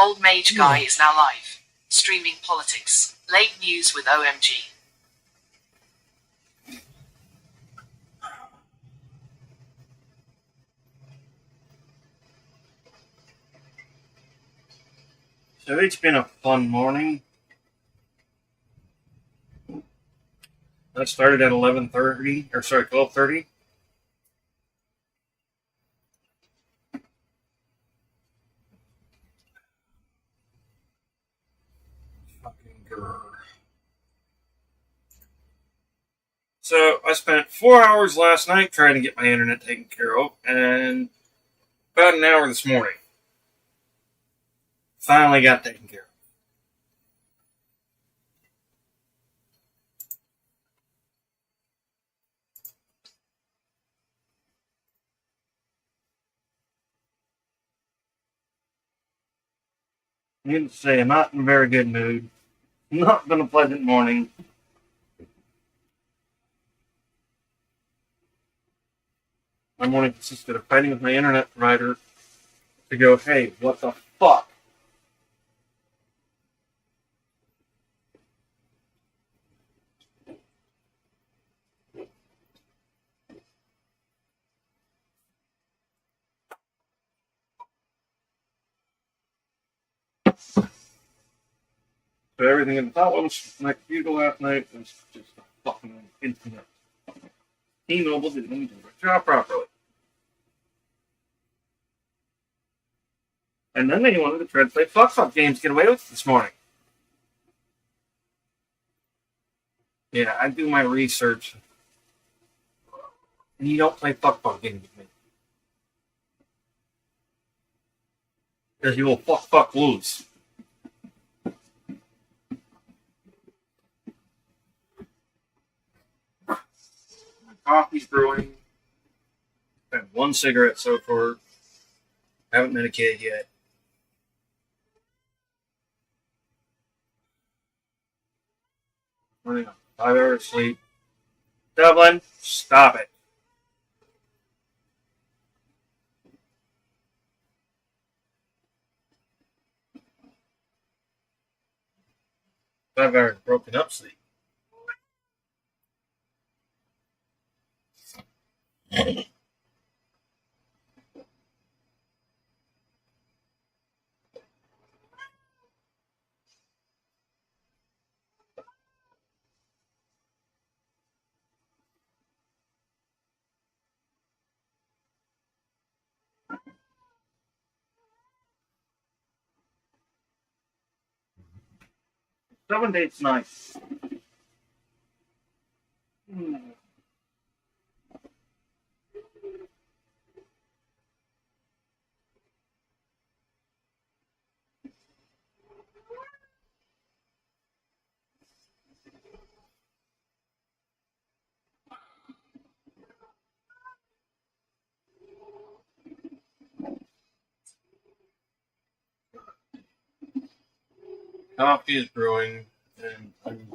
Old Mage Guy is now live, streaming politics, late news with OMG. So it's been a fun morning. I started at 12:30. Fucking grr. So I spent 4 hours last night trying to get my internet taken care of, and about an hour this morning. Finally got taken care of. Needless to say, I'm not in a very good mood. Not been a pleasant morning. My morning consisted of fighting with my internet provider to go, hey, what the fuck? So everything in the thought was my computer last night was just a fucking internet. T-Mobile didn't do their job properly. And then they wanted to try to play fuck games, get away with it this morning. Yeah, I do my research. And you don't play fuck games with me. Because you will fuck lose. Coffee's brewing. I've had one cigarette so far. Haven't medicated yet. Running on 5 hours of sleep. Dublin, stop it. Five hours of broken up sleep. 7 dates nice. Coffee is brewing, and I'm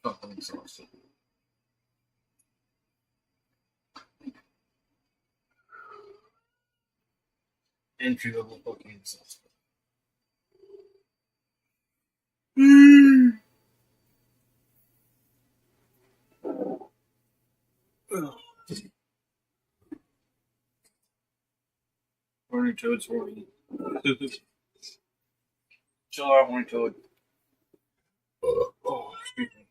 fucking exhausted. Entry level fucking exhausted. Morning toad's morning. Chill out, morning toad. Oh, excuse me.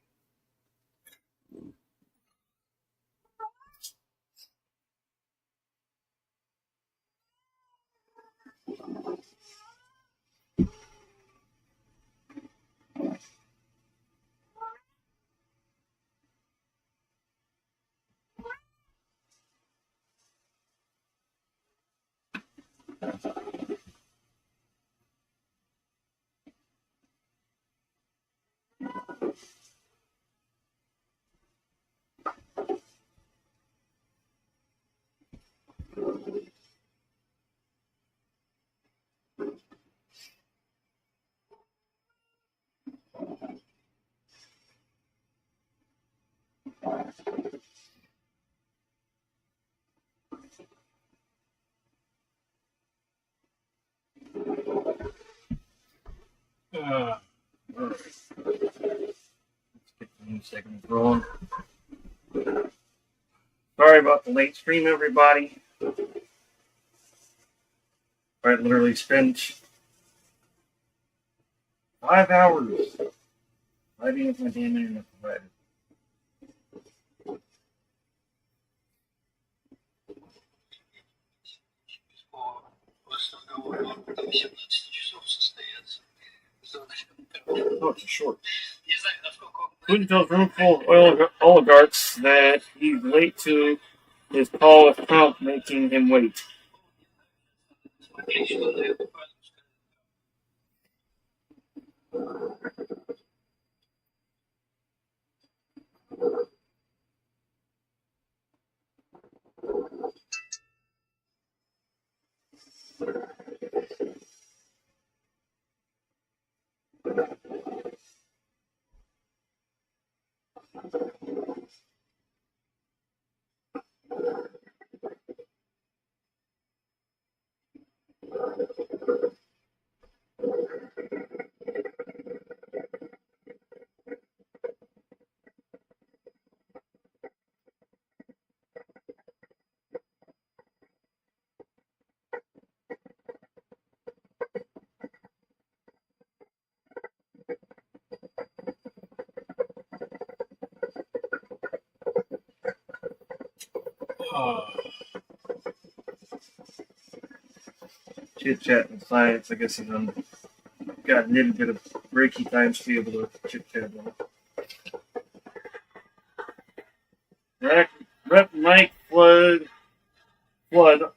Alright. Let's get the new segment rolling. Sorry about the late stream, everybody. I literally spent 5 hours fighting with my damn internet provider. Oh, it's a short. Putin tells room full of oligarchs that he's late to his call with Trump, making him wait. Chit chat and science. I guess he's got a little bit of breaky time to be able to chit chat. Rep Mike Flood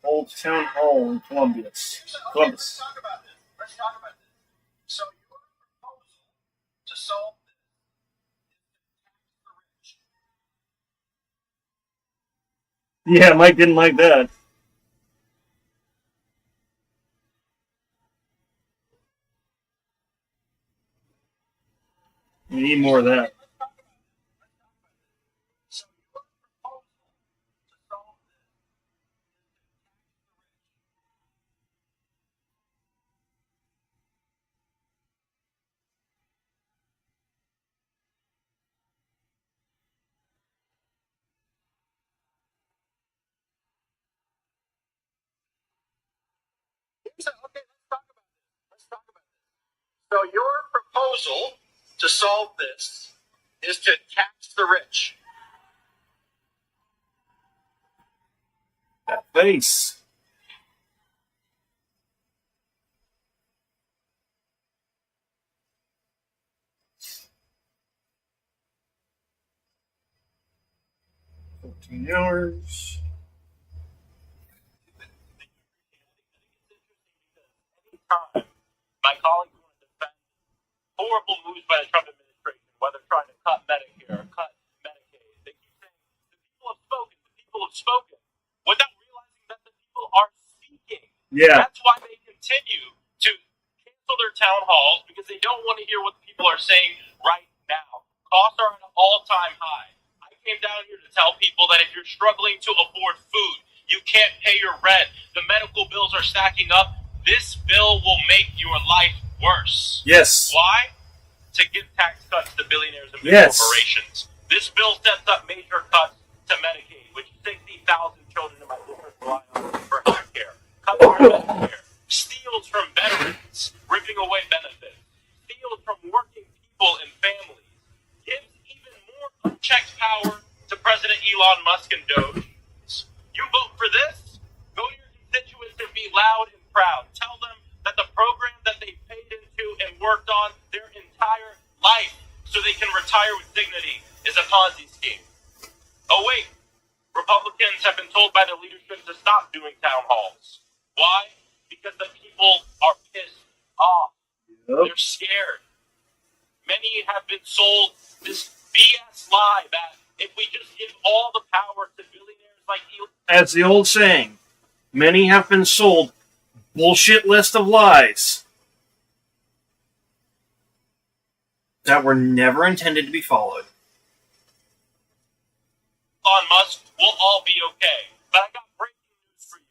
holds town hall in Columbus. Let's talk about this. So your proposal to solve Yeah, Mike didn't like that. We need more of that. so your proposal to solve this. Okay, let's talk about this. So your proposal to solve this is to tax the rich. That face. $14. Anytime my colleagues want to defend horrible moves by the Trump administration, whether trying to cut Medicare or cut Medicaid, they keep saying the people have spoken, without realizing that the people are speaking. Yeah. That's why they continue to cancel their town halls, because they don't want to hear what the people are saying right now. Costs are at an all-time high. I came down here to tell people that if you're struggling to afford food, you can't pay your rent, the medical bills are stacking up, this bill will make your life worse. Yes. Why? To give tax cuts to billionaires and big Yes. corporations. This bill sets up major cuts to Medicaid, which 60,000 children in my district rely on for health care. Cuts to Medicare. Steals from veterans, ripping away benefits. Steals from working people and families. Gives even more unchecked power to President Elon Musk and Doge. You vote for this? Go to your constituents and be loud and proud. Tell them that the program that they paid into and worked on their entire life so they can retire with dignity is a Ponzi scheme. Oh wait, Republicans have been told by the leadership to stop doing town halls. Why? Because the people are pissed off. Yep. They're scared. Many have been sold this BS lie that if we just give all the power to billionaires like Elon, As the old saying, many have been sold bullshit list of lies that were never intended to be followed. Elon Musk, we'll all be okay. But I got breaking news for you.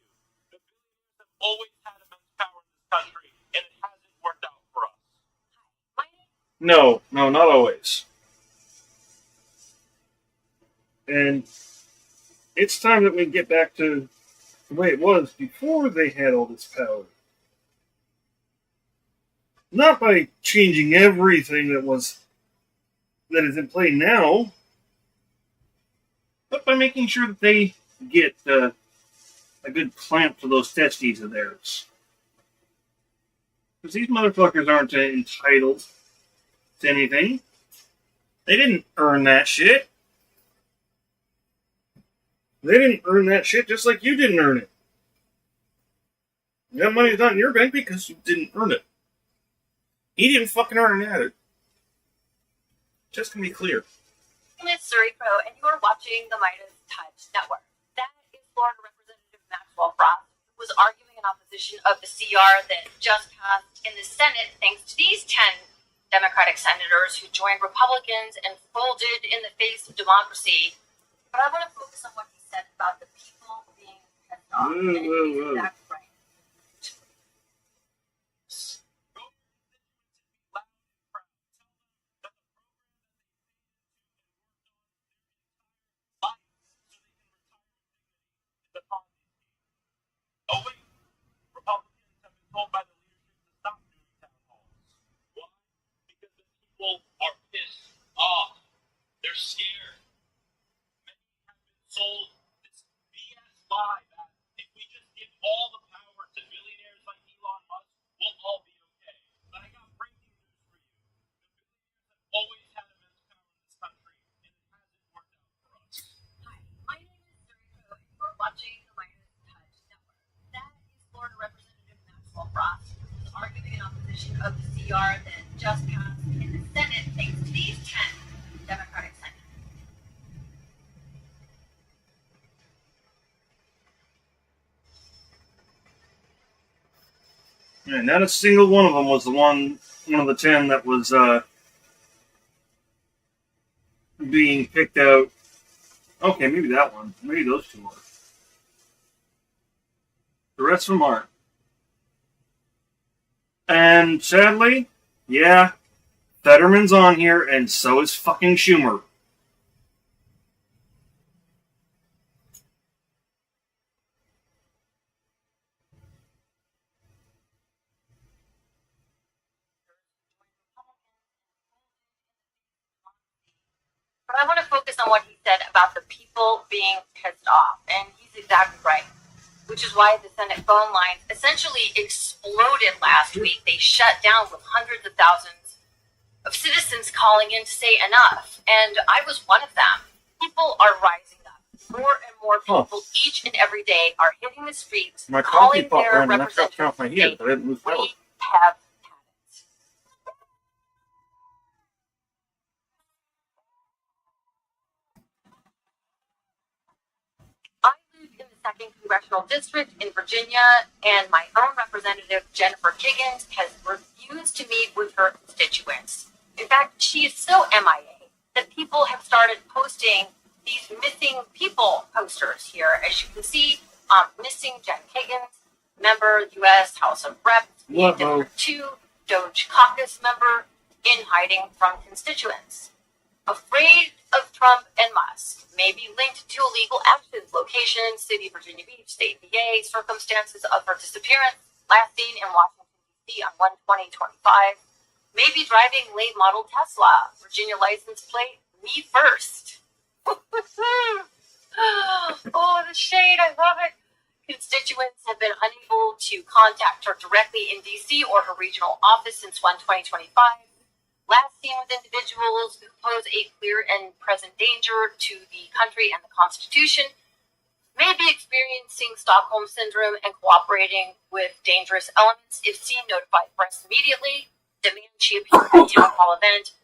The billionaires have always had immense power in this country, and it hasn't worked out for us. No, not always. And it's time that we get back to the way it was before they had all this power. Not by changing everything that is in play now, but by making sure that they get a good clamp to those testes of theirs. Because these motherfuckers aren't entitled to anything. They didn't earn that shit. They didn't earn that shit just like you didn't earn it. That money's not in your bank because you didn't earn it. He didn't fucking earn it either. Just to be clear. Miss Surrey-Pro, and you are watching the Midas Touch Network. That is Florida Representative Maxwell Frost, who was arguing in opposition of the CR that just passed in the Senate thanks to these 10 Democratic senators who joined Republicans and folded in the face of democracy. But I want to focus on what he said about the people being pissed off. And he's exactly right. Oh wait, Republicans have been told by the leadership to stop doing town halls. Why? Because the people are pissed off. They're scared. Many have been sold this BS lie that if we just give all the power to billionaires like Elon Musk, we'll all be okay. But I got breaking news for you. The billionaires have always had immense power in this country, and it hasn't worked out for us. Hi, my name is Surrey-Pro, and you're watching the Midas Touch Network. That is Florida Representative Maxwell Frost, who was arguing in opposition of the CR that just passed in the Senate thanks to these 10 Democratic senators. Yeah, not a single one of them was one of the 10 that was being picked out. Okay, maybe that one. Maybe those two are. The rest of them aren't. And sadly, yeah, Fetterman's on here, and so is fucking Schumer. But I want to focus on what he said about the people being pissed off, and he's exactly right. Which is why the Senate phone lines essentially exploded last week. They shut down with hundreds of thousands of citizens calling in to say enough, and I was one of them. People are rising up. More and more people each and every day are hitting the streets, My coffee calling pot their ran and I got representatives off my to head, say, but I didn't lose power. we have had it. I live in the 2nd Congressional District in Virginia, and my own representative, Jennifer Kiggins, has refused to meet with her constituents. In fact, she is so MIA that people have started posting these missing people posters here. As you can see, missing Jen Kiggins, member, U.S. House of Reps, District 2, Doge Caucus member, in hiding from constituents. Afraid of Trump and Musk, may be linked to illegal actions, location, city, Virginia Beach, state VA, circumstances of her disappearance, last seen in Washington, D.C. on 1/20/25, may be driving late model Tesla, Virginia license plate, me first. Oh, the shade, I love it. Constituents have been unable to contact her directly in D.C. or her regional office since 1/20/25. Last seen with individuals who pose a clear and present danger to the country and the Constitution, may be experiencing Stockholm Syndrome and cooperating with dangerous elements. If seen, notify the press immediately. Demand she appear at a town hall event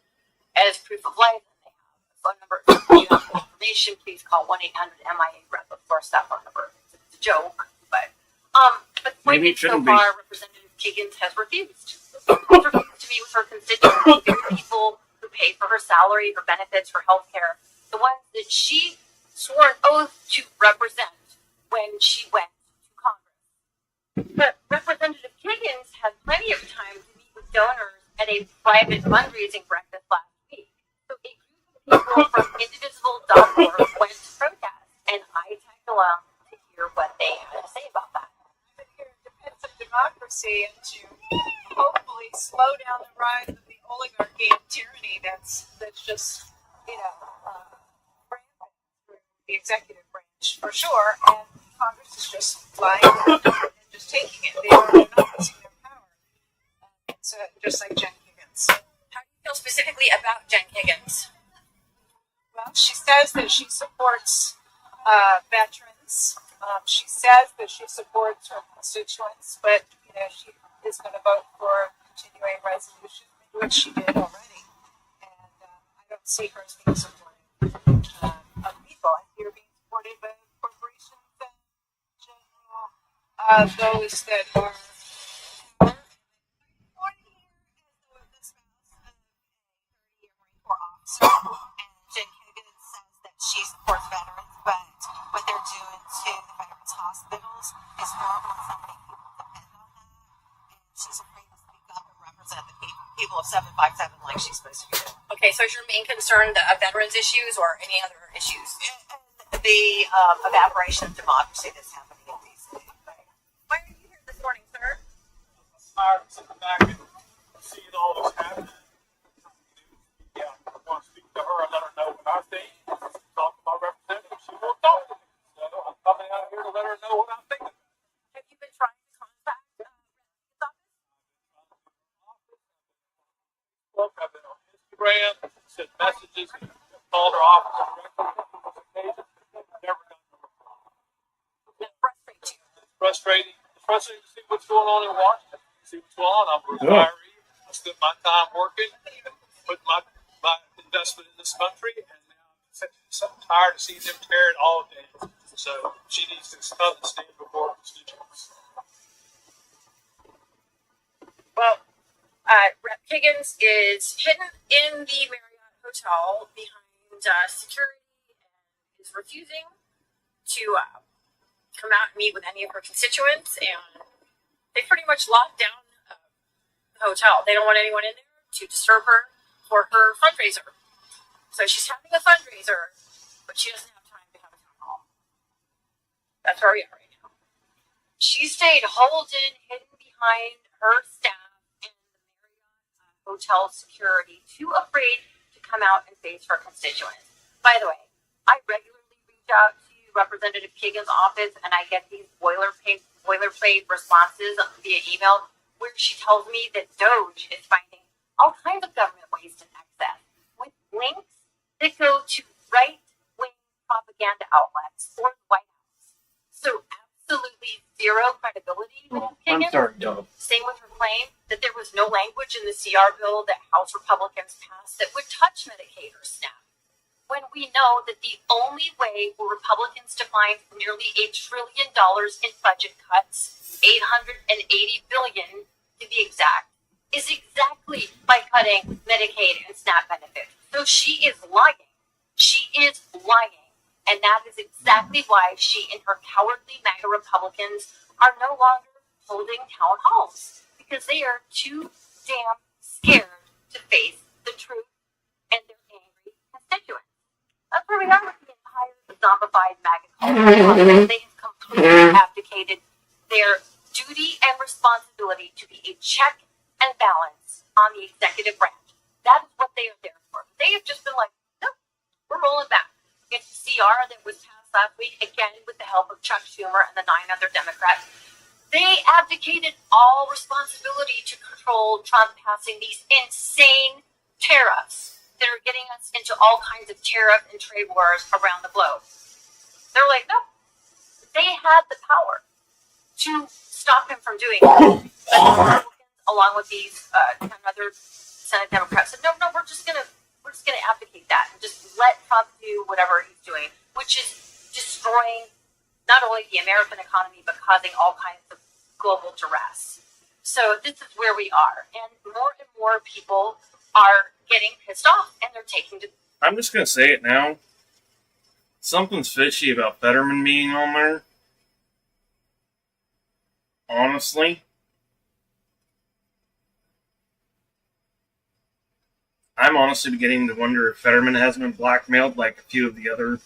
as proof of life. And they have a phone number. If you have information, please call 1-800-MIA-REP. Of course, that phone number is a joke, but the point is, so far, Representative Kiggins has refused. She's refused to meet with her constituents, the very people who pay for her salary, her benefits, her health care, the ones that she swore an oath to represent when she went to Congress. But Representative Kiggins had plenty of time to meet with donors at a private fundraising for democracy and to hopefully slow down the rise of the oligarchy and tyranny that's just, rampant through the executive branch for sure. And Congress is just lying and just taking it. They're not using their power. It's just like Jen Higgins. How do you feel specifically about Jen Higgins? Well, she says that she supports veterans. She says that she supports her constituents, but she is going to vote for a continuing resolution, which she did already. And I don't see her as being supportive of people. I see her being supportive of corporations and those that are. Jen Higgins says that she supports veterans, but what they're doing to the veterans' hospitals is horrible, and so many people depend on that. And she's afraid to speak up and represent the people of 757 like she's supposed to be doing. Okay, so is your main concern the veterans issues or any other issues? And the evaporation of democracy that's happening in D.C. Why are you here this morning, sir? Tired of sitting back and seeing all this happening. Yeah, I want to speak to her and let her know what I think. Talk to my representative. She won't talk to me. So I'm coming out here to let her know what I think. Have you been trying to contact his office? I've been on Instagram, sent messages, called her office directly. Never got no reply. It frustrates you. It's frustrating. It's frustrating to see what's going on in Washington. See what's going on. I'm a retiree. I spent my time working, put my investment in this country, and now I'm so tired of seeing them tear it all down. So she needs to come and stand before her constituents. Well, Rep. Higgins is hidden in the Marriott Hotel behind security and is refusing to come out and meet with any of her constituents, and they pretty much locked down the hotel. They don't want anyone in there to disturb her for her fundraiser. So she's having a fundraiser, but she doesn't have time to have a town hall. That's where we are right now. She stayed holden, hidden behind her staff and the Marriott hotel security, too afraid to come out and face her constituents. By the way, I regularly reach out to Representative Higgins' office, and I get these boilerplate responses via email where she tells me that DOJ is finding all kinds of government waste and excess with links that go to right-wing propaganda outlets or the White House. So absolutely zero credibility with I'm Higgins. sorry, Doug. Same with her claim that there was no language in the CR bill that House Republicans passed that would touch Medicaid or SNAP, when we know that the only way for Republicans to find nearly $1 trillion in budget cuts, $880 billion to be exact, is exactly by cutting Medicaid and SNAP benefits. So she is lying. She is lying. And that is exactly why she and her cowardly MAGA Republicans are no longer holding town halls, because they are too damn scared to face the truth and their angry constituents. That's where we are with the entire zombified MAGA culture. They have completely abdicated their duty and responsibility to be a check and balance on the executive branch. That is what they are there for. They have just been like, no, we're rolling back. It's the CR that was passed last week, again with the help of Chuck Schumer and the 9 other Democrats. They abdicated all responsibility to control Trump passing these insane tariffs that are getting us into all kinds of tariff and trade wars around the globe. They're like, no, they had the power to stop him from doing it. But along with these 10 other Senate Democrats, said, no, we're just gonna abdicate that and just let Trump do whatever he's doing, which is destroying not only the American economy but causing all kinds of global duress. So this is where we are, and more people are getting pissed off, and they're taking to. I'm just gonna say it now. Something's fishy about Fetterman being on there. Honestly. I'm honestly beginning to wonder if Fetterman hasn't been blackmailed like a few of the other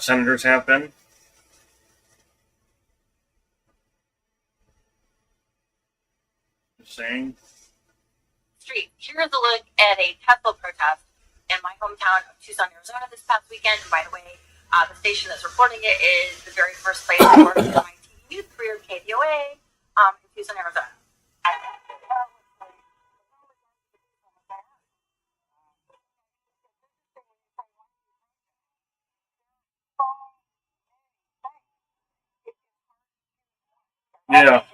senators have been. Just saying. Street. Here's a look at a Tesla protest in my hometown of Tucson, Arizona this past weekend. And by the way, the station that's reporting it is the very first place I worked in my TV news career, KVOA, in Tucson, Arizona. Yeah.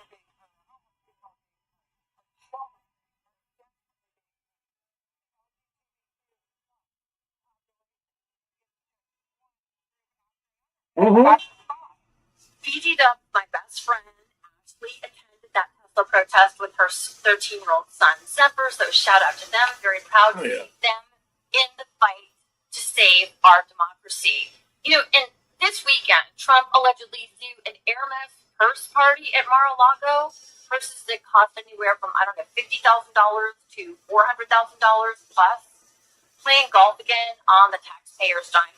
Mm-hmm. Fiji Dub, my best friend, actually attended that Tesla protest with her 13-year-old son, Zephyr. So shout out to them. Very proud to see them in the fight to save our democracy. You know, and this weekend, Trump allegedly threw an Hermes purse party at Mar-a-Lago. Purses that cost anywhere from, I don't know, $50,000 to $400,000 plus. Playing golf again on the taxpayer's dime.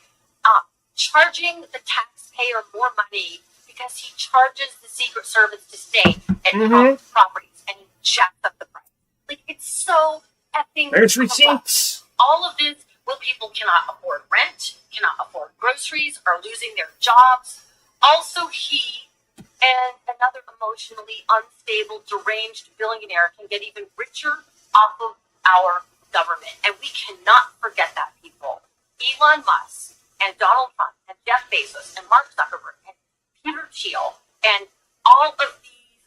Charging the taxpayer more money because he charges the Secret Service to stay at Trump's properties and he jacks up the price. Like, it's so effing There's corrupt. receipts. All of this when people cannot afford rent, cannot afford groceries, are losing their jobs. Also, he and another emotionally unstable, deranged billionaire can get even richer off of our government. And we cannot forget that, people. Elon Musk and Donald Trump and Jeff Bezos and Mark Zuckerberg and Peter Thiel and all of these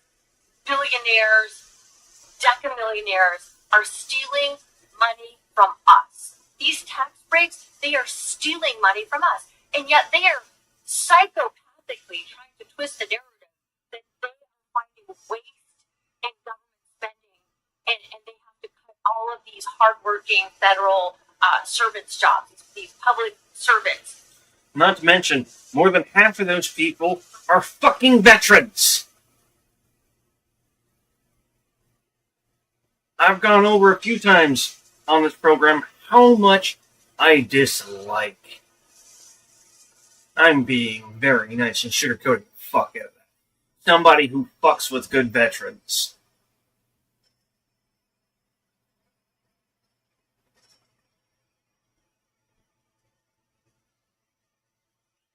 billionaires, decamillionaires are stealing money from us. These tax breaks, they are stealing money from us. And yet they are psychopathically trying to twist the narrative that they are finding waste in government spending and they have to cut all of these hardworking federal servants' jobs, these public servants. Not to mention, more than half of those people are fucking veterans. I've gone over a few times on this program how much I dislike. I'm being very nice and sugarcoating the fuck out of that. Somebody who fucks with good veterans.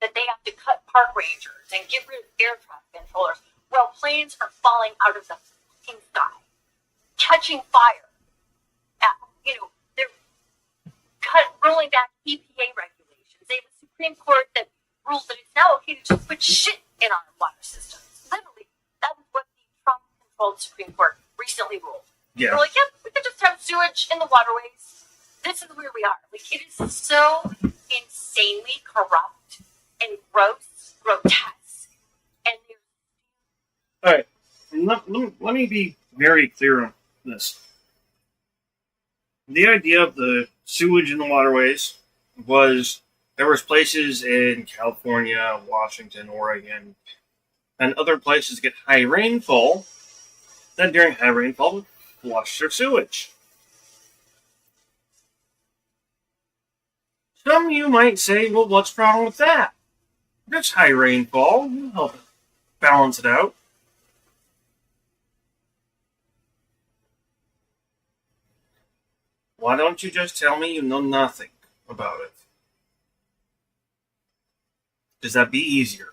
That they have to cut park rangers and get rid of air traffic controllers while planes are falling out of the fucking sky, catching fire. They're rolling back EPA regulations. They have a Supreme Court that rules that it's now okay to just put shit in our water systems. Literally, that is what the Trump-controlled Supreme Court recently ruled. Yeah. They're like, yep, we could just have sewage in the waterways. This is where we are. Like, it is so insanely corrupt and gross, grotesque, and All right, let me be very clear on this. The idea of the sewage in the waterways was there was places in California, Washington, Oregon, and other places get high rainfall. Then during high rainfall, would flush their sewage. Some of you might say, well, what's wrong with that? There's high rainfall. You'll help balance it out. Why don't you just tell me you know nothing about it? Does that be easier?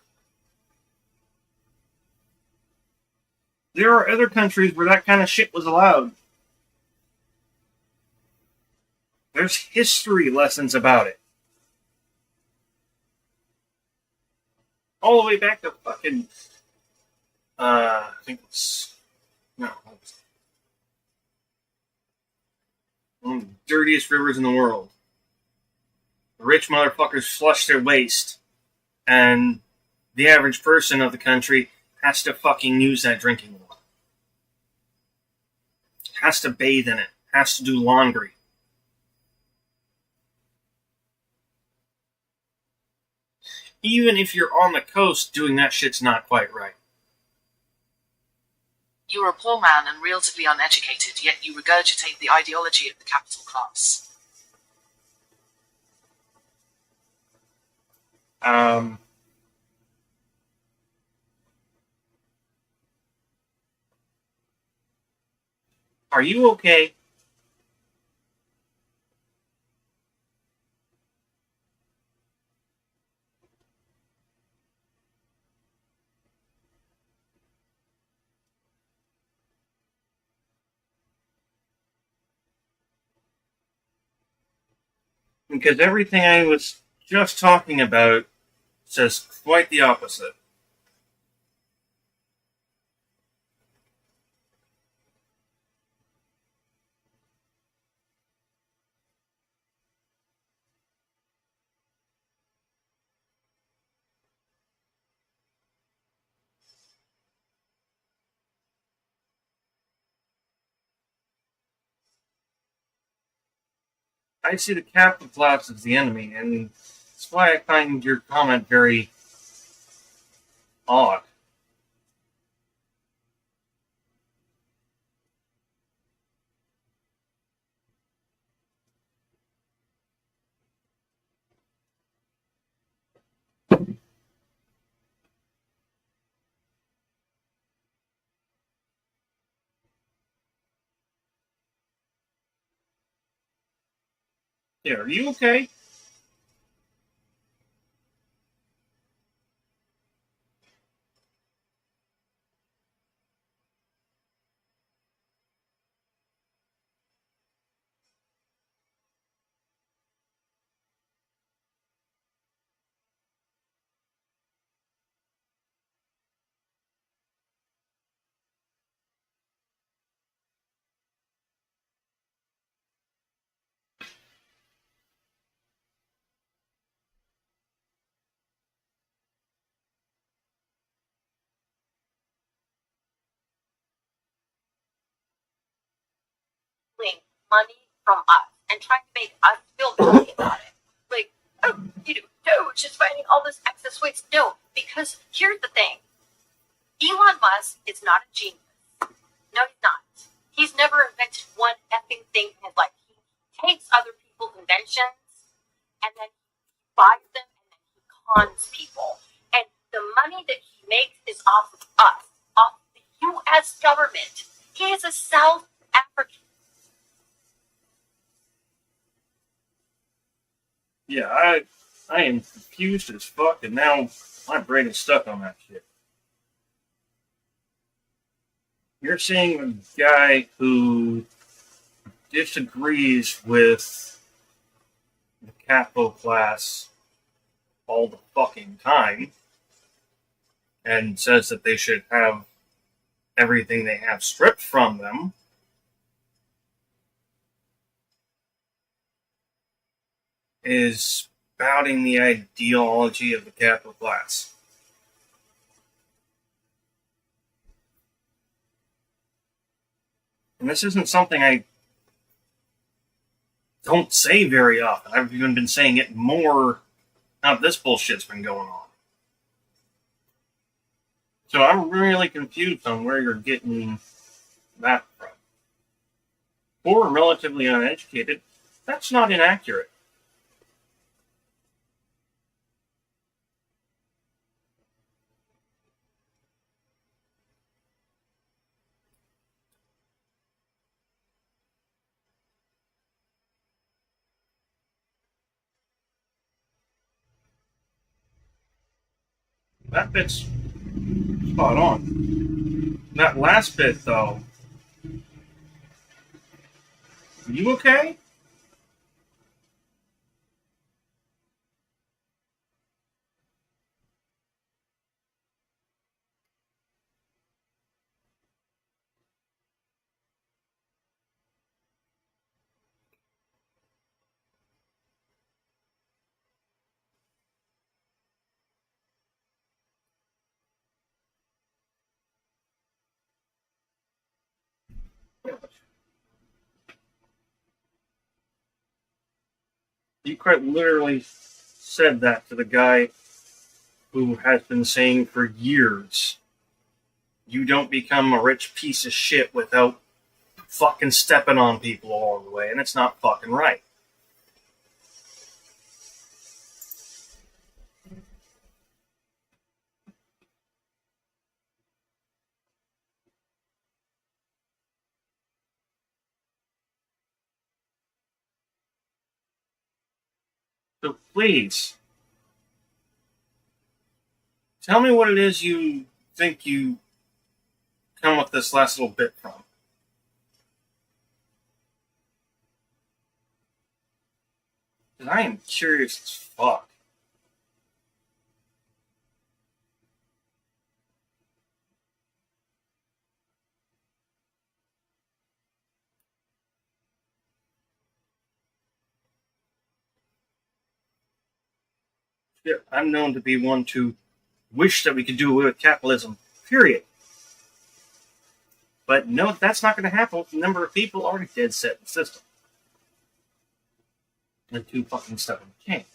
There are other countries where that kind of shit was allowed. There's history lessons about it. All the way back to fucking, I think it's, no, one of the dirtiest rivers in the world. The rich motherfuckers flush their waste, and the average person of the country has to fucking use that drinking water. Has to bathe in it. Has to do laundry. Even if you're on the coast, doing that shit's not quite right. You are a poor man and relatively uneducated, yet you regurgitate the ideology of the capital class. Are you okay? Because everything I was just talking about says quite the opposite. I see the capital class as the enemy, and that's why I find your comment very odd. Yeah, are you okay? Money from us and trying to make us feel guilty about it. Like, oh, Doge is finding all this excess waste. No, because here's the thing. Elon Musk is not a genius. No, he's not. He's never invented one effing thing in his life. He takes other people's inventions and then he buys them and then he cons people. And the money that he makes is off of us, off the U.S. government. He is a South African. Yeah, I am confused as fuck, and now my brain is stuck on that shit. You're seeing a guy who disagrees with the capital class all the fucking time and says that they should have everything they have stripped from them. Is spouting the ideology of the capital class. And this isn't something I don't say very often. I've even been saying it more now that this bullshit's been going on. So I'm really confused on where you're getting that from. Poor and relatively uneducated, that's not inaccurate. That bit's spot on. That last bit, though, are you okay? You quite literally said that to the guy who has been saying for years, you don't become a rich piece of shit without fucking stepping on people along the way, and it's not fucking right. So please, tell me what it is you think you come with this last little bit from. Because I am curious as fuck. Yeah, I'm known to be one to wish that we could do away with capitalism, period. But no, that's not going to happen with the number of people already dead set in the system. They're too fucking stubborn to change.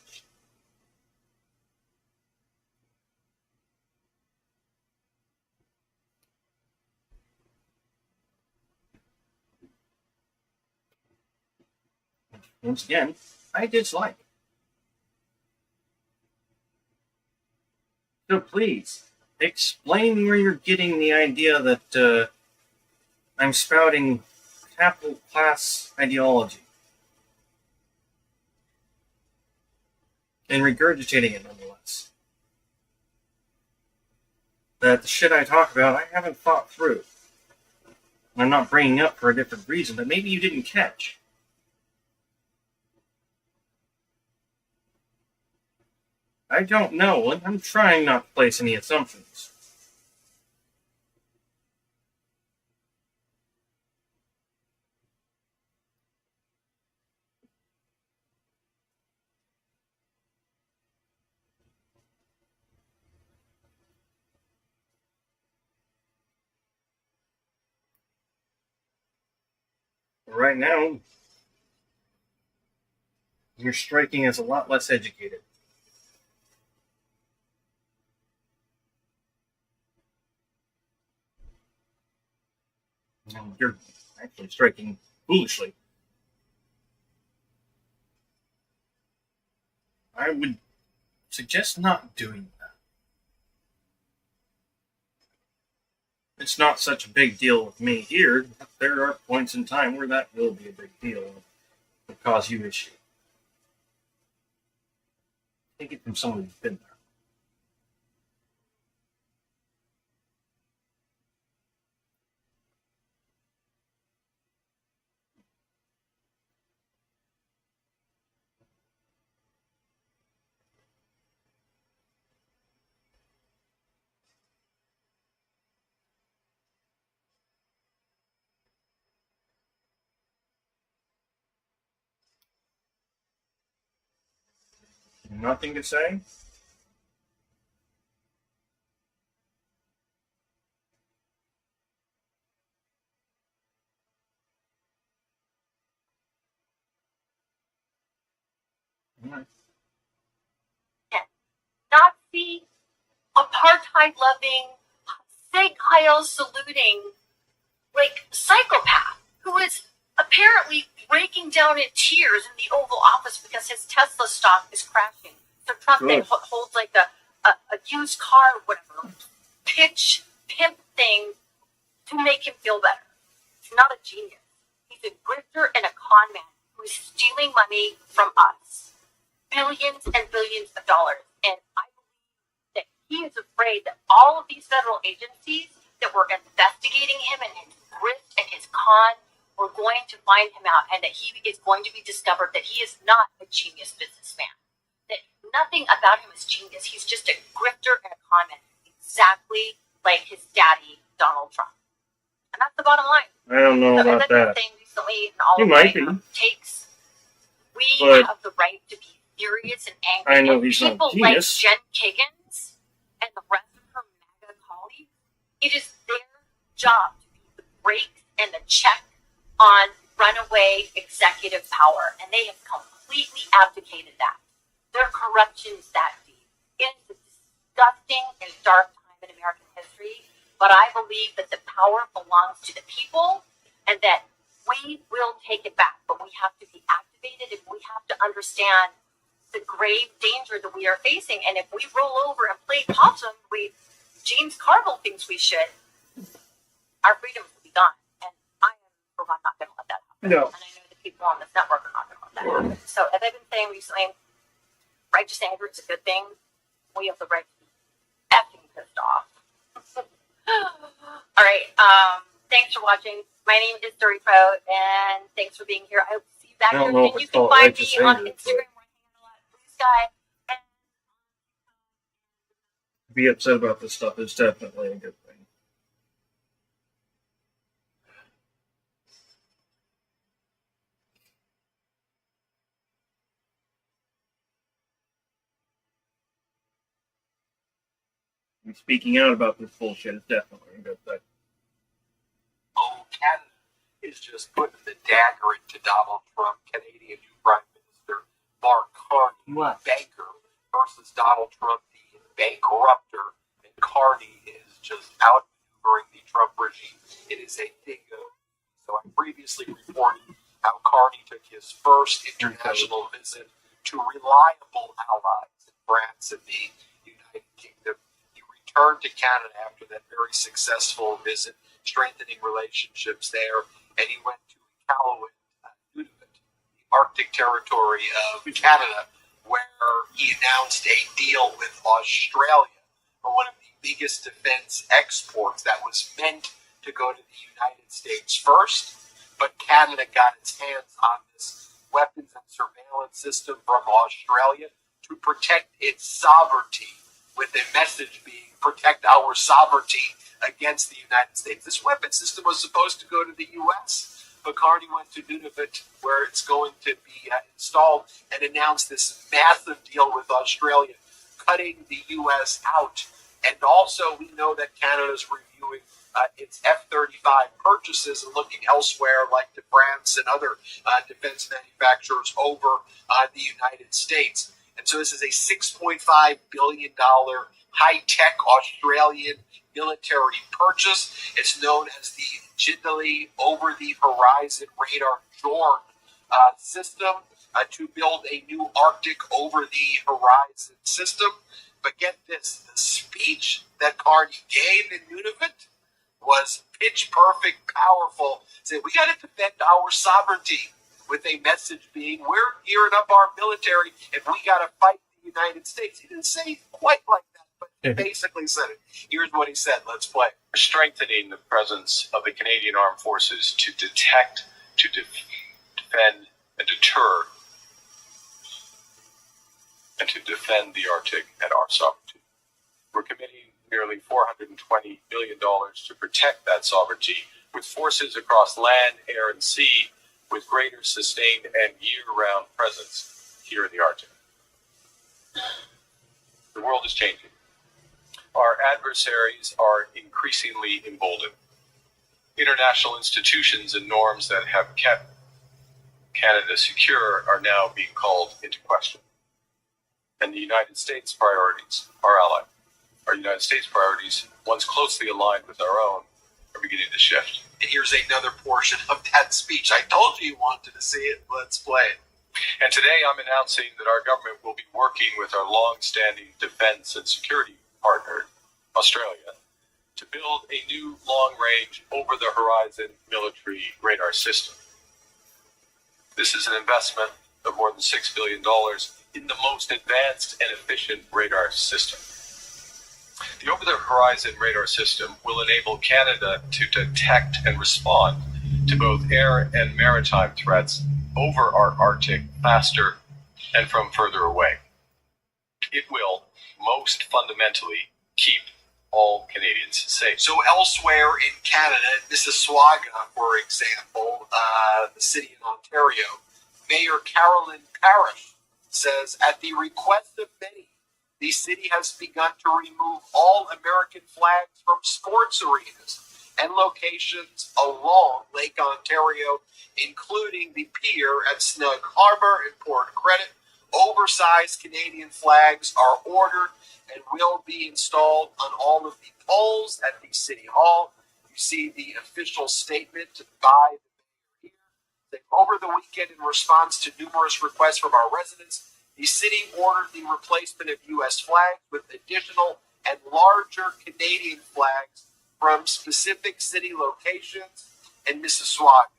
Once again, I dislike it. So please, explain where you're getting the idea that I'm spouting capital class ideology. And regurgitating it nonetheless. That the shit I talk about, I haven't thought through. I'm not bringing up for a different reason that maybe you didn't catch. I don't know, and I'm trying not to place any assumptions. Right now, you're striking as a lot less educated. And you're actually striking foolishly. I would suggest not doing that. It's not such a big deal with me here, but there are points in time where that will be a big deal and will cause you issue. Take it from someone who's been there. Nothing to say? Alright. Nazi, apartheid loving, Sieg Heil saluting, like, psychopath who is apparently breaking down in tears in the Oval Office because his Tesla stock is crashing. So Trump then holds like a used car or whatever, pimp thing to make him feel better. He's not a genius. He's a grifter and a con man who's stealing money from us. Billions and billions of dollars. And I believe that he is afraid that all of these federal agencies that were investigating him and his grift and his con were going to find him out, and that he is going to be discovered that he is not a genius businessman. That nothing about him is genius. He's just a grifter and a con man, exactly like his daddy, Donald Trump. And that's the bottom line. I don't know about that. Saying recently in all He of might my be. takes, we But have the right to be furious and angry. I know and he's not people a like genius. Jen Kiggins and the rest of her MAGA colleagues, it is their job to be the brakes and the check on runaway executive power, and they have completely abdicated that. Their corruption is that deep. It is a disgusting and dark time in American history, but I believe that the power belongs to the people and that we will take it back, but we have to be activated and we have to understand the grave danger that we are facing. And if we roll over and play possum, James Carville thinks we should, our freedoms will be gone. And I am, for one, not going to let that happen. No. And I know the people on this network are not going to let that happen. So as I've been saying recently, righteous anger is a good thing. We have the right to be effing pissed off. All right. Thanks for watching. My name is Dory Pro, and thanks for being here. I hope to see you back I here don't know again. if You it's can called find righteous me on anger, Instagram where I handle a lot of Blue Sky. And Be upset about this stuff is definitely a good thing. And speaking out about this bullshit is definitely a good thing. Oh, Canada is just putting the dagger into Donald Trump, Canadian new Prime Minister Mark Carney, banker, versus Donald Trump, the bankrupter. And Carney is just outmaneuvering the Trump regime. It is a thing of. So I previously reported how Carney took his first international visit to reliable allies in France and the United Kingdom. He returned to Canada after that very successful visit, strengthening relationships there, and he went to Iqaluit, Nunavut, the Arctic territory of Canada, where he announced a deal with Australia for one of the biggest defense exports that was meant to go to the United States first, but Canada got its hands on this weapons and surveillance system from Australia to protect its sovereignty, with a message being protect our sovereignty against the United States. This weapon system was supposed to go to the U.S., but Carney went to Nunavut, where it's going to be installed, and announced this massive deal with Australia, cutting the U.S. out. And also, we know that Canada is reviewing its F-35 purchases and looking elsewhere, like to France and other defense manufacturers over the United States. And so this is a $6.5 billion high-tech Australian military purchase. It's known as the Jindali Over-the-Horizon Radar Jorn system to build a new Arctic over-the-horizon system. But get this, the speech that Carney gave in Nunavut was pitch perfect, powerful. Said, we got to defend our sovereignty, with a message being, we're gearing up our military and we got to fight the United States. He didn't say quite like that, but he basically said it. Here's what he said. Let's play. We're strengthening the presence of the Canadian Armed Forces to detect, to defend, and deter, and to defend the Arctic and our sovereignty. We're committing nearly $420 million to protect that sovereignty, with forces across land, air, and sea, with greater sustained and year-round presence here in the Arctic. The world is changing. Our adversaries are increasingly emboldened. International institutions and norms that have kept Canada secure are now being called into question. And the United States' priorities, our ally, our United States priorities, once closely aligned with our own, are beginning to shift. And here's another portion of that speech. I told you wanted to see it. Let's play it. And today I'm announcing that our government will be working with our long-standing defense and security partner, Australia, to build a new long-range, over-the-horizon military radar system. This is an investment of more than $6 billion in the most advanced and efficient radar system. The over-the-horizon radar system will enable Canada to detect and respond to both air and maritime threats over our Arctic faster and from further away. It will, most fundamentally, keep all Canadians safe. So elsewhere in Canada, Mississauga, for example, the city in Ontario, Mayor Carolyn Parrish says, at the request of many, the city has begun to remove all American flags from sports arenas and locations along Lake Ontario, including the pier at Snug Harbor and Port Credit. Oversized Canadian flags are ordered and will be installed on all of the poles at the City Hall. You see the official statement by the mayor here. Over the weekend, in response to numerous requests from our residents, the city ordered the replacement of U.S. flags with additional and larger Canadian flags from specific city locations in Mississauga.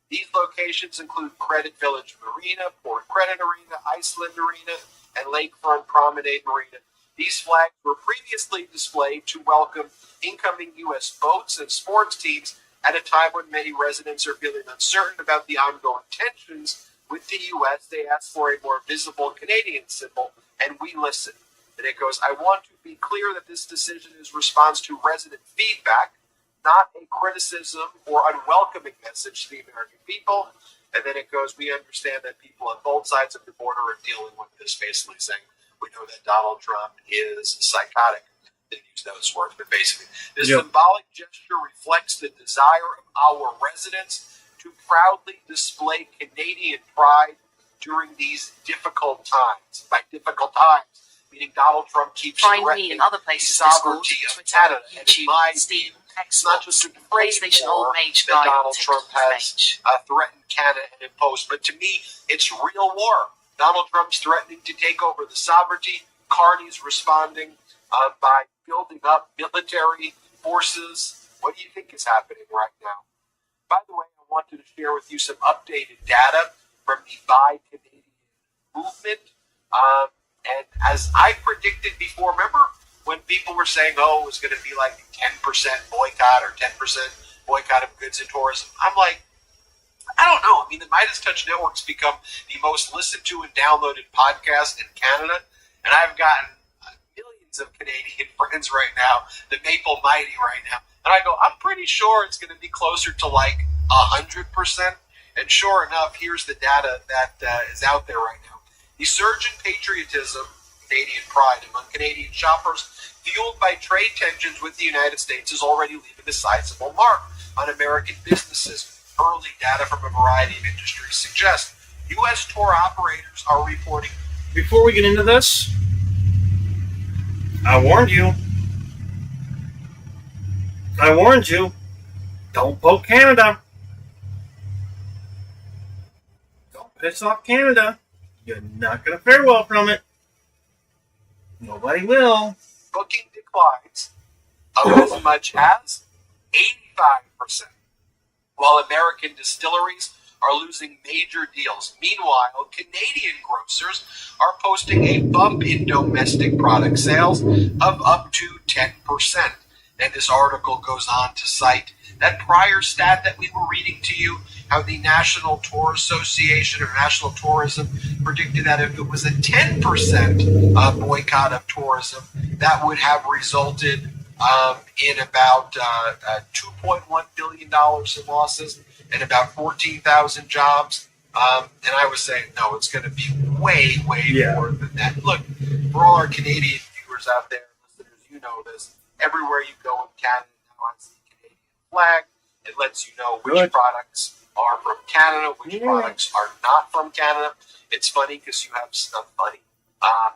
These locations include Credit Village Marina, Port Credit Arena, Iceland Arena, and Lakefront Promenade Marina. These flags were previously displayed to welcome incoming U.S. boats and sports teams at a time when many residents are feeling uncertain about the ongoing tensions with the U.S. They asked for a more visible Canadian symbol, and we listened. And it goes, I want to be clear that this decision is response to resident feedback, not a criticism or unwelcoming message to the American people. And then it goes, we understand that people on both sides of the border are dealing with this, basically saying, we know that Donald Trump is psychotic. Didn't use those words, but basically, this symbolic gesture reflects the desire of our residents to proudly display Canadian pride during these difficult times. By difficult times, meaning Donald Trump keeps Find me threatening in other places. the sovereignty of Twitter, Canada. And in YouTube, my Steam, view, it's not Xbox, just a trade PlayStation war Old Mage that Guide, Donald TikTok Trump has Mage. threatened Canada and imposed, but to me, it's real war. Donald Trump's threatening to take over the sovereignty. Carney's responding by building up military forces. What do you think is happening right now? By the way, I wanted to share with you some updated data from the Buy Canadian movement. And as I predicted before, remember when people were saying, oh, it was going to be like 10% boycott or 10% boycott of goods and tourism? I'm like, I don't know. I mean, the Midas Touch Network's become the most listened to and downloaded podcast in Canada, and I've gotten millions of Canadian friends right now, the Maple Mighty right now, and I go, I'm pretty sure it's going to be closer to like 100%. And sure enough, here's the data that is out there right now. The surge in patriotism, Canadian pride among Canadian shoppers, fueled by trade tensions with the United States, is already leaving a sizable mark on American businesses. Early data from a variety of industries suggest U.S. tour operators are reporting. Before we get into this, I warned you. Don't poke Canada. Don't piss off Canada. You're not going to fare well from it. Nobody will. Booking declines of as much as 85%, while American distilleries are losing major deals. Meanwhile, Canadian grocers are posting a bump in domestic product sales of up to 10%. And this article goes on to cite that prior stat that we were reading to you, how the National Tour Association or National Tourism predicted that if it was a 10% boycott of tourism, that would have resulted in about $2.1 billion in losses and about 14,000 jobs. And I was saying, no, it's going to be way more than that. Look, for all our Canadian viewers out there, listeners, you know this. Everywhere you go in Canada now has the Canadian flag. It lets you know which products are from Canada, which products are not from Canada. It's funny because you have stuff funny,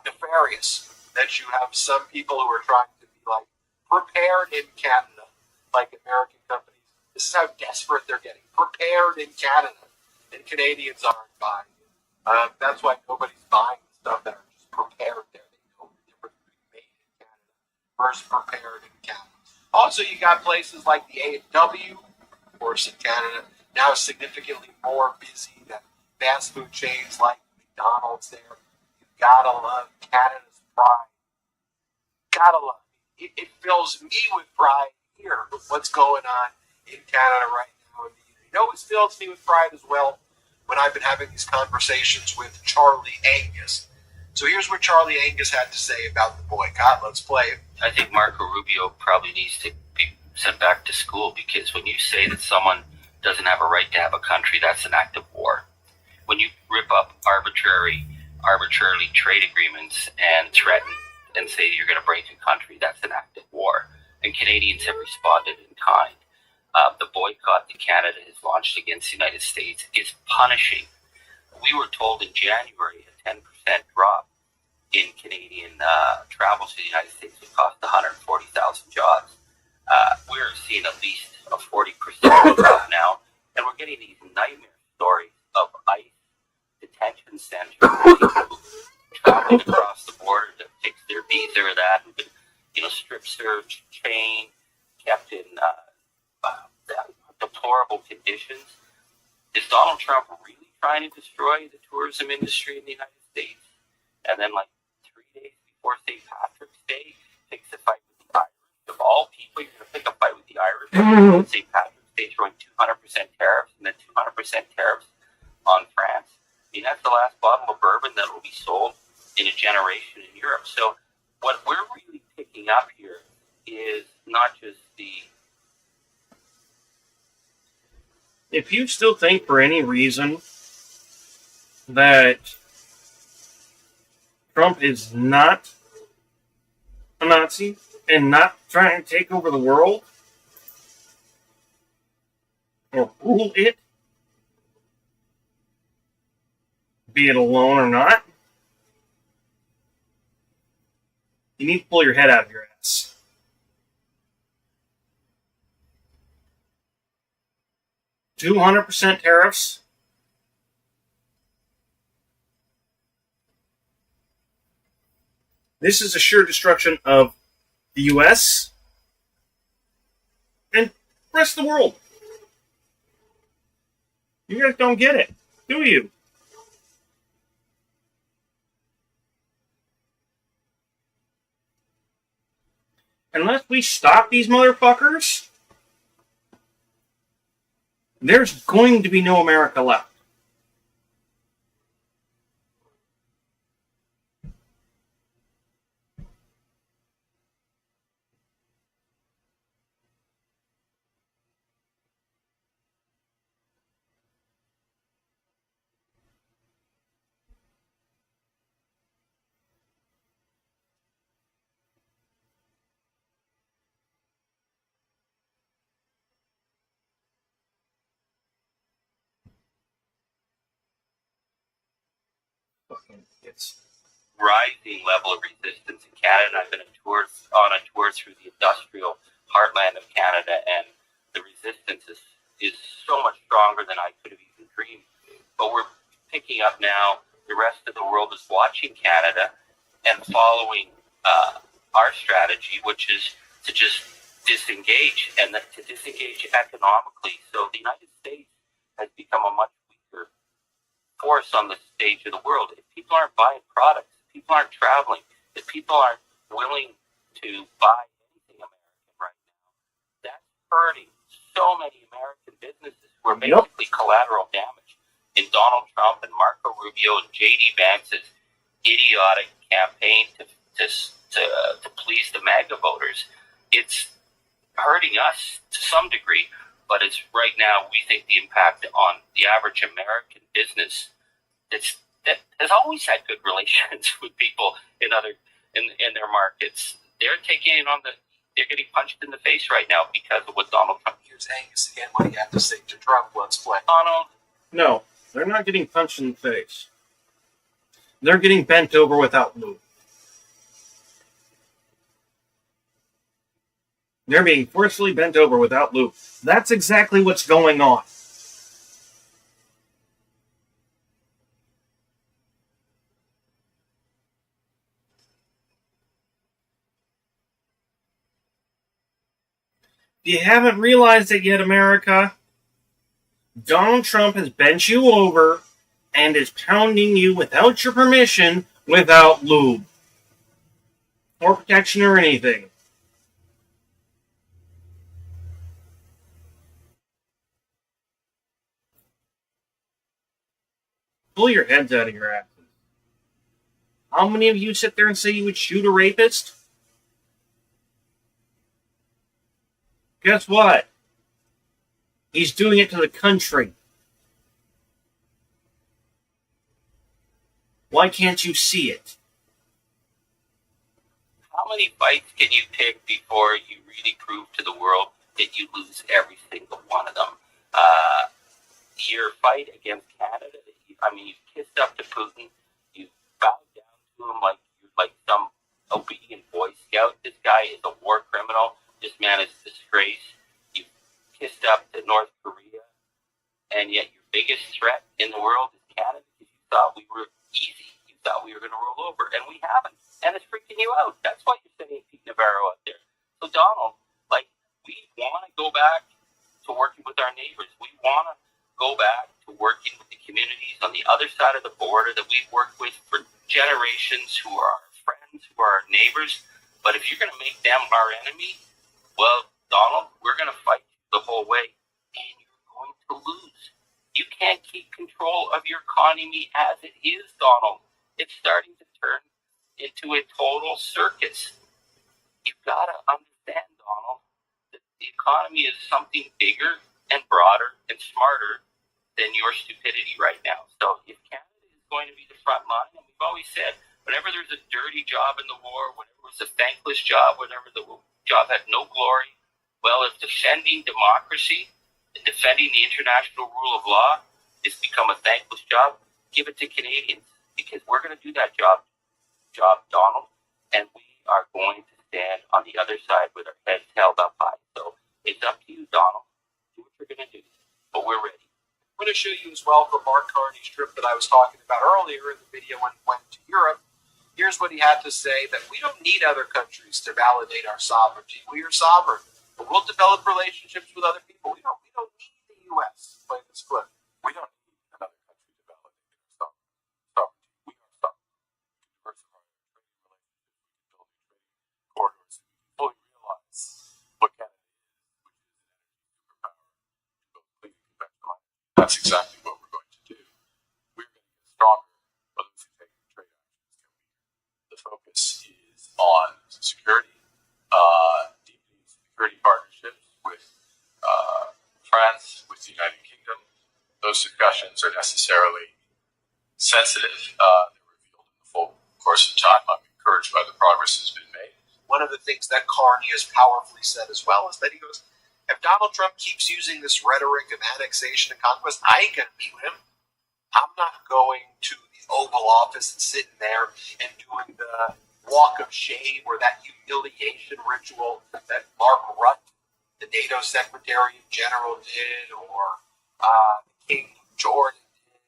nefarious, that you have some people who are trying to be like prepared in Canada, like American companies. This is how desperate they're getting. Prepared in Canada, and Canadians aren't buying it. That's why nobody's buying stuff that are just prepared there. They know the difference between made in Canada versus prepared in Canada. Also, you got places like the A&W, of course, in Canada, now significantly more busy than fast food chains like McDonald's there. You gotta love Canada's pride. Gotta love it. It fills me with pride here with what's going on in Canada right now. You know what fills me with pride as well? When I've been having these conversations with Charlie Angus. So here's what Charlie Angus had to say about the boycott. Let's play it. I think Marco Rubio probably needs to be sent back to school, because when you say that someone doesn't have a right to have a country, that's an act of war. When you rip up arbitrarily trade agreements and threaten and say you're going to break a country, that's an act of war. And Canadians have responded in kind. The boycott that Canada has launched against the United States is punishing. We were told in January a 10% drop in Canadian travel to the United States would cost 140,000 jobs. We're seeing at least a 40% drop now, and we're getting these nightmare stories of ICE detention centers, people traveling across the border to fix their visa or that, and been, strip search, chained, kept in deplorable conditions. Is Donald Trump really trying to destroy the tourism industry in the United States? and then like 3 days before St. Patrick's Day, picks a fight with the Irish. Of all people, you're going to pick a fight with the Irish on St. Patrick's Day, throwing 200% tariffs and then 200% tariffs on France. I mean, that's the last bottle of bourbon that will be sold in a generation in Europe. So what we're really picking up here is not just the... If you still think for any reason that Trump is not a Nazi and not trying to take over the world or rule it, be it alone or not, you need to pull your head out of your ass. $200% tariffs. This is a sure destruction of the U.S. and the rest of the world. You guys don't get it, do you? Unless we stop these motherfuckers, there's going to be no America left. It's rising level of resistance in Canada. I've been on a tour through the industrial heartland of Canada, and the resistance is so much stronger than I could have even dreamed. But we're picking up now. The rest of the world is watching Canada and following our strategy, which is to just disengage, and to disengage economically. So the United States has become a much weaker force on the stage of the world. If people aren't buying products, if people aren't traveling, if people aren't willing to buy anything American right now, that's hurting so many American businesses who are basically collateral damage in Donald Trump and Marco Rubio and J.D. Vance's idiotic campaign to please the MAGA voters. It's hurting us to some degree, but it's right now, we think the impact on the average American business that has always had good relations with people in their markets. They're they're getting punched in the face right now because of what Donald Trump. Here's Angus again. What do you have to say to Trump? Let's play. Donald. No, they're not getting punched in the face. They're getting bent over without lube. They're being forcefully bent over without lube. That's exactly what's going on. If you haven't realized it yet, America, Donald Trump has bent you over and is pounding you without your permission, without lube or protection or anything. Pull your heads out of your asses. How many of you sit there and say you would shoot a rapist? Guess what? He's doing it to the country. Why can't you see it? How many fights can you pick before you really prove to the world that you lose every single one of them? Your fight against Canada, you've kissed up to Putin. You've bowed down to him like you're like some obedient Boy Scout. This guy is a war criminal. This man is a disgrace. You've kissed up to North Korea, and yet your biggest threat in the world is Canada because you thought we were easy. You thought we were going to roll over, and we haven't. And it's freaking you out. That's why you're sending Pete Navarro out there. So, Donald, we want to go back to working with our neighbors. We want to go back to working with the communities on the other side of the border that we've worked with for generations who are our friends, who are our neighbors. But if you're going to make them our enemy, well, Donald, we're going to fight the whole way, and you're going to lose. You can't keep control of your economy as it is, Donald. It's starting to turn into a total circus. You've got to understand, Donald, that the economy is something bigger and broader and smarter than your stupidity right now. So if Canada is going to be the front line, and we've always said, whenever there's a dirty job in the war, whenever it was a thankless job, whenever the job had no glory, well, if defending democracy and defending the international rule of law has become a thankless job, give it to Canadians, because we're going to do that job, Donald, and we are going to stand on the other side with our heads held up high. So it's up to you, Donald. Do what you're going to do, but we're ready. I'm going to show you as well from Mark Carney's trip that I was talking about earlier in the video when he went to Europe. Here's what he had to say, that we don't need other countries to validate our sovereignty. We are sovereign, but we'll develop relationships with other people. We don't need the U.S. Play this clip. We don't need another country to validate our sovereignty. We are sovereign. Diversify our trading relationships. We can build new trading corridors. We fully realize what Canada is, which is an energy superpower to build clean and conventional energy. That's exactly what we're going to do. We're going to get stronger, but those who take trade actions get weaker. The focus is on security, deepening security partnerships with France, with the United Kingdom. Those discussions are necessarily sensitive. They're revealed in the full course of time. I'm encouraged by the progress that's been made. One of the things that Carney has powerfully said as well is that he goes, if Donald Trump keeps using this rhetoric of annexation and conquest, I ain't going to meet with him. I'm not going to the Oval Office and sitting there and doing the walk of shame or that humiliation ritual that Mark Rutte, the NATO Secretary General, did, or King Jordan did,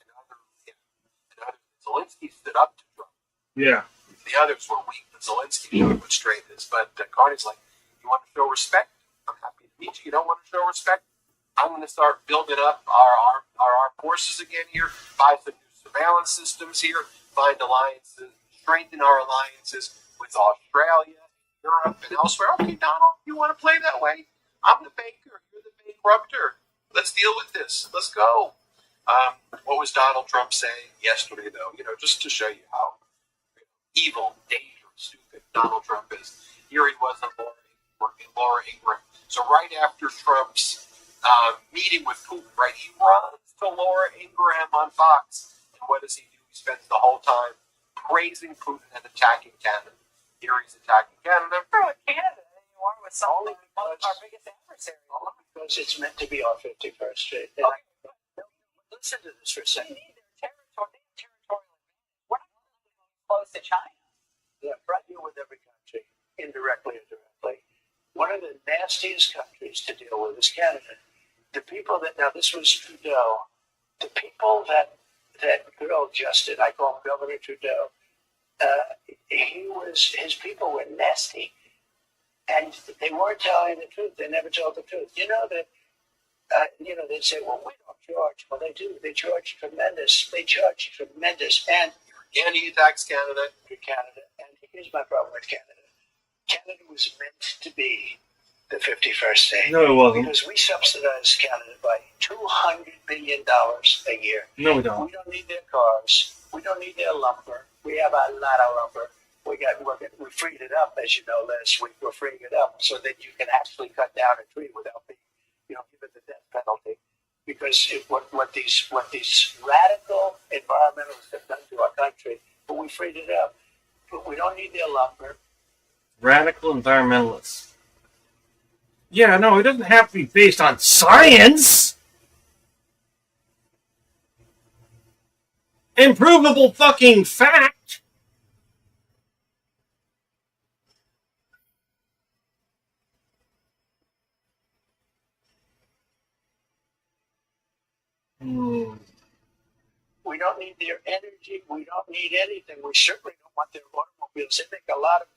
and others. Zelensky stood up to Trump. Yeah. The others were weak, but Zelensky showed what straight is. But Carney's like, you want to show respect? I'm happy to meet you. You don't want to show respect? I'm going to start building up our armed forces again here, buy some new surveillance systems here, find alliances, strengthen our alliances with Australia, Europe, and elsewhere. Okay, Donald, you want to play that way? I'm the banker. You're the bankrupter. Let's deal with this. Let's go. What was Donald Trump saying yesterday, though? Just to show you how evil, dangerous, stupid Donald Trump is. Here he was on Laura Ingraham. So right after Trump's meeting with Putin, right, he runs to Laura Ingraham on Fox. And what does he do? He spends the whole time praising Putin and attacking Canada. Here he's attacking Canada. Canada anymore with some of our biggest adversaries. Because it's meant to be our 51st Street. Okay. Listen to this for a second. They need their territorial advantage. We're not close to China. Yeah, right here with every country, indirectly or directly. One of the nastiest countries to deal with is Canada. The people that, now this was Trudeau, the people that grilled Justin, I call him Governor Trudeau, his people were nasty. And they weren't telling the truth. They never told the truth. They'd say, well, we don't charge. Well, they do. They charge tremendous. And Again, he attacks Canada. And here's my problem with Canada. Canada was meant to be the 51st state. No, it wasn't. Because we subsidize Canada by $200 billion a year. No, we don't. We don't need their cars. We don't need their lumber. We have a lot of lumber. We freed it up, as you know, last week. We're freeing it up so that you can actually cut down a tree without being, given the death penalty. Because what these radical environmentalists have done to our country, but we freed it up. But we don't need their lumber. Radical environmentalists. Yeah, no, it doesn't have to be based on science. Improvable fucking fact. We don't need their energy. We don't need anything. We certainly don't want their automobiles. They make a lot of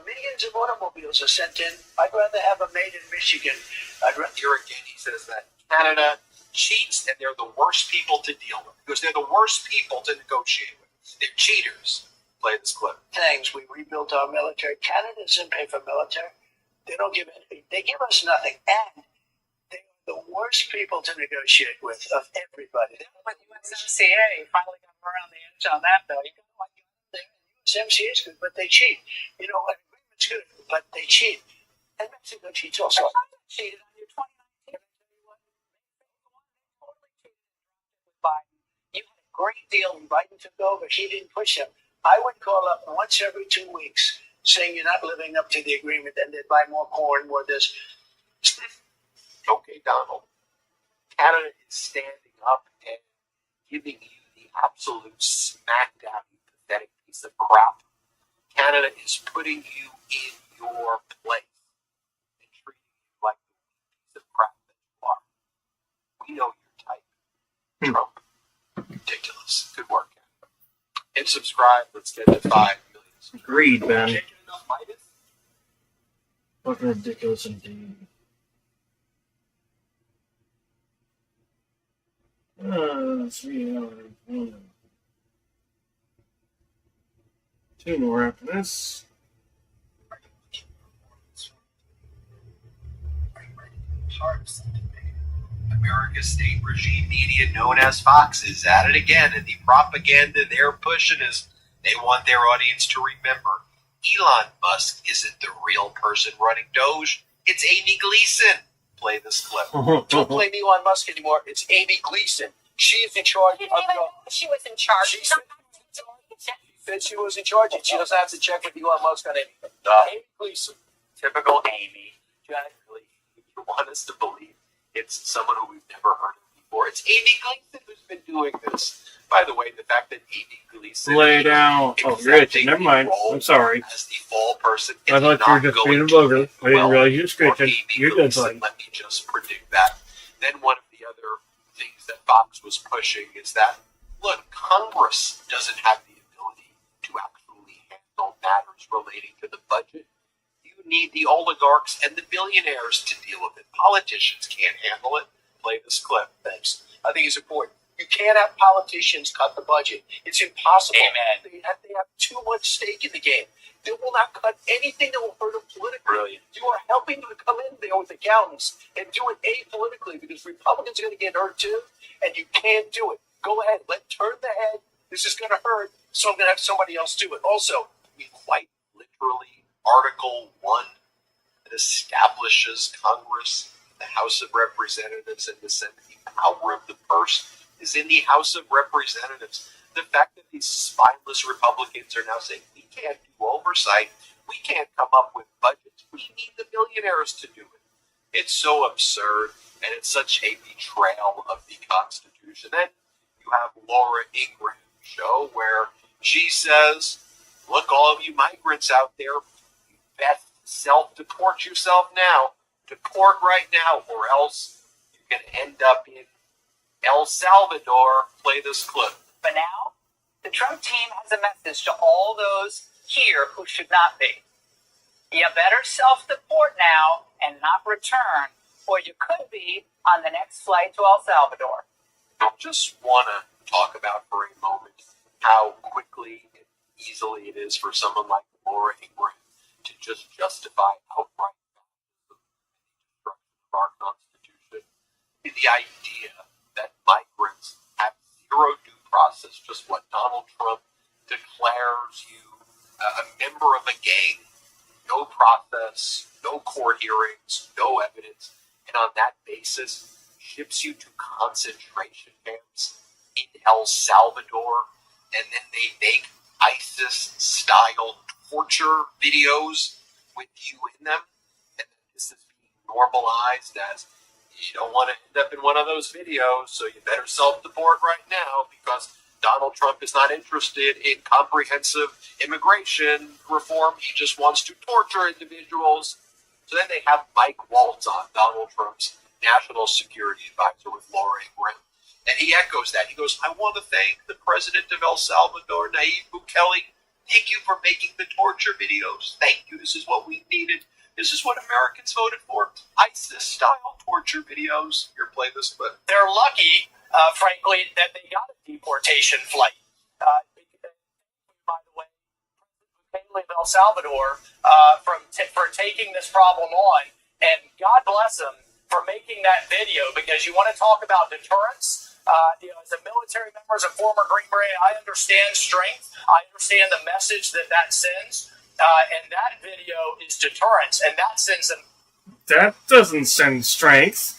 millions of automobiles are sent in. I'd rather have them made in Michigan. Here again, he says that Canada cheats and they're the worst people to deal with because they're the worst people to negotiate with. They're cheaters. Play this clip. Things we rebuilt our military. Canada doesn't pay for military. They don't give anything. They give us nothing, and they're the worst people to negotiate with of everybody. But USMCA finally got around the edge on that, though. You got like USMCA is good, but they cheat. You know, agreement's good, but they cheat. And Mexico cheats also. cheated on your 2019. Totally cheated with Biden. You had a great deal when Biden took over. He didn't push him. I would call up once every 2 weeks saying you're not living up to the agreement, and they'd buy more corn, more this. Okay, Donald. Canada is standing up and giving you the absolute smackdown, you pathetic piece of crap. Canada is putting you in your place and treating you like the piece of crap that you are. We know your type. Trump. Ridiculous. Good work, Canada. Hit subscribe. Let's get to 5 million. Agreed, Ben. Can't get enough Midas? Fucking ridiculous indeed. Let's see. 2 more after this. America's state regime media, known as Fox, is at it again, and the propaganda they're pushing is they want their audience to remember Elon Musk isn't the real person running Doge. It's Amy Gleason. Play this clip. Don't blame Elon Musk anymore. It's Amy Gleason. She is in charge She of didn't even know she was in charge. She said she was in charge, and she doesn't have to check with Elon Musk on anything. Amy Gleason. Typical Amy. Jack, really, you want us to believe it's someone who we've never heard of before. It's Amy Gleason who's been doing this. By the way, the fact that Amy Gleason Lay down. Oh, Rich, never mind. I'm sorry. as the fall person, I thought you were just being a booger. I didn't realize you were screeching. You're good, buddy. Let me just predict that. Then one of the other things that Fox was pushing is that, look, Congress doesn't have the ability to actually handle matters relating to the budget. You need the oligarchs and the billionaires to deal with it. Politicians can't handle it. Play this clip. Thanks. I think it's important. You can't have politicians cut the budget. It's impossible. Amen. They have too much stake in the game. They will not cut anything that will hurt them politically. Brilliant. You are helping them to come in there with accountants and do it apolitically, because Republicans are going to get hurt too, and you can't do it. Go ahead. Turn the head. This is going to hurt, so I'm going to have somebody else do it. Also, Quite literally, Article 1 that establishes Congress, the House of Representatives, and the Senate. The power of the purse is in the House of Representatives. The fact that these spineless Republicans are now saying, we can't do oversight, we can't come up with budgets, we need the billionaires to do it. It's so absurd, and it's such a betrayal of the Constitution. Then you have Laura Ingraham's show where she says, look, all of you migrants out there, you best self-deport yourself now. Deport right now, or else you're going to end up in El Salvador. Play this clip. But now, the Trump team has a message to all those here who should not be. You better self-deport now and not return, or you could be on the next flight to El Salvador. I just want to talk about for a moment how quickly and easily it is for someone like Laura Ingraham to just justify outright the destruction of our Constitution. The idea that migrants have zero due process, just what Donald Trump declares you a member of a gang, no process, no court hearings, no evidence, and on that basis ships you to concentration camps in El Salvador, and then they make ISIS-style torture videos with you in them, and this is being normalized as you don't want to end up in one of those videos, so you better self-deport right now because Donald Trump is not interested in comprehensive immigration reform. He just wants to torture individuals. So then they have Mike Waltz on, Donald Trump's national security advisor, with Laura Ingraham. And he echoes that. He goes, I want to thank the president of El Salvador, Nayib Bukele. Thank you for making the torture videos. Thank you. This is what we needed. This is what Americans voted for. ISIS-style torture videos. Here, play this clip. They're lucky, frankly, that they got a deportation flight. specifically of El Salvador, for taking this problem on. And God bless them for making that video, because you want to talk about deterrence. As a military member, as a former Green Beret, I understand strength. I understand the message that sends. And that video is deterrence. And that sends them. That doesn't send strength.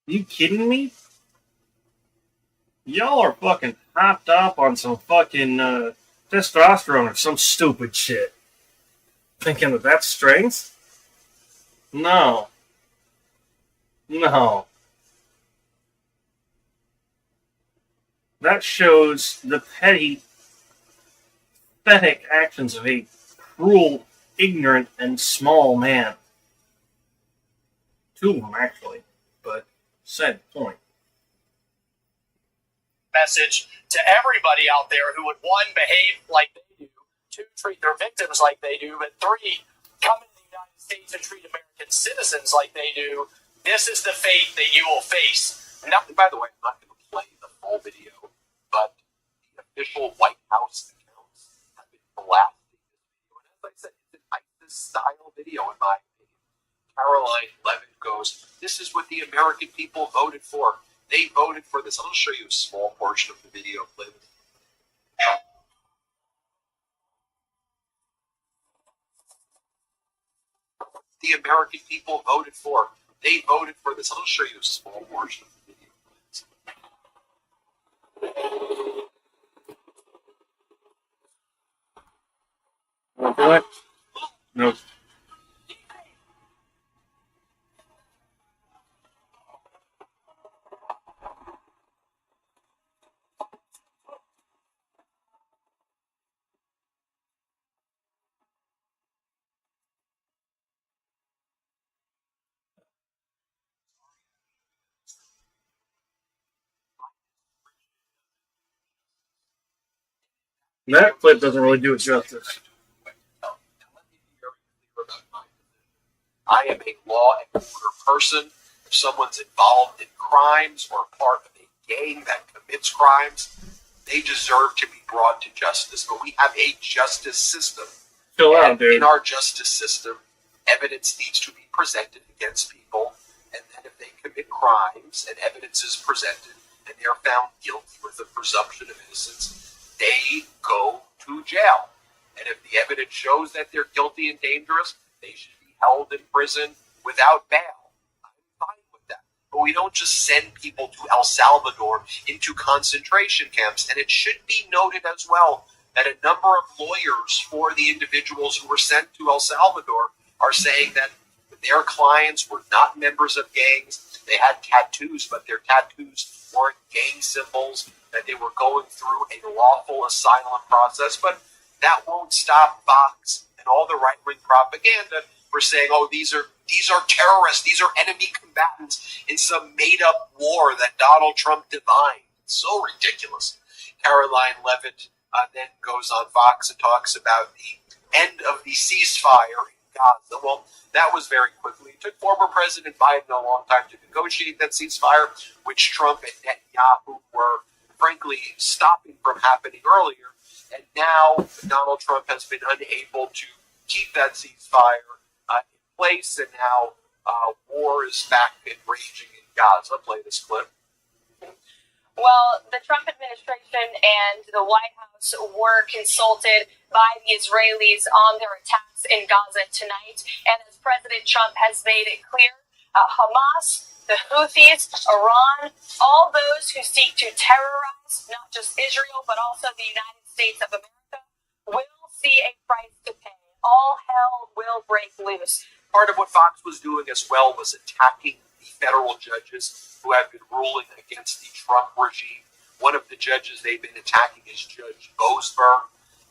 You kidding me? Y'all are fucking hopped up on some fucking testosterone or some stupid shit. Thinking that that's strength? No. No. That shows the petty, pathetic actions of a cruel, ignorant, and small man. Two of them, actually. But, sad point. Message to everybody out there who would, one, behave like they do, two, treat their victims like they do, but three, come into the United States and treat American citizens like they do. This is the fate that you will face. Now, by the way, I'm not going to play the full video, but the official White House accounts have been blasting this video. And as I said, it's an ISIS-style video, in my opinion. Caroline Levitt goes, "This is what the American people voted for. They voted for this." I'll show you a small portion of the video. Play this. The American people voted for. They voted for this. I'll show you a small portion of the video. Want to do it? No. That clip doesn't really do it justice. I am a law and order person. If someone's involved in crimes or part of a gang that commits crimes, they deserve to be brought to justice. But we have a justice system. Chill out, And dude. in our justice system, evidence needs to be presented against people. And then if they commit crimes and evidence is presented and they are found guilty with a presumption of innocence, they go to jail. And if the evidence shows that they're guilty and dangerous, they should be held in prison without bail. I'm fine with that. But we don't just send people to El Salvador into concentration camps. And it should be noted as well that a number of lawyers for the individuals who were sent to El Salvador are saying that their clients were not members of gangs. They had tattoos, but their tattoos weren't gang symbols, that they were going through a lawful asylum process. But that won't stop Fox and all the right-wing propaganda for saying, oh, these are terrorists, these are enemy combatants in some made-up war that Donald Trump divined. It's so ridiculous. Caroline Levitt then goes on Fox and talks about the end of the ceasefire in Gaza. Well, that was very quickly. It took former President Biden a long time to negotiate that ceasefire, which Trump and Netanyahu were, frankly, stopping from happening earlier. And now Donald Trump has been unable to keep that ceasefire in place, and now war is back and raging in Gaza. Play this clip. Well, the Trump administration and the White House were consulted by the Israelis on their attacks in Gaza tonight. And as President Trump has made it clear, Hamas, the Houthis, Iran, all those who seek to terrorize not just Israel, but also the United States of America, will see a price to pay. All hell will break loose. Part of what Fox was doing as well was attacking the federal judges who have been ruling against the Trump regime. One of the judges they've been attacking is Judge Boasberg,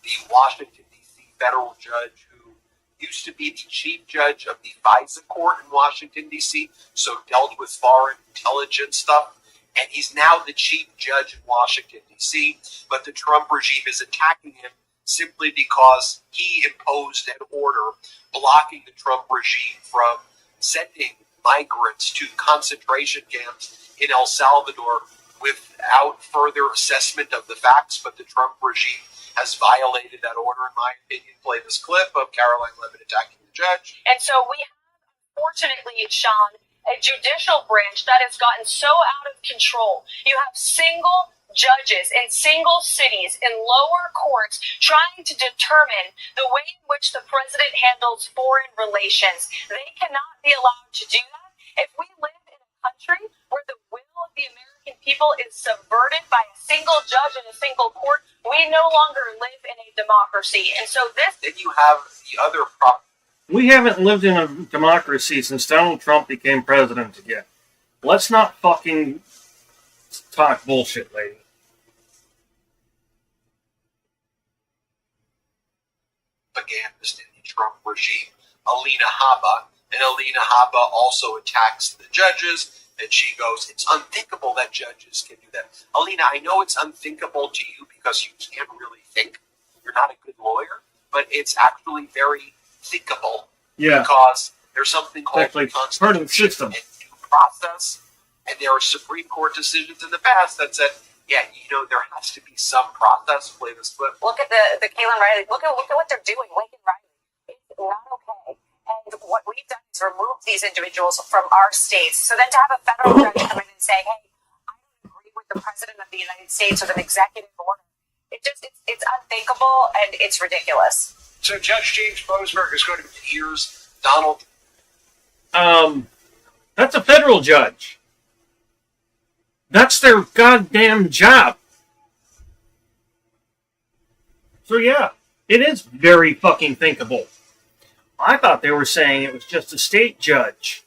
the Washington, D.C. federal judge who used to be the chief judge of the FISA court in Washington, D.C., so dealt with foreign intelligence stuff. And he's now the chief judge in Washington, D.C., but the Trump regime is attacking him simply because he imposed an order blocking the Trump regime from sending migrants to concentration camps in El Salvador without further assessment of the facts, but the Trump regime has violated that order, in my opinion. Play this clip of Caroline Levitt attacking the judge. And so we have, unfortunately, Sean, a judicial branch that has gotten so out of control. You have single judges in single cities in lower courts trying to determine the way in which the president handles foreign relations. They cannot be allowed to do that. If we live in a country where the will of the American people is subverted by a single judge in a single court, we no longer live in a democracy. And so this... Then you have the other problem. We haven't lived in a democracy since Donald Trump became president again. Let's not fucking talk bullshit, lady. Propagandist in the Trump regime, Alina Habba, and Alina Habba also attacks the judges, and she goes, it's unthinkable that judges can do that. Alina, I know it's unthinkable to you because you can't really think. You're not a good lawyer, but it's actually very thinkable. Yeah. Because there's something called Actually, part of the system. and due process, and there are Supreme Court decisions in the past that said, yeah, there has to be some process. Play this clip. Look at the Kaylin Riley. Look at what they're doing. Lincoln Riley. It's not okay. And what we've done is remove these individuals from our states. So then to have a federal judge come in and say, hey, I don't agree with the president of the United States with an executive order. It's unthinkable and it's ridiculous. So Judge James Boasberg is going to here's Donald. That's a federal judge. That's their goddamn job. So yeah, it is very fucking thinkable. I thought they were saying it was just a state judge.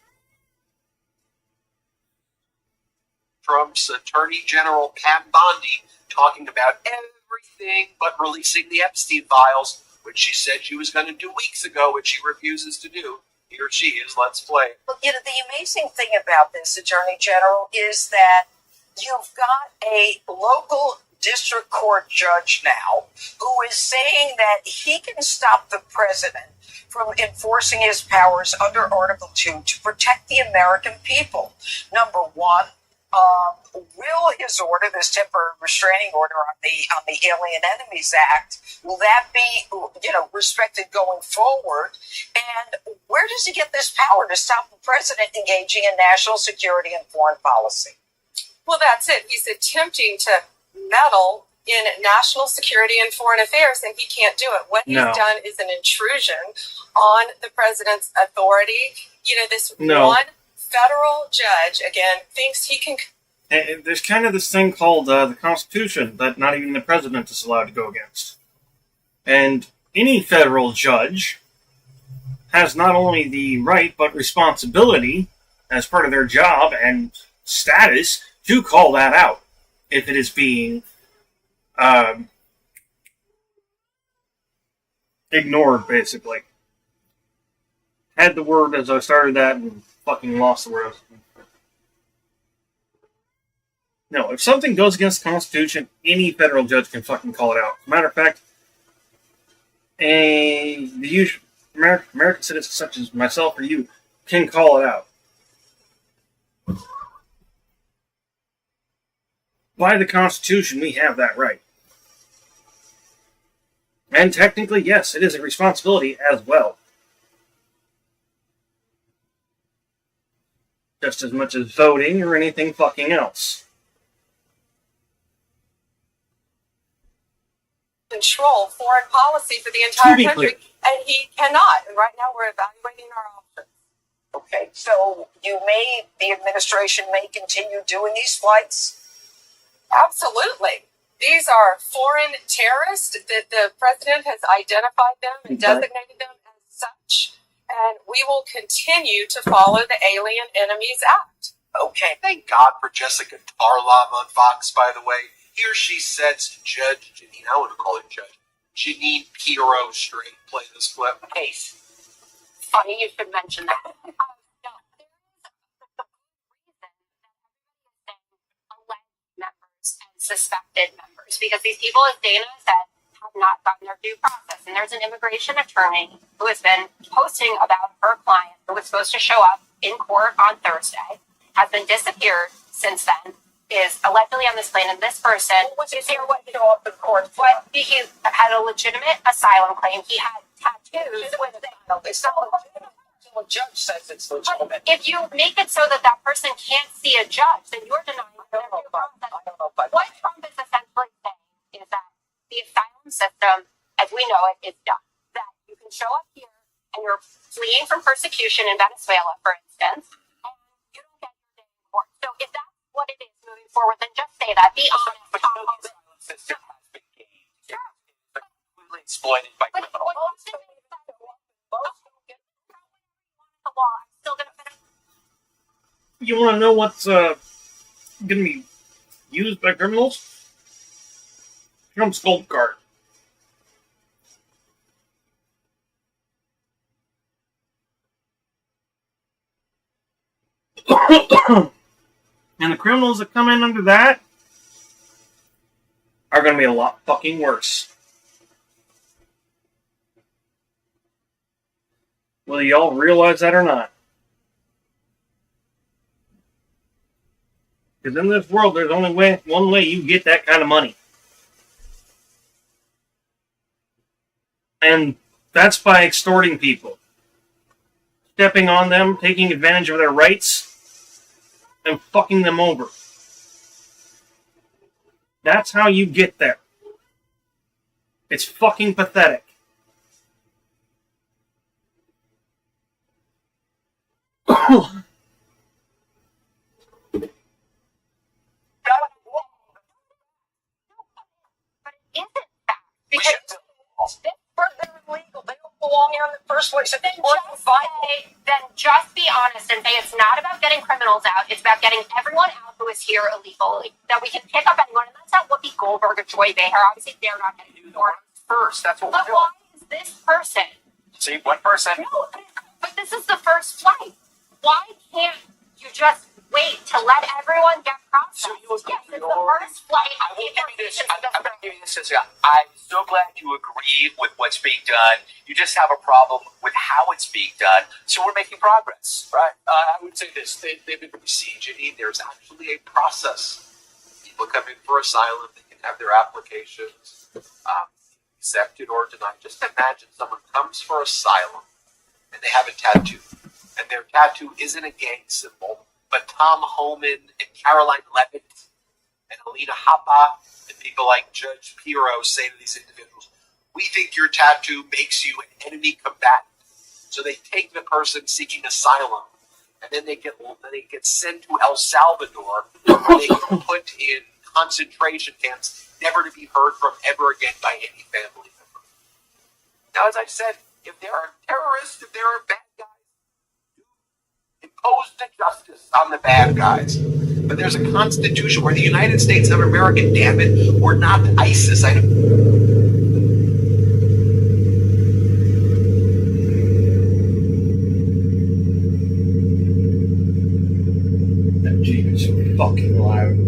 Trump's Attorney General Pam Bondi talking about everything but releasing the Epstein files, which she said she was going to do weeks ago, which she refuses to do. Here she is. Let's play. Well, the amazing thing about this, Attorney General, is that you've got a local district court judge now who is saying that he can stop the president from enforcing his powers under Article 2 to protect the American people. Number one, will his order, this temporary restraining order on the Alien Enemies Act, will that be, respected going forward? And where does he get this power to stop the president engaging in national security and foreign policy? Well, that's it. He's attempting to meddle in national security and foreign affairs, and he can't do it. What he's done is an intrusion on the president's authority. This one federal judge, again, thinks he can... And there's kind of this thing called the Constitution that not even the president is allowed to go against. And any federal judge has not only the right, but responsibility as part of their job and status to call that out if it is being ignored, basically. Had the word as I started that and fucking lost the word. No, if something goes against the Constitution, any federal judge can fucking call it out. As a matter of fact, the usual American citizens such as myself or you can call it out. By the Constitution, we have that right. And technically, yes, it is a responsibility as well. Just as much as voting or anything fucking else. Control foreign policy for the entire country, and he cannot. And right now we're evaluating our options. Okay, so the administration may continue doing these flights? Absolutely. These are foreign terrorists. The president has identified them and designated them as such, and we will continue to follow the Alien Enemies Act. Okay, thank God for Jessica Tarlov on Fox, by the way. Here she says to Judge Janine, I want to call her Judge Janine Pirro straight. Play this clip. Case. Funny you should mention that. No, there is a reason that everybody is saying alleged members and suspected members, because these people, as Dana said, have not gotten their due process. And there's an immigration attorney who has been posting about her client who was supposed to show up in court on Thursday, has been disappeared since then, is allegedly on this plane, and this person is here what show up in court. But he had a legitimate asylum claim. He had tattoos with It's not legitimate. A judge says it's legitimate. if you make it so that that person can't see a judge, then you're denying what Trump is essentially saying is that the asylum system, as we know it, is done. That you can show up here and you're fleeing from persecution in Venezuela, for instance, and you don't get your day in court. So if that's what it is moving forward, then just say that. Be honest. But the asylum system has been gamed. Sure. It's completely exploited by But criminals. most of it is that the law, I'm still going to finish. You want to know what's going to be used by criminals? Trump's gold card. And the criminals that come in under that are going to be a lot fucking worse. Whether y'all realize that or not. Because in this world, there's only one way you get that kind of money. And that's by extorting people. Stepping on them, taking advantage of their rights, and fucking them over. That's how you get there. It's fucking pathetic. But it isn't that. Because They're illegal. They don't belong here in the first place. then just be honest and say it's not about getting criminals out. It's about getting everyone out who is here illegally. That we can pick up anyone. And that's not Whoopi Goldberg or Joy Behar. Obviously, they're not going to do it. First, that's what But we're doing. why is this person? See, one person. No, but this is the first flight. Why can't you just wait to let everyone get processed? So you yes, it's the agree- first flight. I will give you this. I'm going to give you this. I'm so glad you agree with what's being done. You just have a problem with how it's being done. So we're making progress, right? I would say this: they've been besieging. There's actually a process. People come in for asylum. They can have their applications accepted or denied. Just imagine someone comes for asylum and they have a tattoo, and their tattoo isn't a gang symbol, but Tom Homan and Caroline Levitt and Alina Hoppe and people like Judge Pirro say to these individuals, "We think your tattoo makes you an enemy combatant." So they take the person seeking asylum, and then they get sent to El Salvador, where they get put in concentration camps, never to be heard from ever again by any family member. Now, as I said, if there are terrorists, if there are bad guys, impose the justice on the bad guys. But there's a constitution. We're the United States of America, damn it. We're not ISIS. That Jeep is so fucking loud.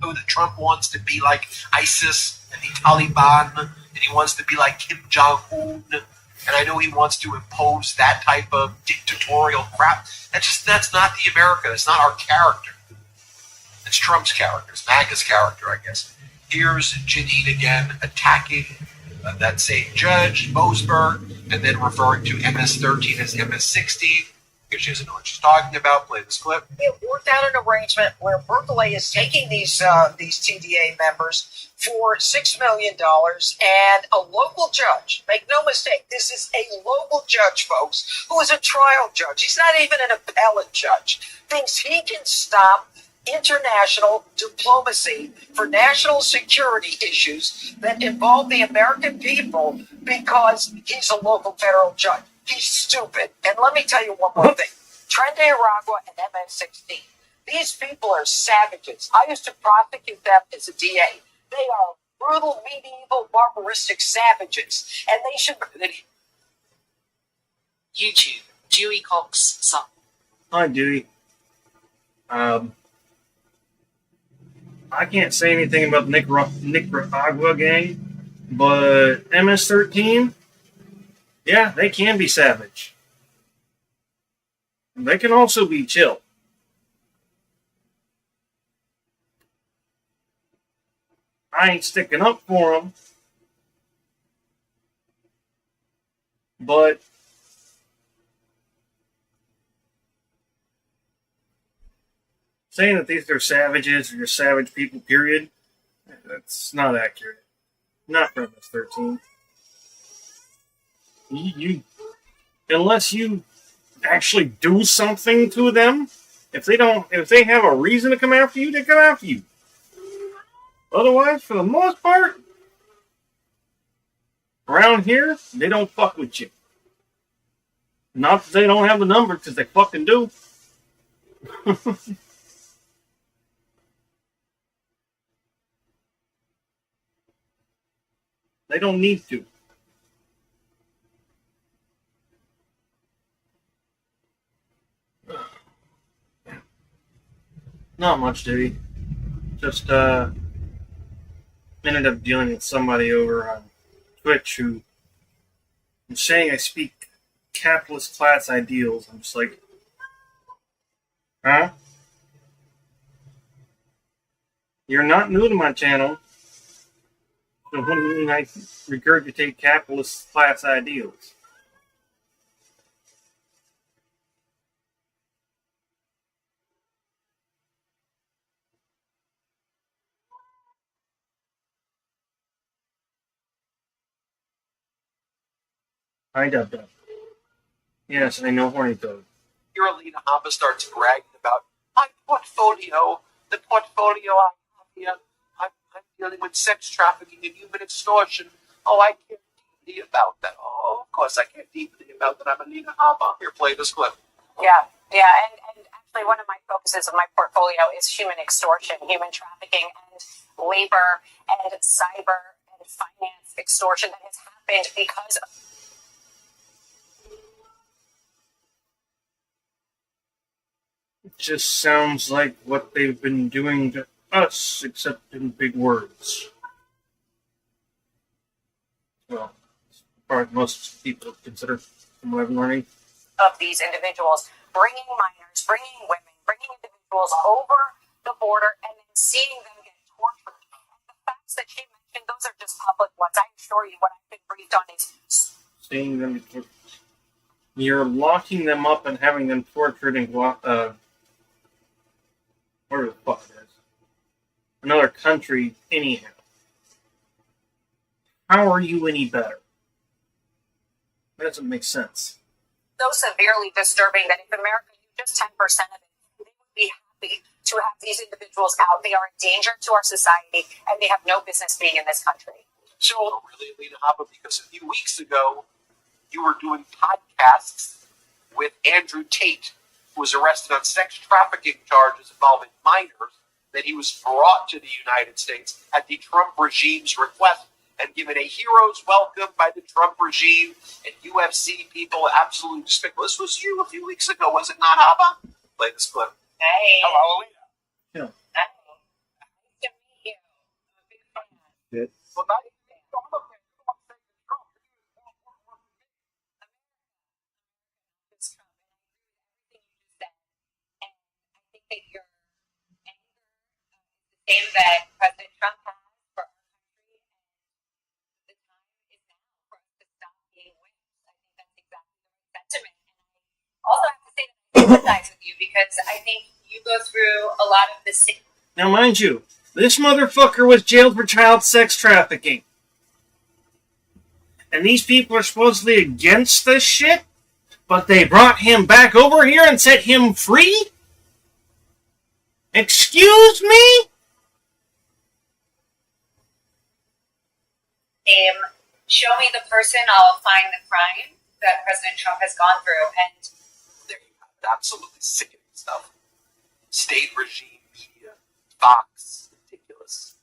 That Trump wants to be like ISIS and the Taliban, and he wants to be like Kim Jong-un, and I know he wants to impose that type of dictatorial crap. That's not the America. That's not our character. It's Trump's character. It's MAGA's character, I guess. Here's Janine again attacking that same judge, Boasberg, and then referring to MS-13 as MS-16 because she doesn't know what she's talking about. Play this clip. We have worked out an arrangement where Berkeley is taking these TDA members for $6 million, and a local judge, make no mistake, this is a local judge, folks, who is a trial judge. He's not even an appellate judge. Thinks he can stop international diplomacy for national security issues that involve the American people because he's a local federal judge. He's stupid. And let me tell you one more thing. Tren de Aragua and MS-16. These people are savages. I used to prosecute them as a DA. They are brutal, medieval, barbaristic savages. And they should... YouTube, Dewey Cox son. Hi, Dewey. I can't say anything about the Nicaragua gang, but MS-13, yeah, they can be savage. They can also be chill. I ain't sticking up for them, but saying that these are savages or just savage people, period, that's not accurate. Not for MS-13. You unless you actually do something to them, if they have a reason to come after you, they come after you. Otherwise, for the most part, around here, they don't fuck with you. Not that they don't have the number, because they fucking do. They don't need to. Not much, Diddy. Just ended up dealing with somebody over on Twitch who was saying I speak capitalist class ideals. I'm just like, huh? You're not new to my channel. So what do you mean I regurgitate capitalist class ideals? Hi, Dub Dub. Yes, I know Horny Toad. Here, Alina Hamba starts bragging about my portfolio, the portfolio I have here. I'm dealing with sex trafficking and human extortion. Oh, I care deeply about that. Oh, of course I care deeply about that. I'm Alina Hamba. Here, play this clip. Yeah, and actually one of my focuses of my portfolio is human extortion, human trafficking, and labor, and cyber, and finance extortion that has happened because of It just sounds like what they've been doing to us, except in big words. Well, as far as most people consider, from what I'm learning. of these individuals, bringing minors, bringing women, bringing individuals over the border, and then seeing them get tortured. And the facts that she mentioned, those are just public ones. I assure you, what I've been briefed on is Seeing them, you're locking them up and having them tortured in whatever the fuck it is, another country. Anyhow, how are you any better? That doesn't make sense. so severely disturbing that if America knew just 10% of it, they would be happy to have these individuals out. They are a danger to our society, and they have no business being in this country. So, really, Alina Hamba, because a few weeks ago, you were doing podcasts with Andrew Tate, who was arrested on sex trafficking charges involving minors, that he was brought to the United States at the Trump regime's request and given a hero's welcome by the Trump regime and UFC people. Absolutely despicable. This was you a few weeks ago, was it not, Hamba? Play this clip. Hey. Hello, Alina. Yeah. Nice to meet you. I'm a big fan. Good. Well, now you don't look at you don't say that Trump. This Trump, and I agree with everything you just said. And I think that your anger is the same that President Trump has for our country, and the time is now for us to stop being whipped. I think that's exactly the right sentiment. And I also have to say that I sympathize with you because I think you go through a lot of the same. Now, mind you, this motherfucker was jailed for child sex trafficking. And these people are supposedly against this shit, but they brought him back over here and set him free? Excuse me? Show me the person, I'll find the crime that President Trump has gone through. And There you have it. Absolutely sickening stuff. State regime media, Fox, ridiculous.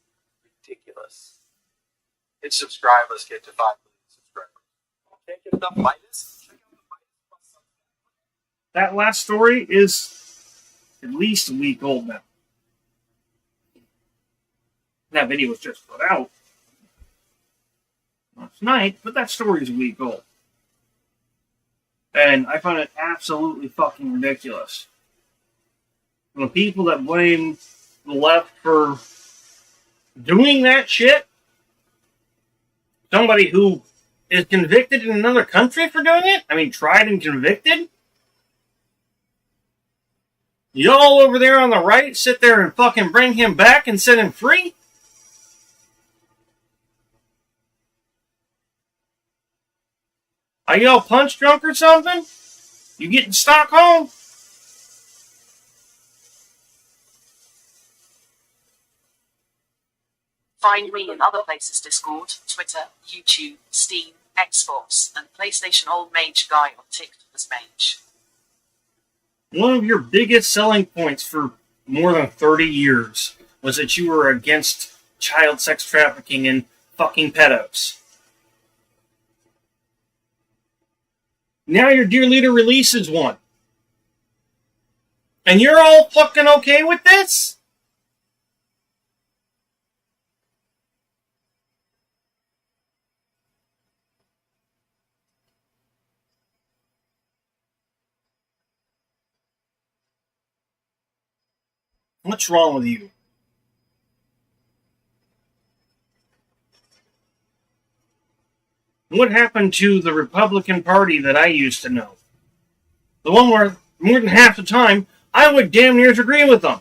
Hit subscribe. Let's get to 5 million subscribers. Can't get enough Midas. Check out the Midas. That last story is at least a week old now. That video was just put out last night, but that story is a week old. And I find it absolutely fucking ridiculous. The people that blame the left for doing that shit, somebody who is convicted in another country for doing it? I mean, tried and convicted? Y'all over there on the right sit there and fucking bring him back and set him free? Are y'all punch drunk or something? You getting Stockholm? Find me in other places: Discord, Twitter, YouTube, Steam, Xbox, and PlayStation Old Mage Guy on TikTok as Mage. One of your biggest selling points for more than 30 years was that you were against child sex trafficking and fucking pedos. Now your dear leader releases one. And you're all fucking okay with this? What's wrong with you? What happened to the Republican Party that I used to know? The one where more than half the time I would damn near agree with them.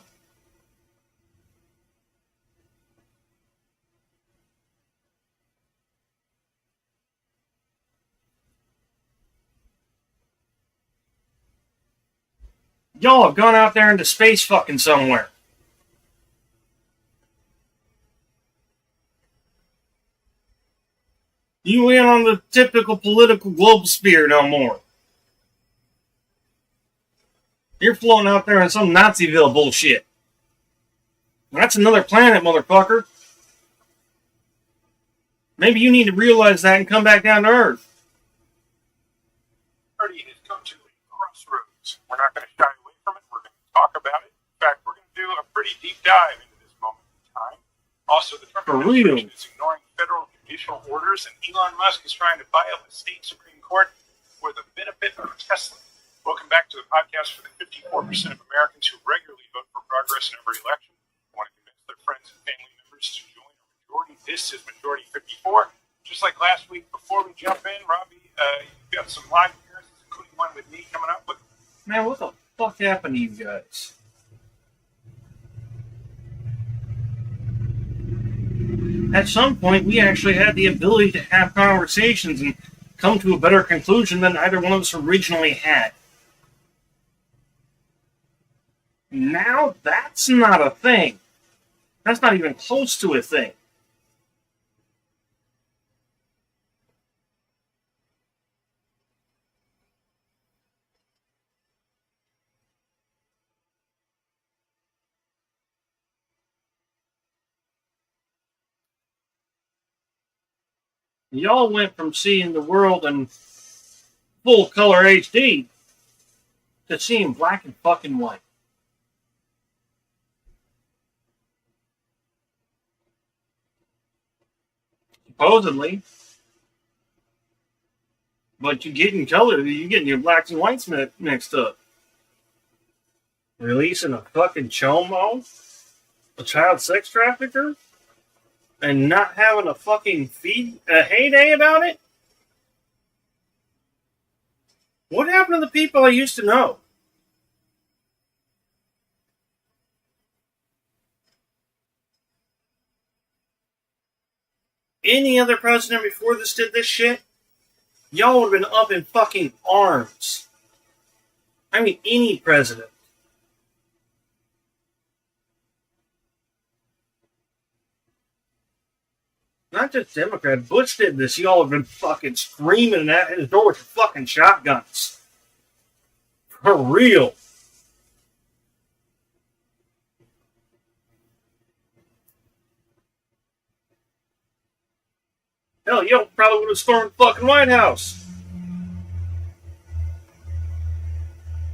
Y'all have gone out there into space fucking somewhere. You ain't on the typical political globe sphere no more. You're floating out there in some Naziville bullshit. That's another planet, motherfucker. Maybe you need to realize that and come back down to Earth. Party has come to a crossroads. We're not going to shy away from it. We're going to talk about it. In fact, we're going to do a pretty deep dive into this moment in time. Also, the Trump administration is ignoring federal judicial orders, and Elon Musk is trying to buy up the state Supreme Court for the benefit of Tesla. Welcome back to the podcast for the 54% of Americans who regularly vote for progress in every election. Want to convince their friends and family members to join a majority. This is Majority 54. Just like last week, before we jump in, Robbie, you've got some live appearances, including one with me coming up. Man, what the fuck happened to you guys? At some point, we actually had the ability to have conversations and come to a better conclusion than either one of us originally had. Now, that's not a thing. That's not even close to a thing. Y'all went from seeing the world in full color HD to seeing black and fucking white. Supposedly. But you get in color, you're getting your blacks and whites mixed up. Releasing a fucking chomo? A child sex trafficker? And not having a fucking heyday about it? What happened to the people I used to know? Any other president before this did this shit? Y'all would have been up in fucking arms. I mean, any president. Not just Democrat. Bush did this. Y'all have been fucking screaming at his door with your fucking shotguns. For real. Hell, y'all probably would have stormed the fucking White House.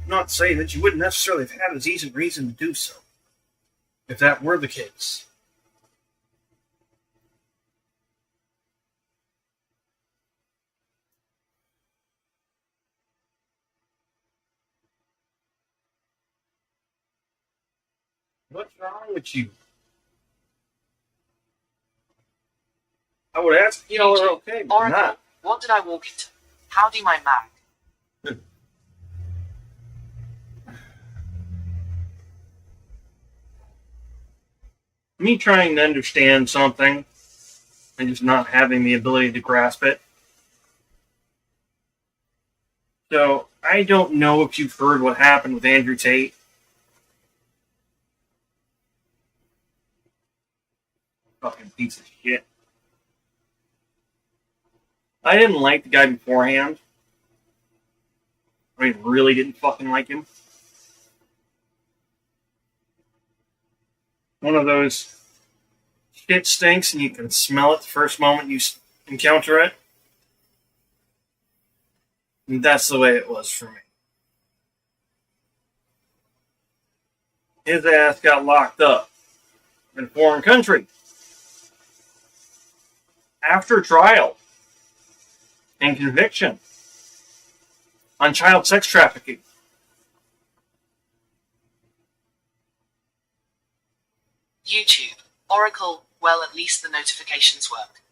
Not saying that you wouldn't necessarily have had a decent reason to do so, if that were the case. What's wrong with you? I would ask if y'all are okay, but Oracle, not. what did I walk into? Howdy my mag. Me trying to understand something and just not having the ability to grasp it. So, I don't know if you've heard what happened with Andrew Tate. Fucking piece of shit. I didn't like the guy beforehand. I mean, really didn't fucking like him. One of those shit stinks and you can smell it the first moment you encounter it. And that's the way it was for me. His ass got locked up in a foreign country. After trial and conviction on child sex trafficking. YouTube. Oracle, well, at least the notifications work.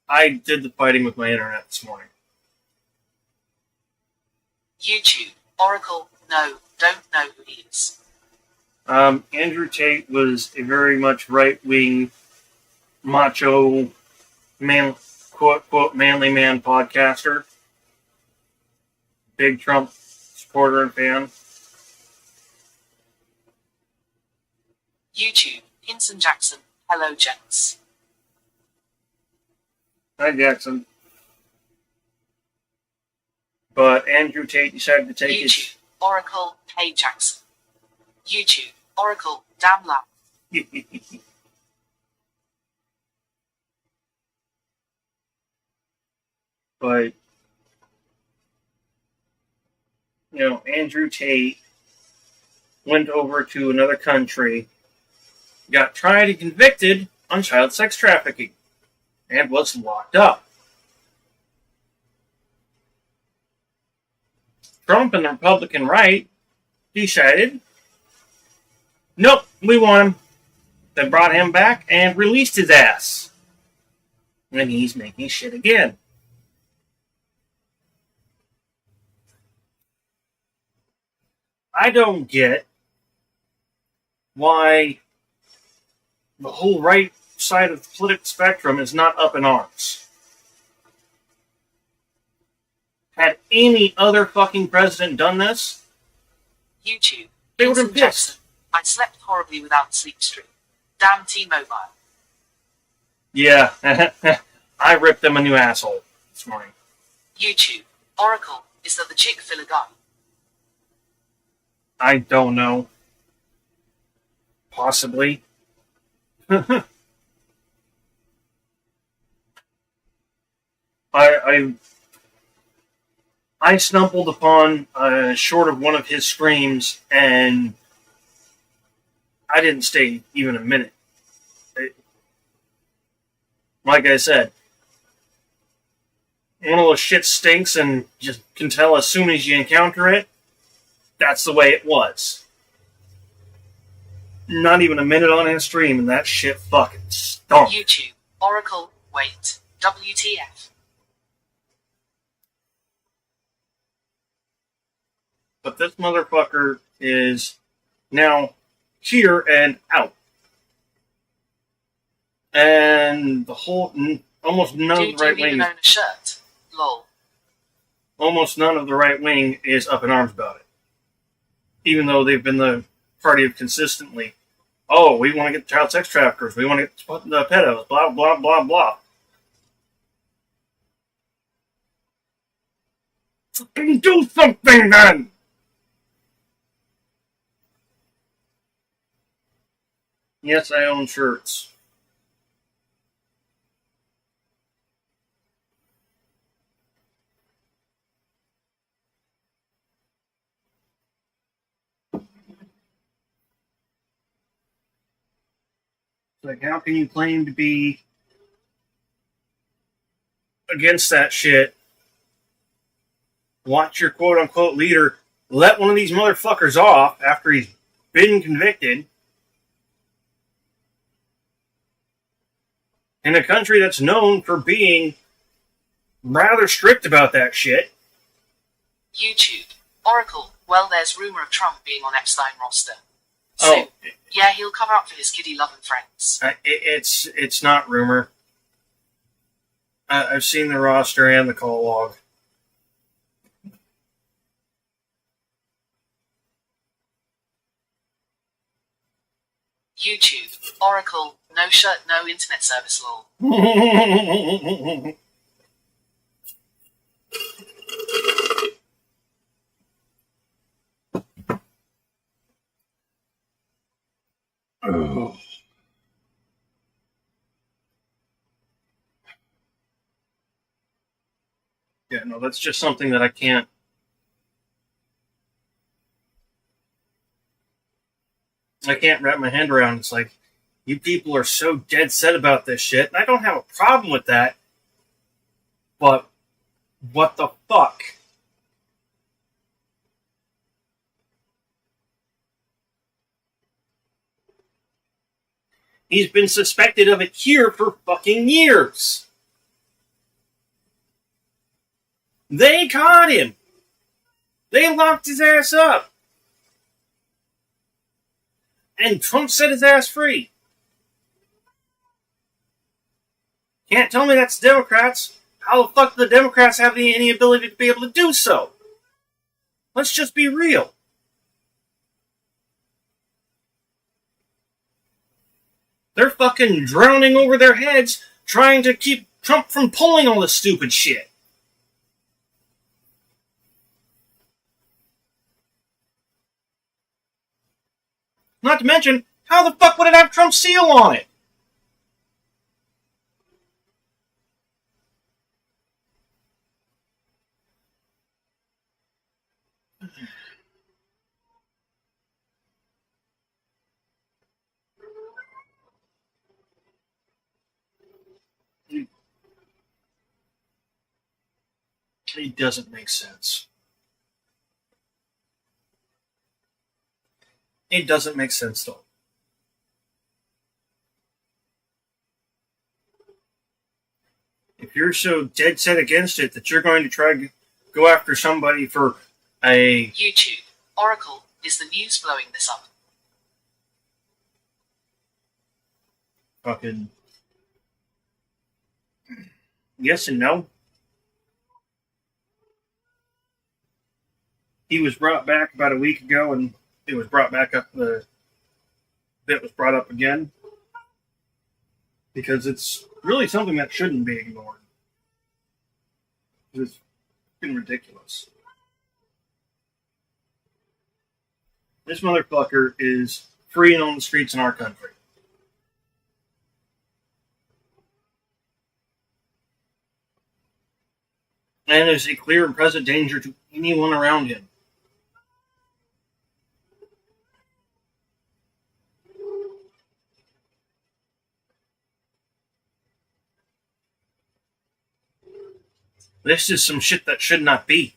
I did the fighting with my internet this morning. YouTube. Oracle, no, don't know who he is. Andrew Tate was a very much right-wing, macho, man, quote-quote, manly man podcaster. Big Trump supporter and fan. YouTube. Hinson Jackson. Hello, gents. Hi, Jackson. But Andrew Tate decided to take YouTube. Oracle. Hey, Jackson. YouTube. Oracle. Damn lad. But, you know, Andrew Tate went over to another country, got tried and convicted on child sex trafficking, and was locked up. Trump and the Republican right decided, nope, we want him. They brought him back and released his ass. And he's making shit again. I don't get why the whole right side of the political spectrum is not up in arms. Had any other fucking president done this, YouTube. they would have Hinson been pissed. Jackson. I slept horribly without sleep stream. Damn T-Mobile. Yeah, I ripped them a new asshole this morning. YouTube. Oracle. Is that the chick filler guy? I don't know. Possibly. I stumbled upon short of one of his streams, and I didn't stay even a minute. Like I said, one of those shit stinks, and you can tell as soon as you encounter it, that's the way it was. Not even a minute on his stream, and that shit fucking stunk. YouTube. Oracle. Wait. WTF. But this motherfucker is now here and out. And the whole, almost none of the right Do you even wing, own a shirt? Lol. almost none of the right wing is up in arms about it. Even though they've been the party of consistently, oh, we want to get child sex traffickers, we want to get the pedos, blah, blah, blah, blah. Fucking do something then! Yes, I own shirts. Like, how can you claim to be against that shit? Watch your quote-unquote leader let one of these motherfuckers off after he's been convicted in a country that's known for being rather strict about that shit. YouTube. Oracle. Well, there's rumor of Trump being on Epstein roster. So, yeah, he'll cover up for his kiddie-loving friends. It's not rumor. I've seen the roster and the call log. YouTube. Oracle. No shirt, no internet service law. Oh. Yeah, no, that's just something that I can't wrap my hand around. It's like, you people are so dead set about this shit, and I don't have a problem with that, but what the fuck? He's been suspected of it here for fucking years. They caught him. They locked his ass up. And Trump set his ass free. Can't tell me that's Democrats. How the fuck do the Democrats have any ability to be able to do so? Let's just be real. They're fucking drowning over their heads trying to keep Trump from pulling all this stupid shit. Not to mention, how the fuck would it have Trump's seal on it? It doesn't make sense. It doesn't make sense, though. If you're so dead set against it that you're going to try to go after somebody for a... YouTube. Oracle. Is the news blowing this up? Fucking... Yes and no. He was brought back about a week ago, and it was brought back up. The bit was brought up again because it's really something that shouldn't be ignored. It's fucking ridiculous. This motherfucker is free and on the streets in our country. And is a clear and present danger to anyone around him. This is some shit that should not be.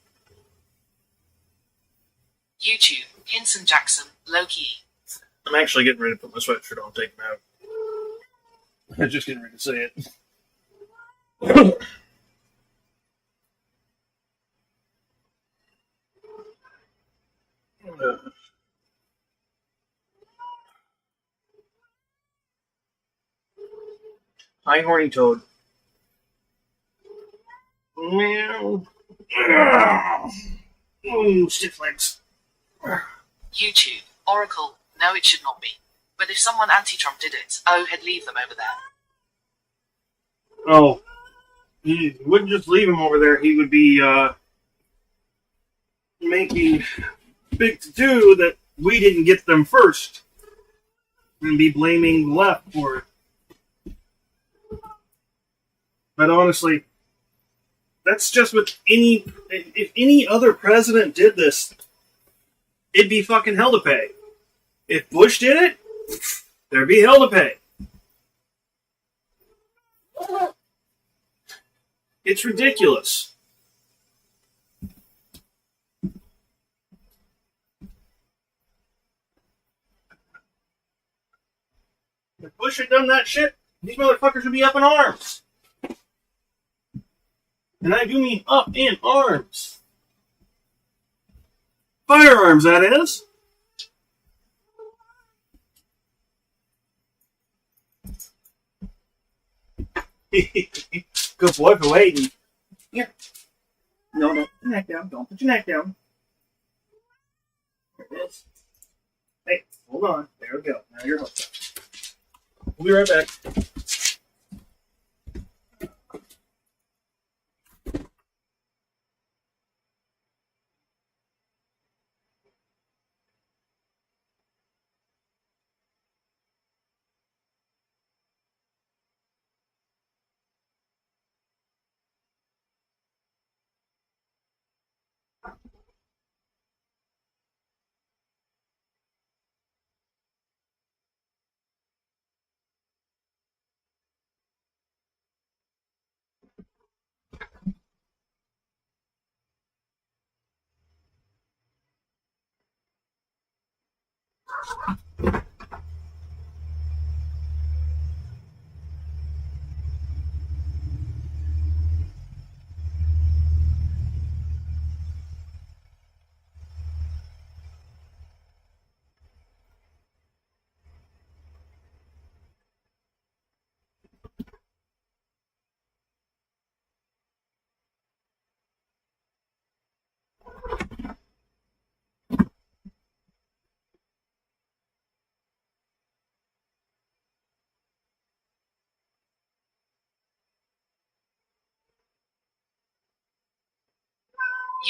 YouTube. Hinson Jackson. Low-key. I'm actually getting ready to put my sweatshirt on, take him out. I'm just getting ready to say it. Hi, horny toad. Meow. Ooh, stiff legs. YouTube. Oracle. No, it should not be. But if someone anti-Trump did it, he'd leave them over there. Oh. He wouldn't just leave him over there. He would be, making big to-do that we didn't get them first. And be blaming the left for it. But honestly, that's just with if any other president did this, it'd be fucking hell to pay. If Bush did it, there'd be hell to pay. It's ridiculous. Bush had done that shit, these motherfuckers would be up in arms. And I do mean up in arms. Firearms, that is. Good boy for waiting. Here. No, don't put your neck down. Don't put your neck down. There it is. Hey, hold on. There we go. Now you're hooked up. We'll be right back.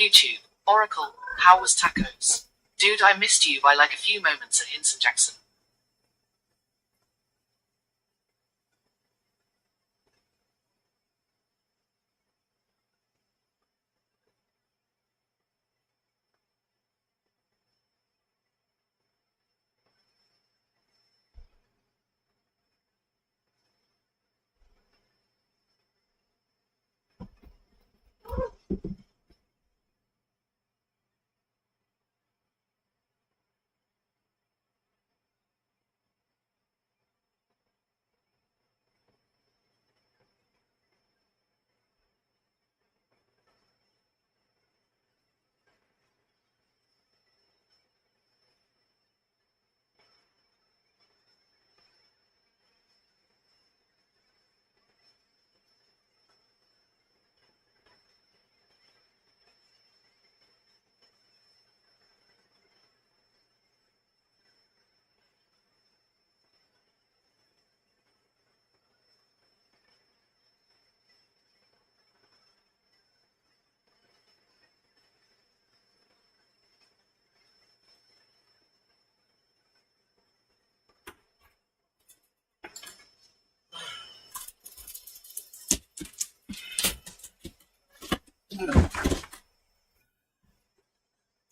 YouTube, Oracle, how was tacos? Dude, I missed you by like a few moments at Hinson Jackson.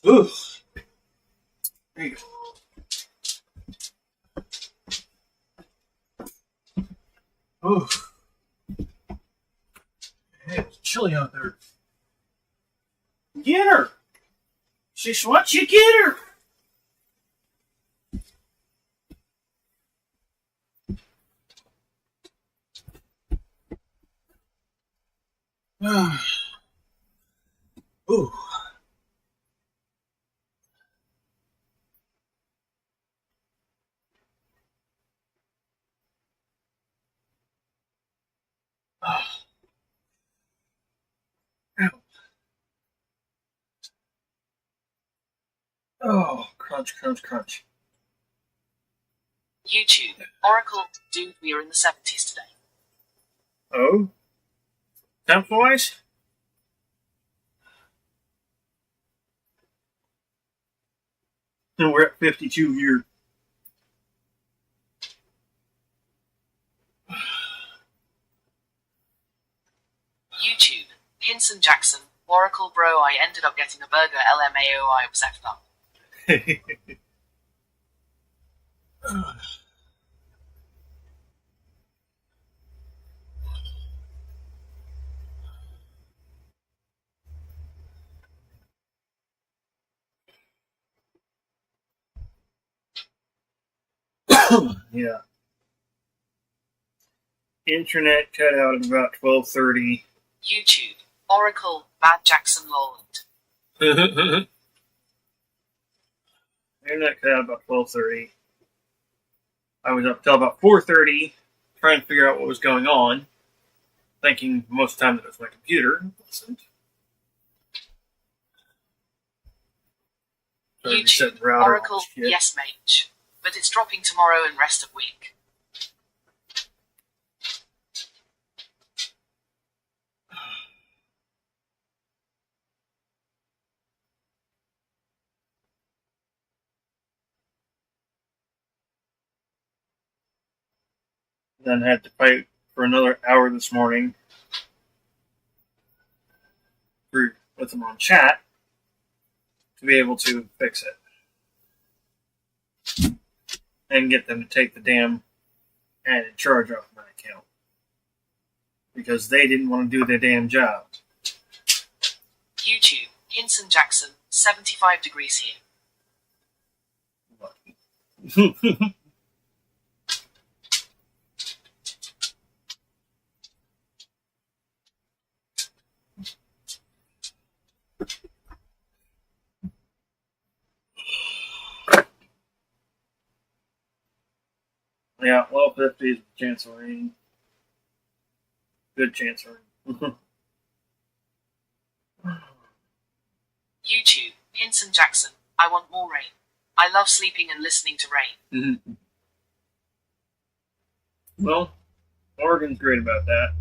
Oof. There you go. Oof. Hey, it's chilly out there. Get her! She's what? You get her! Ooh. Oh, crunch, crunch, crunch. YouTube, Oracle, dude, we are in the 70s today. Oh? Temp-wise? And we're at 52 here. YouTube, Hinson Jackson, Oracle bro, I ended up getting a burger LMAO, I was effed up. Yeah. Internet cut out at about 12:30. YouTube. Oracle. Bad Jackson Lowland. Internet cut out about 12:30. I was up till about 4:30 trying to figure out what was going on, thinking most of the time that it was my computer. It wasn't. So I reset YouTube. the router, all Oracle. that shit. Yes, mate. But it's dropping tomorrow and rest of week. Then had to fight for another hour this morning with them on chat to be able to fix it and get them to take the damn added charge off my account because they didn't want to do their damn job. YouTube. Hinson Jackson. 75 degrees here. Yeah, low 50s, chance of rain. Good chance of rain. YouTube. Hinson Jackson. I want more rain. I love sleeping and listening to rain. Well, Oregon's great about that.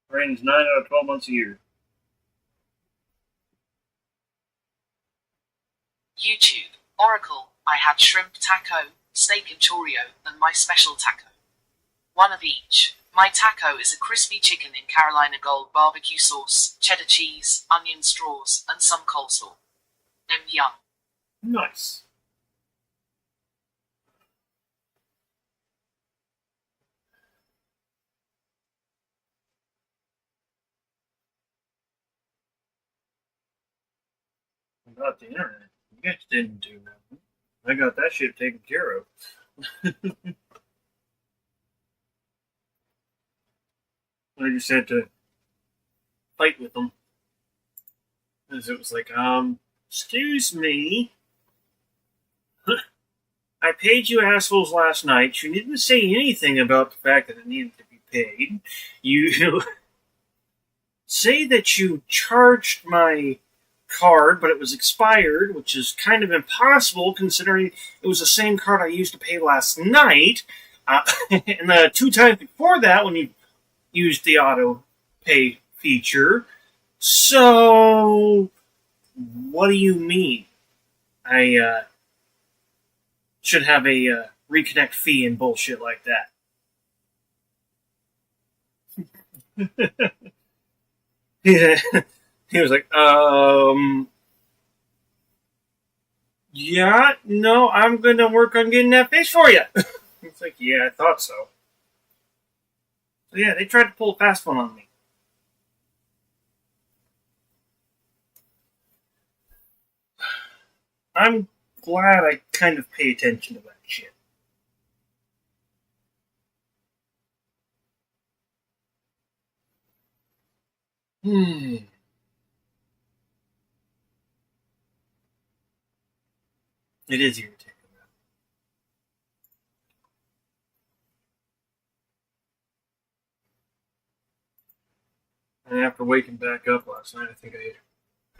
Rains 9 out of 12 months a year. YouTube. Oracle. I had shrimp taco, steak and choreo, and my special taco. One of each. My taco is a crispy chicken in Carolina Gold barbecue sauce, cheddar cheese, onion straws, and some coleslaw. Yum. Nice. About the internet. You guys didn't do nothing. I got that shit taken care of. I just had to fight with them. Because it was like, excuse me. I paid you assholes last night. You didn't say anything about the fact that it needed to be paid. You say that you charged my card, but it was expired, which is kind of impossible considering it was the same card I used to pay last night. And the 2 times before that, when you used the auto pay feature. So, what do you mean? I should have a reconnect fee and bullshit like that. Yeah. He was like, yeah, no, I'm going to work on getting that fixed for you. It's like, yeah, I thought so. So yeah, they tried to pull a fast one on me. I'm glad I kind of pay attention to that shit. It is irritating. And after waking back up last night, I think I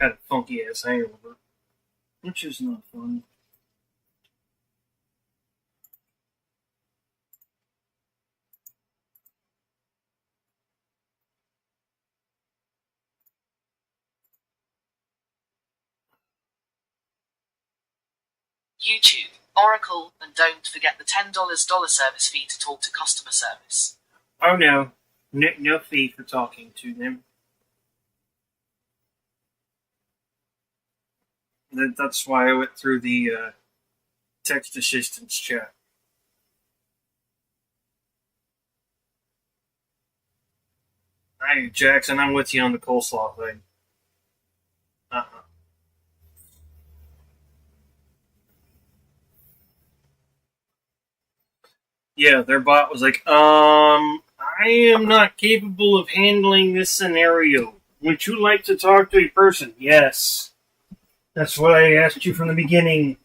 had a funky ass hangover, which is not fun. YouTube. Oracle. And don't forget the $10 dollar service fee to talk to customer service. Oh no. No fee for talking to them. That's why I went through the text assistance chat. Hey, Jackson, I'm with you on the coleslaw thing. Yeah, their bot was like, I am not capable of handling this scenario. Would you like to talk to a person? Yes. That's why I asked you from the beginning.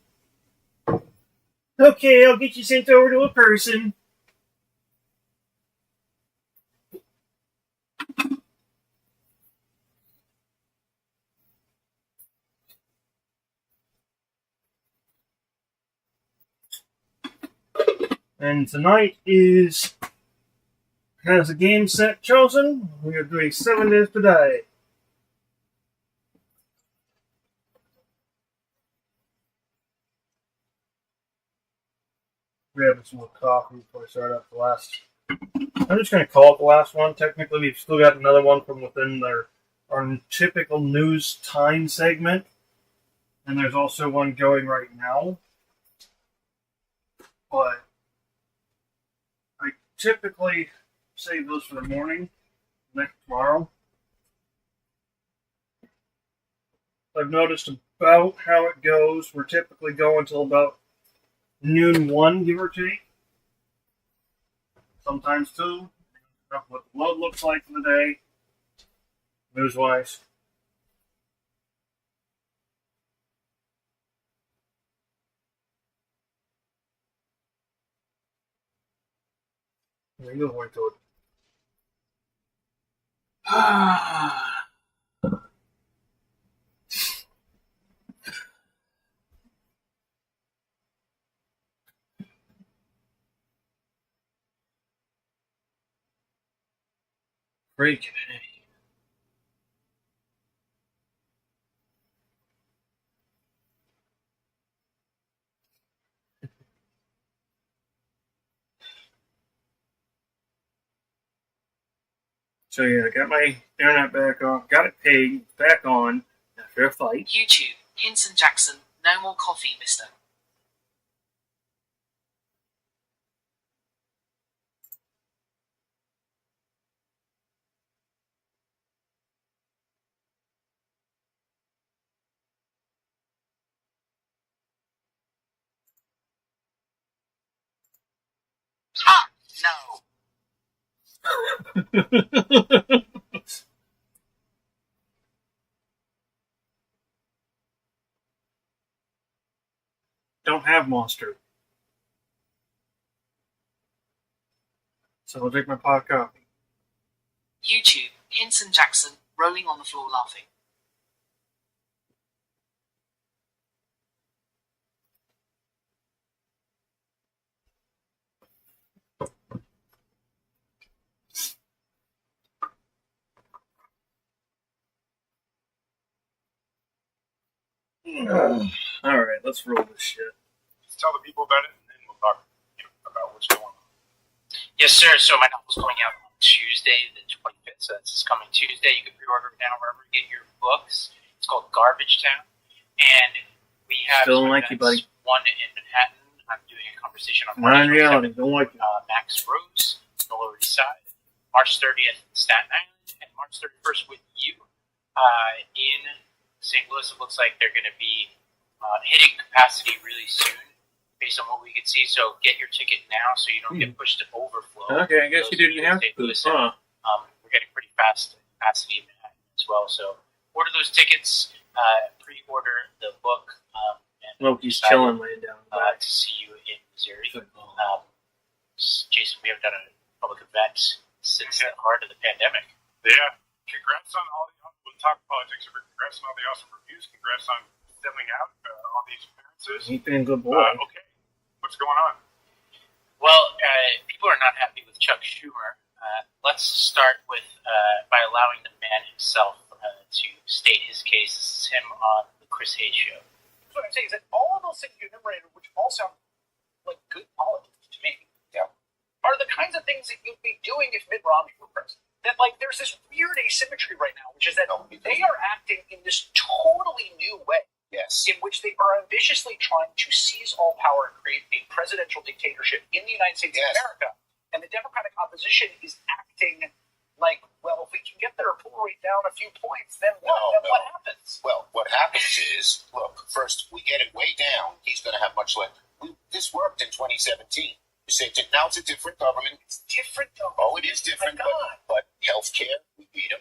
Okay, I'll get you sent over to a person. And tonight has a game set chosen. We are doing 7 Days to Die. Grabbing some more coffee before I start up the last. I'm just going to call it the last one. Technically, we've still got another one from within our typical news time segment. And there's also one going right now. But I typically save those for the morning, tomorrow. I've noticed about how it goes. We're typically going until about noon 1, give or take. Sometimes 2. What the load looks like for the day, news-wise. Yeah, you'll wait till it. Freaking A. So yeah, I got my internet back on, got it paid, back on, after a fight. YouTube, Hinson Jackson, no more coffee, mister. Ha! No. Don't have Monster. So I'll drink my pot of coffee. YouTube, Hinson Jackson, rolling on the floor laughing. Alright, let's roll this shit. Just tell the people about it, and then we'll talk about what's going on. Yes, sir. So my novel's going out on Tuesday, the 25th. So that's this coming Tuesday. You can pre-order it now wherever you get your books. It's called Garbage Town, and we have Still don't like you, buddy. one in Manhattan. I'm doing a conversation on Not in March reality, 27th. don't like you. Max Rose, the Lower East Side. March 30th, Staten Island, and March 31st with you in St. Louis. It looks like they're going to be hitting capacity really soon, based on what we can see. So get your ticket now, so you don't get pushed to overflow. Okay, I guess you didn't have to, huh? We're getting pretty fast capacity in Manhattan as well. So order those tickets, pre-order the book. And Loki's chilling laying down. to see you in Missouri. Jason, we haven't done a public event since the heart of the pandemic. Yeah. Congrats on all the, we'll talk politics, but congrats on all the awesome reviews. Congrats on selling out all these appearances. He's been a good boy. Okay. What's going on? Well, people are not happy with Chuck Schumer. Let's start with by allowing the man himself to state his case. This is him on the Chris Hayes show. What I'm saying is that all of those things you enumerated, which all sound like good politics to me, are the kinds of things that you'd be doing if Mitt Romney were president. That, like, there's this weird asymmetry right now, which is that they are acting in this totally new way. Yes. In which they are ambitiously trying to seize all power and create a presidential dictatorship in the United States of America. And the Democratic opposition is acting like, well, if we can get their poll rate down a few points, then what? What happens? Well, what happens is, look, first we get it way down. He's going to have much less. This worked in 2017. You say now it's a different government. It's different though. Oh, it is different. My God. But healthcare, we beat them.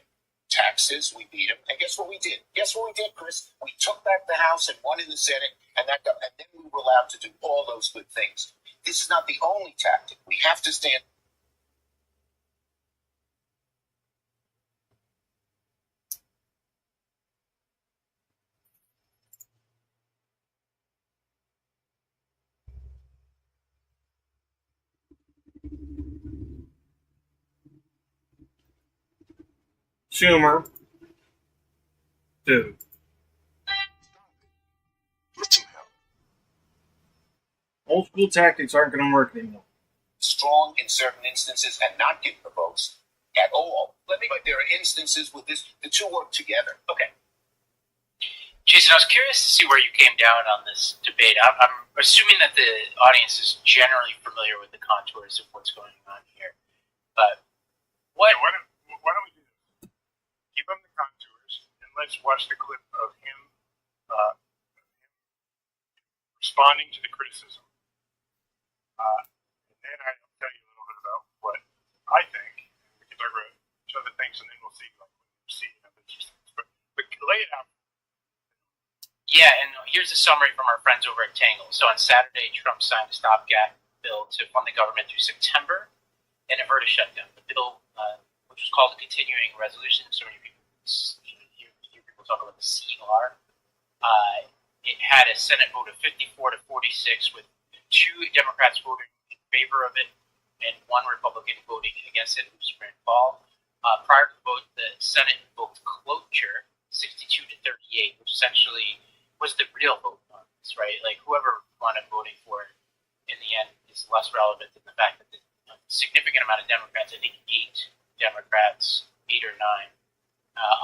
Taxes, we beat them. And guess what we did? Guess what we did, Chris? We took back the House and won in the Senate, and then we were allowed to do all those good things. This is not the only tactic. We have to stand. Schumer. Dude. Get some help. Old school tactics aren't going to work anymore. Strong in certain instances and not give the votes at all. But there are instances with this, the two work together. Okay. Jason, I was curious to see where you came down on this debate. I'm assuming that the audience is generally familiar with the contours of what's going on here. But what... Yeah, why don't we do this? Give him the contours, and let's watch the clip of him responding to the criticism. And then I'll tell you a little bit about what I think. We can talk about each other things, and then we'll see like when we see things. But lay it out. Yeah, and here's a summary from our friends over at Tangle. So on Saturday, Trump signed a stopgap bill to fund the government through September and avert a shutdown. The bill, which was called a continuing resolution, so many people hear people talk about the CR. It had a Senate vote of 54 to 46, with 2 Democrats voting in favor of it and 1 Republican voting against it, which was Rand Paul. Prior to the vote, the Senate invoked cloture, 62 to 38, which essentially was the real vote on this, right? Like, whoever wound up voting for it in the end is less relevant than the fact that the significant amount of Democrats, I think 8 Democrats, 8 or 9,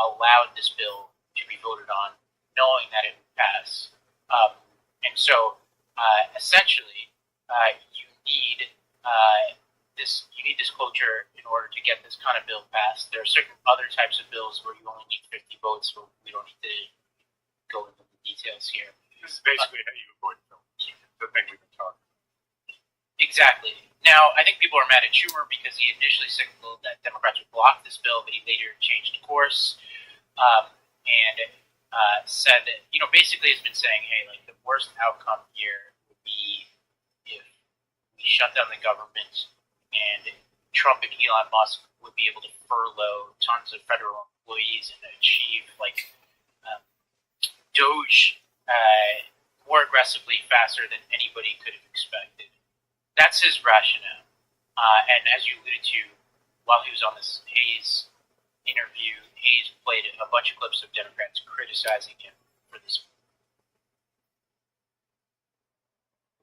allowed this bill to be voted on, knowing that it would pass. And so, essentially, you need this cloture in order to get this kind of bill passed. There are certain other types of bills where you only need 50 votes, so we don't need to go into the details here. This is basically how you avoid films. The thing we've been talking about. Exactly. Now, I think people are mad at Schumer because he initially signaled that Democrats would block this bill, but he later changed course and said, basically has been saying, hey, like, the worst outcome here would be if we shut down the government and Trump and Elon Musk would be able to furlough tons of federal employees and achieve, like, Doge more aggressively faster than anybody could have expected. That's his rationale. And as you alluded to, while he was on this Hayes interview, Hayes played a bunch of clips of Democrats criticizing him for this.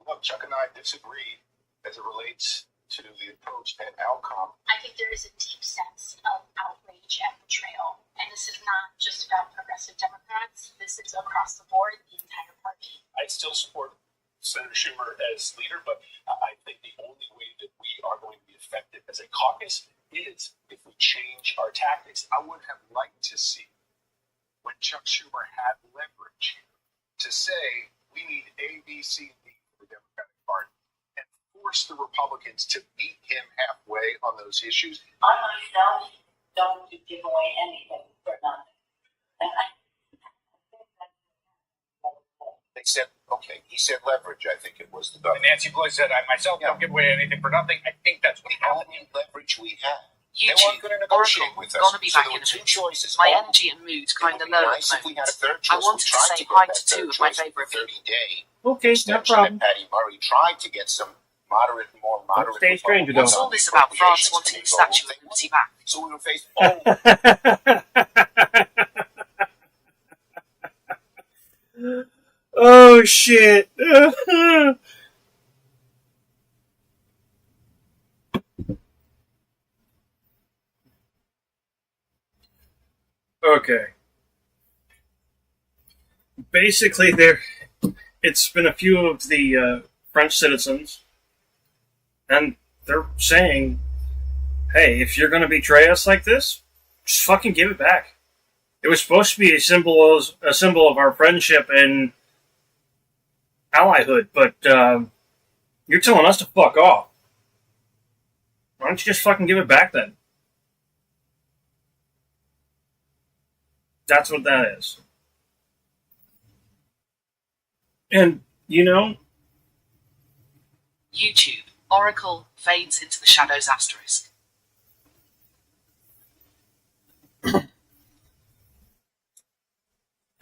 Look, Chuck and I disagree as it relates to the approach and outcome. I think there is a deep sense of outrage and betrayal. And this is not just about progressive Democrats. This is across the board, the entire party. I still support Senator Schumer as leader, but I think the only way that we are going to be effective as a caucus is if we change our tactics. I would have liked to see when Chuck Schumer had leverage to say we need A, B, C, D for the Democratic Party and force the Republicans to meet him halfway on those issues. I myself don't give away anything for nothing. And They said, okay, he said leverage, I think it was the And government. Nancy Pelosi said, I myself don't give away anything for nothing. I think that's what The only leverage we had. They YouTube, weren't going to negotiate Oracle, with us. gonna be So back there in were a 2 bit. choices. My All- energy and mood It kind would of be low nice at if the we had a moment. third I choice. wanted We to tried say to hi get to that 2 third of my choice favourite with the people. 30-day Okay, no extension problem. that Patty Murray tried to get some more moderate. Stay stranger, Republicans What's though. all on the this about France appropriations wanting the table. Statue of Liberty back? So we were faced. Oh shit. Okay. Basically, it's been a few of the French citizens, and they're saying, hey, if you're going to betray us like this, just fucking give it back. It was supposed to be a symbol of our friendship and allyhood, but you're telling us to fuck off. Why don't you just fucking give it back then? That's what that is. And, you know, YouTube. Oracle fades into the shadows asterisk.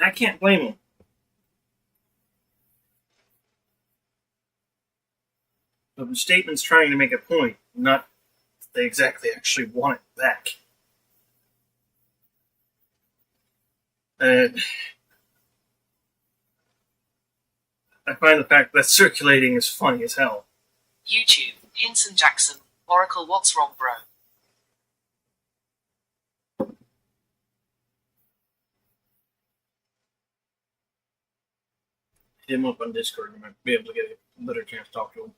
I can't blame him. But the statement's trying to make a point, not that they exactly actually want it back. And I find the fact that circulating is funny as hell. YouTube. Hinson Jackson. Oracle, what's wrong, bro? Hit him up on Discord, you might be able to get a better chance to talk to him.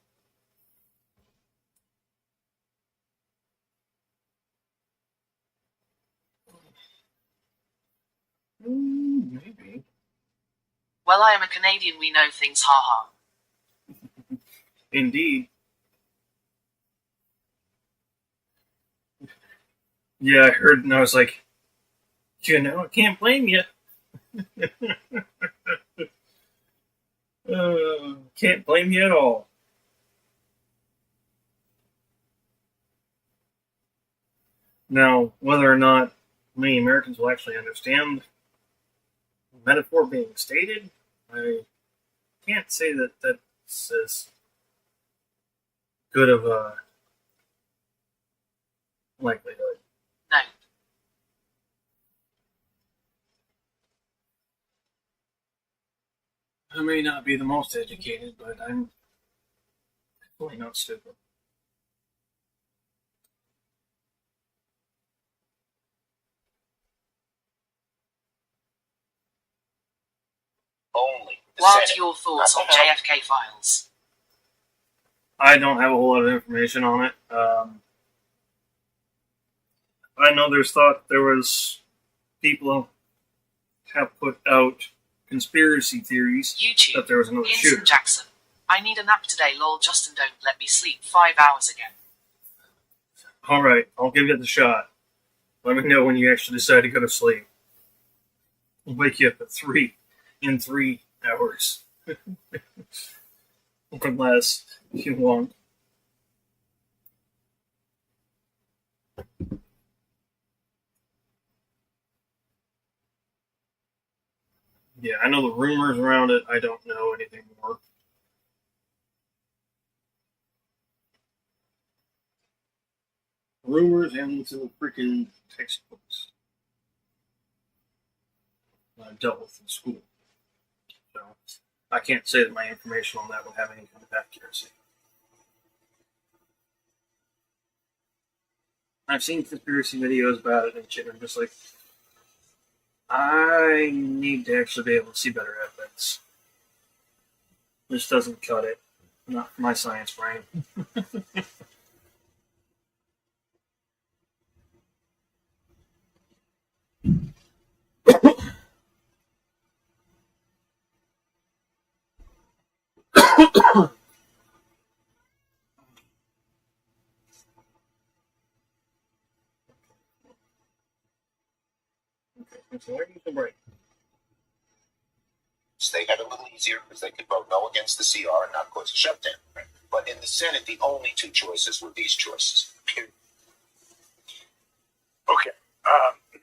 Maybe. Well, I am a Canadian, we know things, haha. Indeed. Yeah, I heard and I was like, you know, I can't blame you. Can't blame you at all. Now, whether or not many Americans will actually understand the metaphor being stated, I can't say that that's as good of a likelihood. No. I may not be the most educated, but I'm definitely not stupid. Only the What are Senate, your thoughts on not the House. JFK files? I don't have a whole lot of information on it. I know there's thought there was people have put out conspiracy theories YouTube. that there was another Hinson shooter. Jackson. I need a nap today, lol. Justin, don't let me sleep 5 hours again. All right, I'll give it the shot. Let me know when you actually decide to go to sleep. I'll wake you up at 3 in 3 hours. Or less, if you want. Yeah, I know the rumors around it. I don't know anything more. Rumors and some freaking textbooks I dealt with in school. So I can't say that my information on that would have any kind of accuracy. I've seen conspiracy videos about it and shit. I'm just like, I need to actually be able to see better evidence. This doesn't cut it. Not for my science brain. So where do you break? They had a little easier because they could vote no against the CR and not cause a shutdown. But in the Senate, the only two choices were these choices. Period. Okay.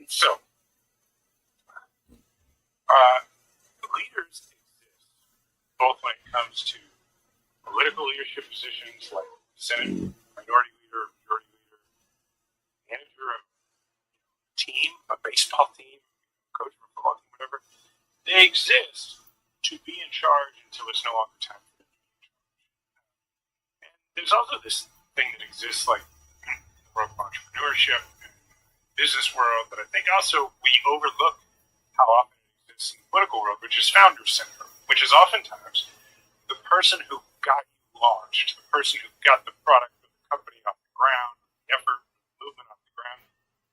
So, leaders exist both when it comes to political leadership positions like Senate, minority leader, majority leader, manager of a team, a baseball team, coach of a football team, whatever. They exist to be in charge until it's no longer time for them to be in charge. And there's also this thing that exists like in the world of entrepreneurship and business world, but I think also we overlook how often it exists in the political world, which is founder syndrome, which is oftentimes the person who got you launched, the person who got the product or the company off the ground, the effort, the movement off the ground.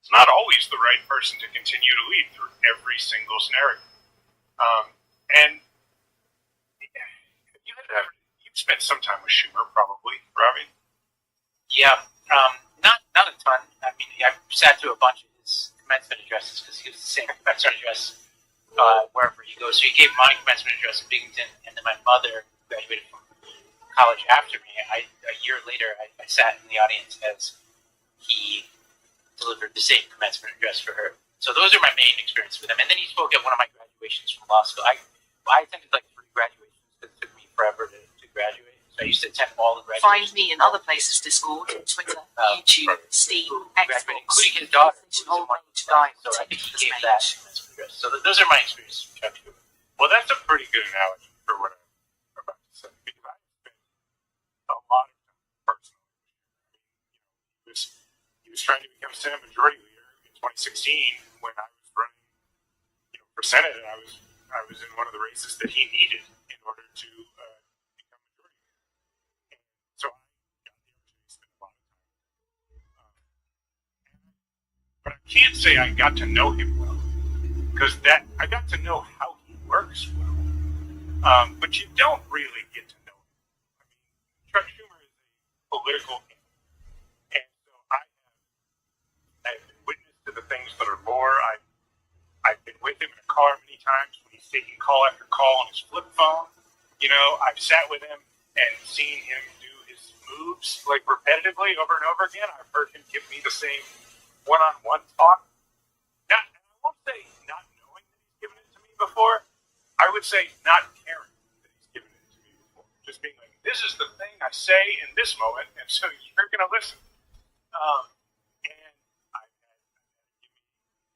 It's not always the right person to continue to lead through every single scenario. And you've spent some time with Schumer, probably, Robbie. Yeah. Not a ton. I mean, I sat through a bunch of his commencement addresses because he was the same commencement address wherever he goes. So he gave my commencement address in Binghamton, and then my mother graduated from college after me. A year later, I sat in the audience as he delivered the same commencement address for her. So those are my main experiences with him. And then he spoke at one of my graduations from law school. I attended like 3 graduations because it took me forever to graduate. So I used to attend all the graduations. Find me in other places: Discord, Twitter, YouTube, Steam, Xbox, including his daughter, who's an old guy. So I think he gave that commencement address. So those are my experiences with Chuck Schumer. Well, that's a pretty good analogy for what I'm about to say. Because I've spent a lot of time personally. He was trying to become Senate Majority Leader in 2016 when I was running, for Senate, and I was in one of the races that he needed in order to become Majority Leader. And so I got the opportunity to spend a lot of time. But I can't say I got to know him well, because I got to know how he works well. But you don't really get to know him. I mean, Chuck Schumer is a political animal. And so I've been witness to the things that are lore. I've been with him in a car many times when he's taking call after call on his flip phone. I've sat with him and seen him do his moves like repetitively over and over again. I've heard him give me the same one-on-one talk. I won't say not knowing that he's given it to me before. I would say not caring that he's given it to me before. Just being like, this is the thing I say in this moment, and so you're going to listen. And I've had him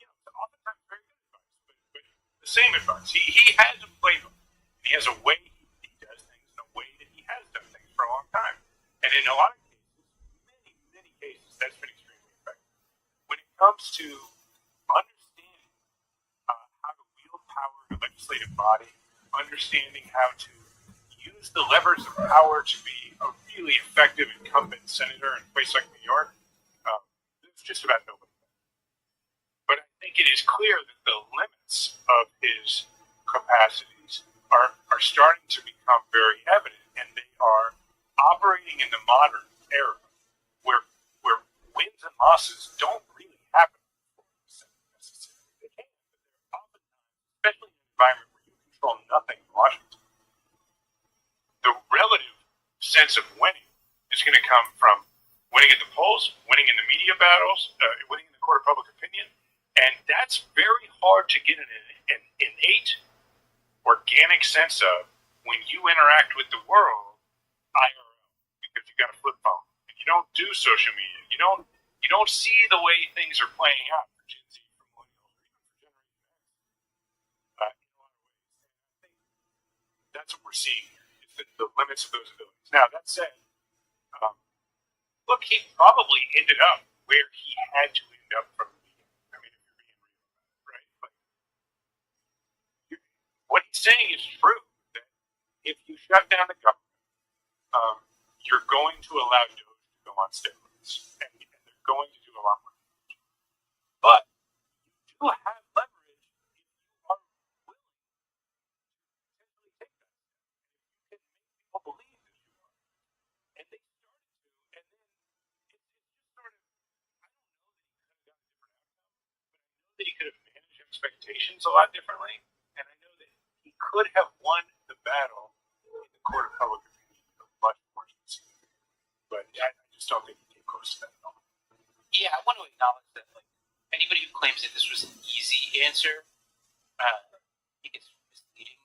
give me, oftentimes very good advice, but the same advice. He has a playbook. He has a way he does things, and a way that he has done things for a long time. And in a lot of cases, many cases, that's been extremely effective. When it comes to understanding how to wield power in a legislative body, understanding how to use the levers of power to be a really effective incumbent senator in a place like New York, there's just about nobody. But I think it is clear that the limits of his capacities are starting to become very evident, and they are operating in the modern era where wins and losses don't really happen necessarily. They can, but they're oftentimes, especially in an environment where you control nothing in Washington, the relative sense of winning is going to come from winning at the polls, winning in the media battles, winning in the court of public opinion, and that's very hard to get an innate, organic sense of when you interact with the world IRL, because you got a flip phone and you don't do social media. You don't see the way things are playing out for Gen Z, for millennials, or even for Generation X. In a lot of ways, I think that's what we're seeing here. Is the limits of those abilities. Now that said, look, he probably ended up where he had to end up from the beginning. I mean, if you're being real about it, right? Like, what he's saying is true. That if you shut down the government, you're going to allow Doge to go on steroids, and they're going to do a lot more damage. But you do have leverage if you are willing to potentially take that step. You can make people believe that you are. And they started to, and then it's just sort of, I don't know that he could have gotten a different outcome, but I know that he could have managed expectations a lot differently, and I know that he could have won the battle in the court of public opinion much more sincerely. But I just don't think he came close to that at all. Yeah, I want to acknowledge that, like, anybody who claims that this was an easy answer, I think it's misleading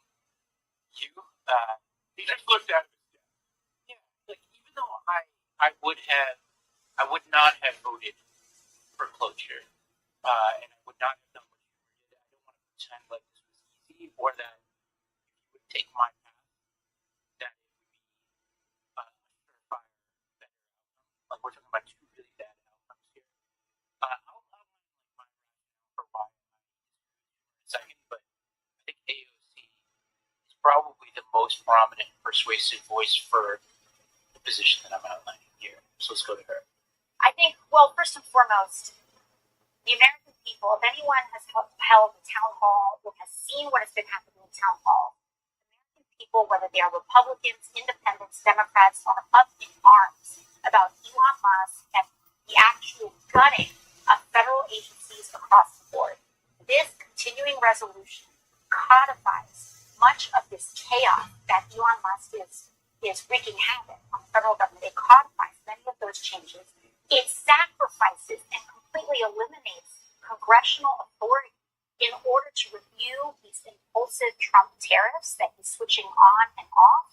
you. He just looked at it. Yeah, like, even though I would not have voted for cloture, and I would not have done what you did. I don't want to pretend like this was easy, or that if you would take my path, that it would be a surefire better outcome. Like, we're talking about 2 really bad outcomes here. I'll outline my rationale for why I in a second, but I think AOC is probably the most prominent, persuasive voice for the position that I'm outlining here. So let's go to her. I think, well, first and foremost, the American people, if anyone has held a town hall or has seen what has been happening in town hall, American people, whether they are Republicans, Independents, Democrats, are up in arms about Elon Musk and the actual gutting of federal agencies across the board. This continuing resolution codifies much of this chaos that Elon Musk is wreaking havoc on the federal government. It codifies many of those changes. It sacrifices and completely eliminates congressional authority in order to review these impulsive Trump tariffs that he's switching on and off.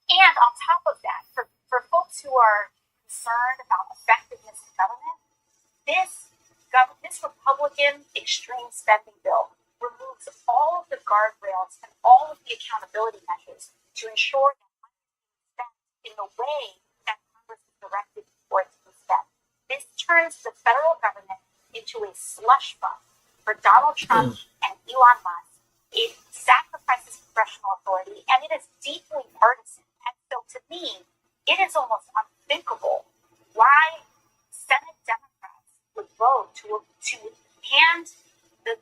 And on top of that, for folks who are concerned about effectiveness of government, this Republican extreme spending bill removes all of the guardrails and all of the accountability measures to ensure that money is spent in the way that Congress is directed for it to be spent. This turns the federal government into a slush fund for Donald Trump and Elon Musk. It sacrifices congressional authority, and it is deeply partisan. And so to me, it is almost unthinkable why Senate Democrats would vote to hand the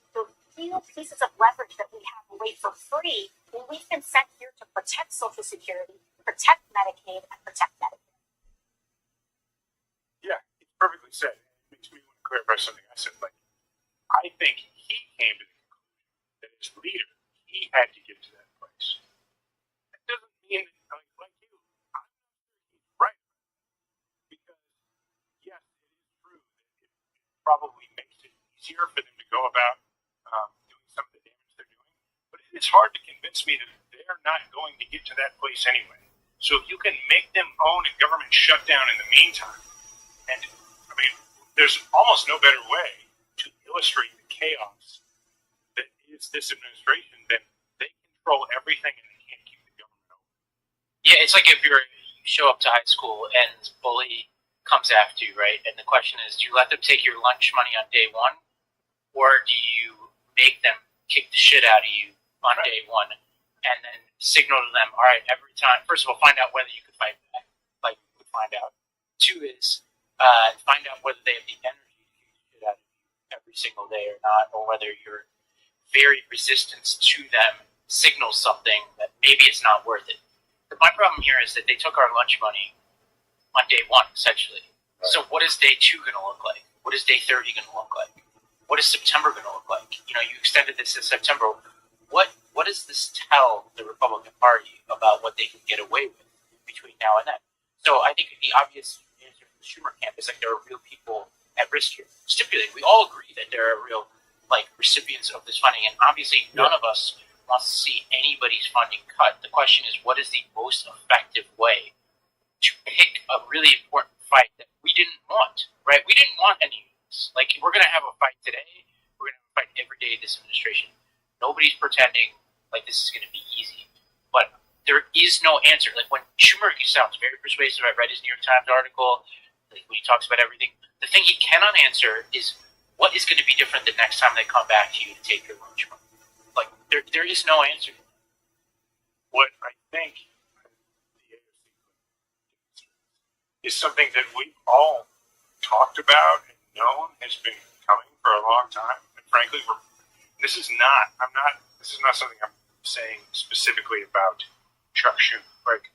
few pieces of leverage that we have away for free when we've been sent here to protect Social Security, protect Medicaid, and protect Medicare. Yeah, it's perfectly said. It makes me want to clarify something I said. Like, I think he came to the conclusion that as leader, he had to get to that place. That doesn't mean that, like you, I'm not sure he's right. Because, yes, it is true that it probably makes it easier for them to go about doing some of the damage they're doing. But it is hard to convince me that they're not going to get to that place anyway. So if you can make them own a government shutdown in the meantime, and, I mean, there's almost no better way to illustrate the chaos that is this administration than they control everything and they can't keep the government open. Yeah, it's like if you show up to high school and this bully comes after you, right? And the question is, do you let them take your lunch money on day one, or do you make them kick the shit out of you on day one and then signal to them, all right, every time, first of all, find out whether you could fight back, like you could find out. Two is find out whether they have the energy to kick the shit out of you every single day or not, or whether your very resistance to them signals something that maybe it's not worth it. But my problem here is that they took our lunch money on day one, essentially. Right. So what is day 2 going to look like? What is day 30 going to look like? What is September going to look like? You know, you extended this to September. What does this tell the Republican Party about what they can get away with between now and then? So I think the obvious answer from the Schumer camp is like there are real people at risk here. Stipulated, we all agree that there are real recipients of this funding, and obviously none of us wants to see anybody's funding cut. The question is, what is the most effective way to pick a really important fight that we didn't want, right? We didn't want any of this. Like, we're going to have a fight today. We're going to have a fight every day of this administration. Nobody's pretending like this is going to be easy. But there is no answer. Like, when Schumer sounds very persuasive, I read his New York Times article, like, when he talks about everything. The thing he cannot answer is what is going to be different the next time they come back to you to take your lunch money. Like, there is no answer. What I think the AOC is something that we've all talked about and known has been coming for a long time. And frankly, this is not something I'm saying specifically about Chuck Schumer. Like,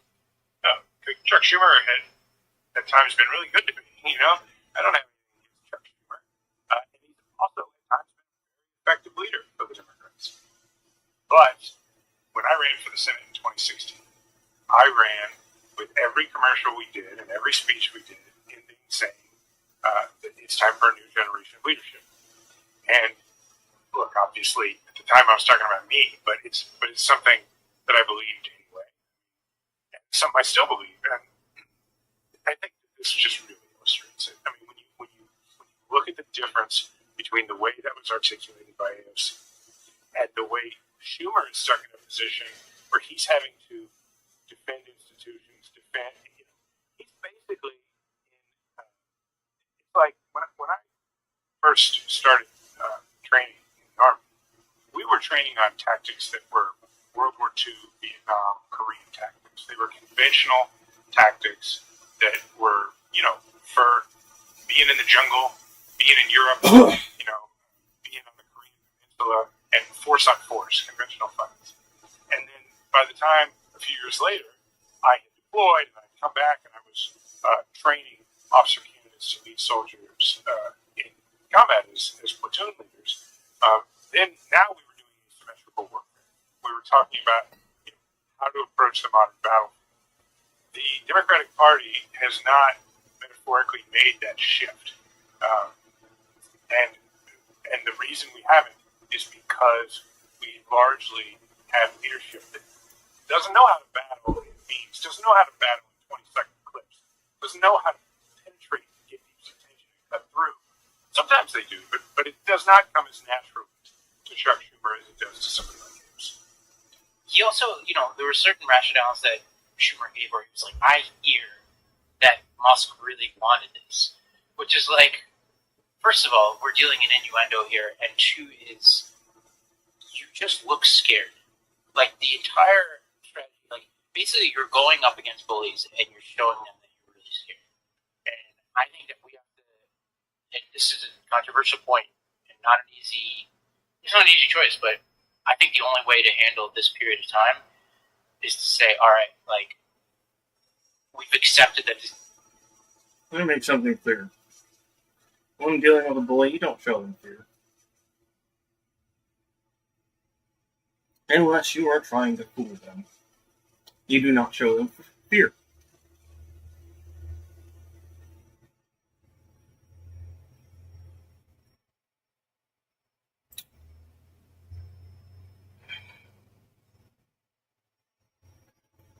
Chuck Schumer had at times been really good to me. You know, I don't have anything against Chuck Schumer, and he's also at times been a very effective leader for the Democrats. But when I ran for the Senate in 2016, I ran with every commercial we did and every speech we did ending saying that it's time for a new generation of leadership. And look, obviously, at the time I was talking about me, but it's something that I believed anyway, and something I still believe. And I think this just really illustrates it. I mean, when you look at the difference between the way that was articulated by AOC and the way Schumer is stuck in a position where he's having to defend institutions, he's basically in, it's like when I first started training in the Army, we were training on tactics that were World War II, Vietnam, Korean tactics. They were conventional tactics that were, for being in the jungle, being in Europe, being on the Korean Peninsula, and force on force, conventional fights. And then by the time, a few years later, I had deployed and I'd come back and I was training officer candidates is to lead soldiers in combat as platoon leaders. Then now we were doing asymmetrical warfare. We were talking about how to approach the modern battlefield. The Democratic Party has not metaphorically made that shift, and the reason we haven't is because we largely have leadership that doesn't know how to battle in memes, doesn't know how to battle in 20-second clips, doesn't know how to penetrate and get people's attention and cut through. Sometimes they do, but it does not come as natural to Chuck Schumer as it does to somebody like Gibbs. He also, there were certain rationales that Schumer gave where he was like, I hear that Musk really wanted this, which is like, first of all, we're dealing in innuendo here, and two is, you just look scared. Like, the entire strategy, like, basically you're going up against bullies and you're showing them that you're really scared. And I think that we have to, and this is a controversial point and it's not an easy choice, but I think the only way to handle this period of time is to say, all right, like, we've accepted that this. Let me make something clear. When dealing with a bully, you don't show them fear. Unless you are trying to fool them, you do not show them fear.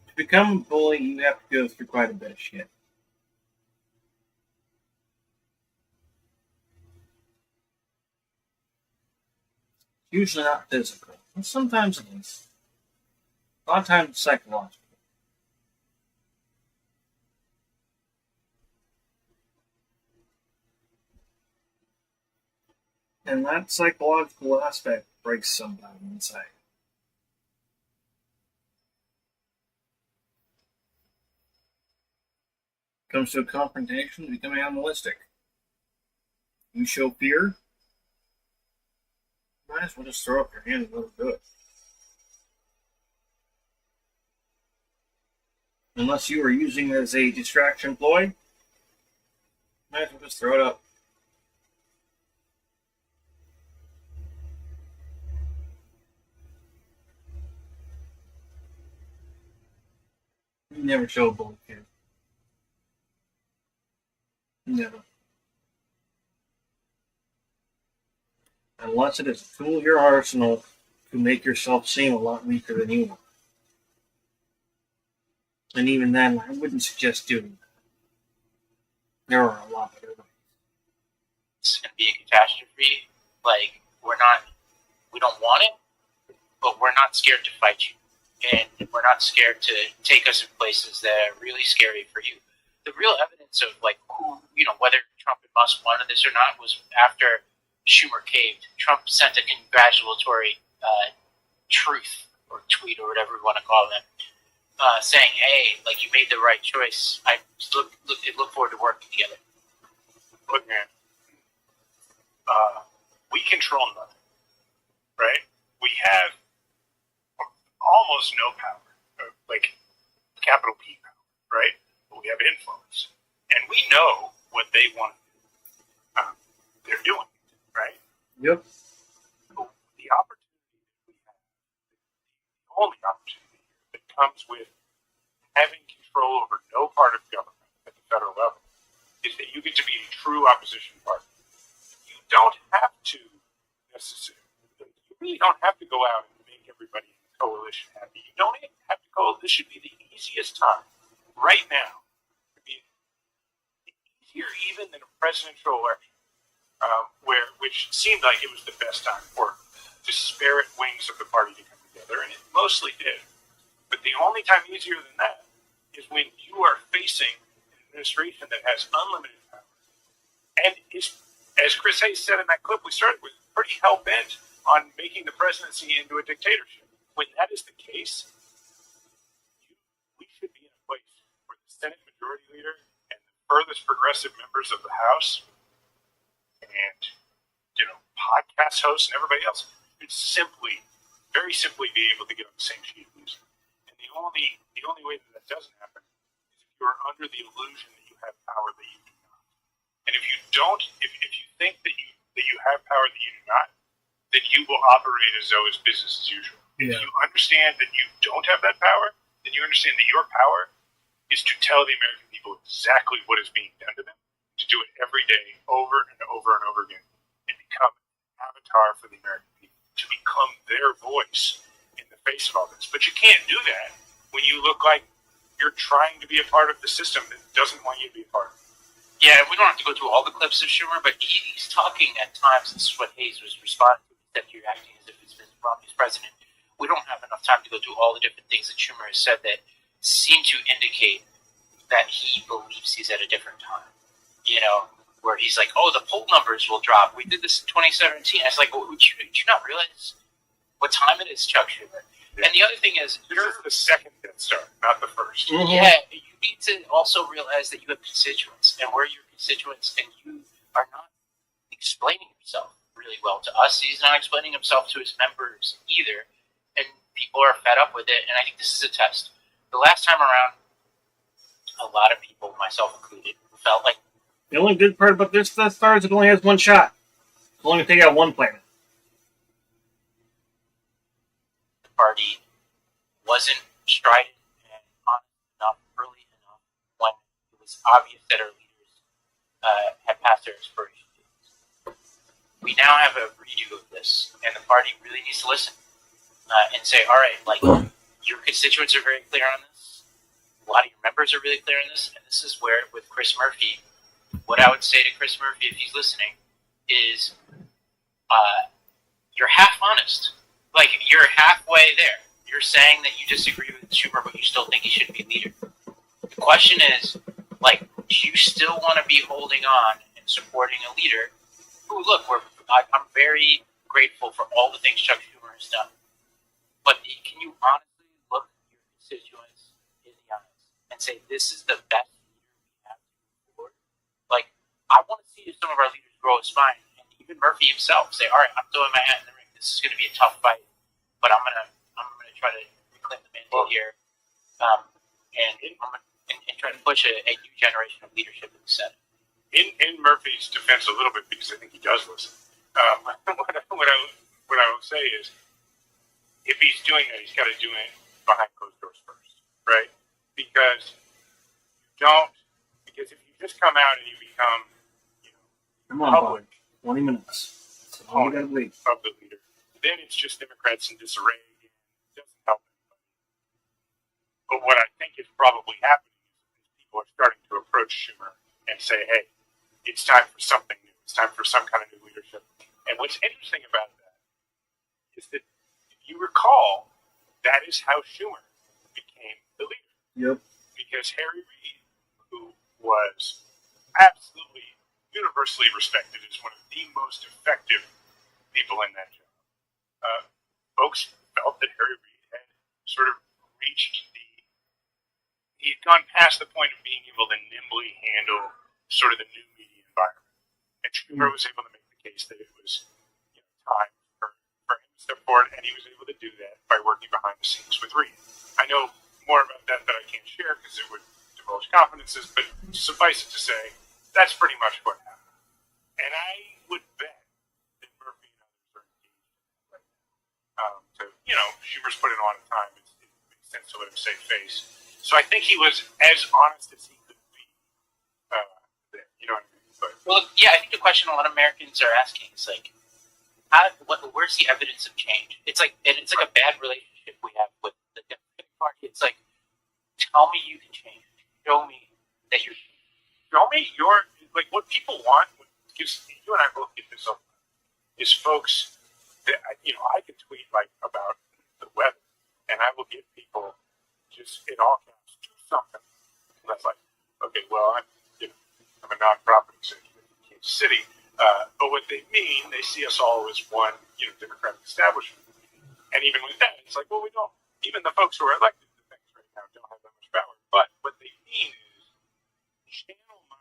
To become a bully, you have to go through quite a bit of shit. Usually not physical. And sometimes it is. A lot of times it's psychological. And that psychological aspect breaks somebody inside. Comes to a confrontation, you become animalistic. You show fear, might as well just throw up your hand and let it do it. Unless you are using it as a distraction ploy, might as well just throw it up. You never show a bully fear. Never. Unless it is a tool of your arsenal to make yourself seem a lot weaker than you are. And even then, I wouldn't suggest doing that. There are a lot better ways. It's going to be a catastrophe. Like, we don't want it, but we're not scared to fight you. And we're not scared to take us in places that are really scary for you. The real evidence of, like, who, whether Trump and Musk wanted this or not was after Schumer caved. Trump sent a congratulatory truth or tweet or whatever we want to call them, saying, "Hey, like, you made the right choice. I look forward to working together." Look, man, we control nothing, right? We have almost no power, like capital P power, right? But we have influence, and we know what they want to do. They're doing it, right? Yep. So the opportunity that we have, the only opportunity that comes with having control over no part of government at the federal level is that you get to be a true opposition party. You don't have to necessarily, you really don't have to go out and make everybody in the coalition happy. You don't have to go, this should be the easiest time right now. It'd be easier even than a presidential election, which seemed like it was the best time for disparate wings of the party to come together, and it mostly did. But the only time easier than that is when you are facing an administration that has unlimited power. And is, as Chris Hayes said in that clip we started with, pretty hell-bent on making the presidency into a dictatorship. When that is the case, we should be in a place where the Senate Majority Leader and the furthest progressive members of the House and, podcast hosts and everybody else should simply, very simply be able to get on the same sheet of music. And the only way that doesn't happen is if you are under the illusion that you have power that you do not. And if you don't, if you think that you have power that you do not, then you will operate as though it's business as usual. Yeah. If you understand that you don't have that power, then you understand that your power is to tell the American people exactly what is being done to them, to do it every day, over and over and over again, and become an avatar for the American people, to become their voice in the face of all this. But you can't do that when you look like you're trying to be a part of the system that doesn't want you to be a part of it. Yeah, we don't have to go through all the clips of Schumer, but he's talking at times. This is what Hayes was responding to, that you're acting as if it's been Romney's president. We don't have enough time to go through all the different things that Schumer has said that seem to indicate that he believes he's at a different time. You know, where he's like, oh, the poll numbers will drop. We did this in 2017. I was like, well, do you not realize what time it is, Chuck Schumer? Yeah. And the other thing is, this is the second Death Star, not the first. Mm-hmm. Yeah, you need to also realize that you have constituents, and where your constituents, and you are not explaining yourself really well to us. He's not explaining himself to his members either, and people are fed up with it, and I think this is a test. The last time around, a lot of people, myself included, felt like the only good part about this Death Star is it only has one shot. It's only going to take out one planet. The party wasn't strident and honest enough early enough when it was obvious that our leaders had passed their expiration dates. We now have a redo of this, and the party really needs to listen and say, all right, like, your constituents are very clear on this. A lot of your members are really clear on this, and this is where, with Chris Murphy, what I would say to Chris Murphy, if he's listening, is you're half honest. Like, you're halfway there. You're saying that you disagree with Schumer, but you still think he should be leader. The question is, like, do you still want to be holding on and supporting a leader who, look, I'm very grateful for all the things Chuck Schumer has done. But can you honestly look your constituents in the eyes and say, this is the best leader we have to move forward? Like, I want to see some of our leaders grow a spine, and even Murphy himself say, all right, I'm throwing my hat in the ring. This is going to be a tough fight, but I'm gonna try to reclaim the mandate here, and try to push a new generation of leadership in the Senate. In Murphy's defense, a little bit, because I think he does listen. What I will say is, if he's doing that, he's got to do it behind closed doors first, right? Because if you just come out and you become, come on, public 20 minutes. That's all you got to wait. Of the leader, then it's just Democrats in disarray. It doesn't help anybody. But what I think is probably happening is people are starting to approach Schumer and say, hey, it's time for something new. It's time for some kind of new leadership. And what's interesting about that is that, if you recall, that is how Schumer became the leader. Yep. Because Harry Reid, who was absolutely universally respected as one of the most effective people in that job, folks felt that Harry Reid had sort of reached he had gone past the point of being able to nimbly handle sort of the new media environment. And Schumer was able to make the case that it was time for him to step forward, and he was able to do that by working behind the scenes with Reid. I know more about that I can't share because it would divulge confidences, but suffice it to say, that's pretty much what happened. And I would bet that Murphy and others are engaged right now. Schumer's put in a lot of time. It makes sense to let him save face. So I think he was as honest as he could be there. You know what I mean? But, well, yeah, I think the question a lot of Americans are asking is like, where's the evidence of change? It's like a bad relationship we have with the Democratic Party. It's like, tell me you can change. Show me that you're. Show me like what people want. Because you and I both get this up. Is folks that I can tweet like about the weather, and I will give people just in all caps do something. And that's like, okay, well, I'm a nonprofit executive in Kansas City, but what they mean, they see us all as one, Democratic establishment. And even with that, it's like, well, we don't. Even the folks who are elected to things right now don't have that much power. But what they mean is channel my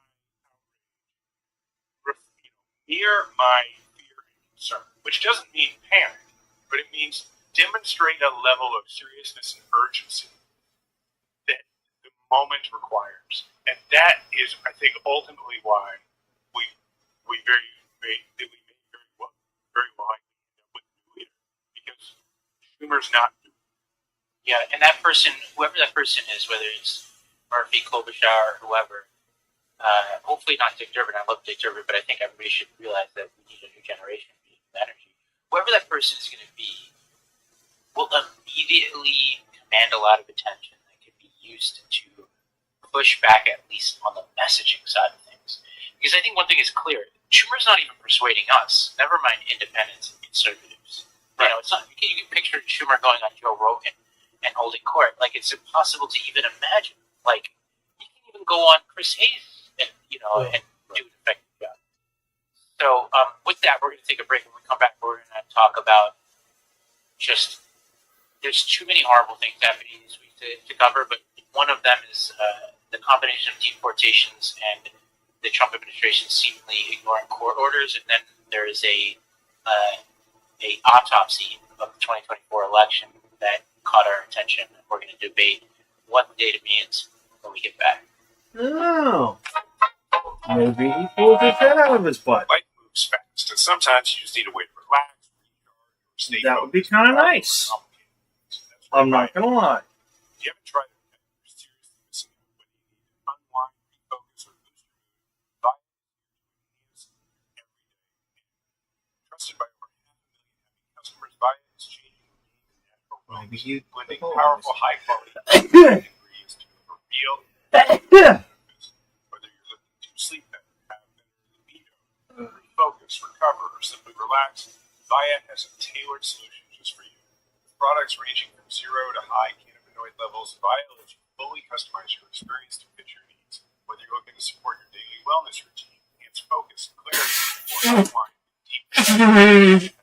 outrage, near my fear and concern, which doesn't mean panic, but it means demonstrate a level of seriousness and urgency that the moment requires. And that is, I think, ultimately why we we may very well end up with a new leader because Schumer's not. Yeah, and that person, whoever that person is, whether it's Murphy, Klobuchar, or whoever, hopefully not Dick Durbin. I love Dick Durbin, but I think everybody should realize that we need a new generation of energy. Whoever that person is going to be will immediately command a lot of attention that can be used to push back at least on the messaging side of things. Because I think one thing is clear: Schumer's not even persuading us. Never mind independents and conservatives. You know, it's not. You can picture Schumer going on Joe Rogan and holding court. Like, it's impossible to even imagine. Like, you can even go on Chris Hayes and and do an effective job. So with that, we're going to take a break. When we come back, we're going to talk about just there's too many horrible things happening this week to cover, but one of them is the combination of deportations and the Trump administration seemingly ignoring court orders, and then there is a autopsy of the 2024 election that caught our attention. We're going to debate what the data means when we get back. Oh. Maybe he pulled his head out of his butt. Life moves fast, and sometimes you just need a way to relax, recharge, That would be kind of nice. I'm not going to lie. If you haven't tried it, you're seriously missing out. Whether you need to unwind, refocus, or boost your mood, Viator is every day. Trusted by over 500,000 happy customers, Viator is changing the game in natural wellness, blending powerful, high-quality ingredients to deliver real benefits. Whether you're looking to sleep better, have better libido, refocus, recover, or simply relax, Viator has a tailored solution just for you. Products ranging from 0 to high cannabinoid levels, Viator lets you fully customize your experience to fit your needs. Whether you're looking to support your daily wellness routine, enhance focus, clarity, or unwind deep their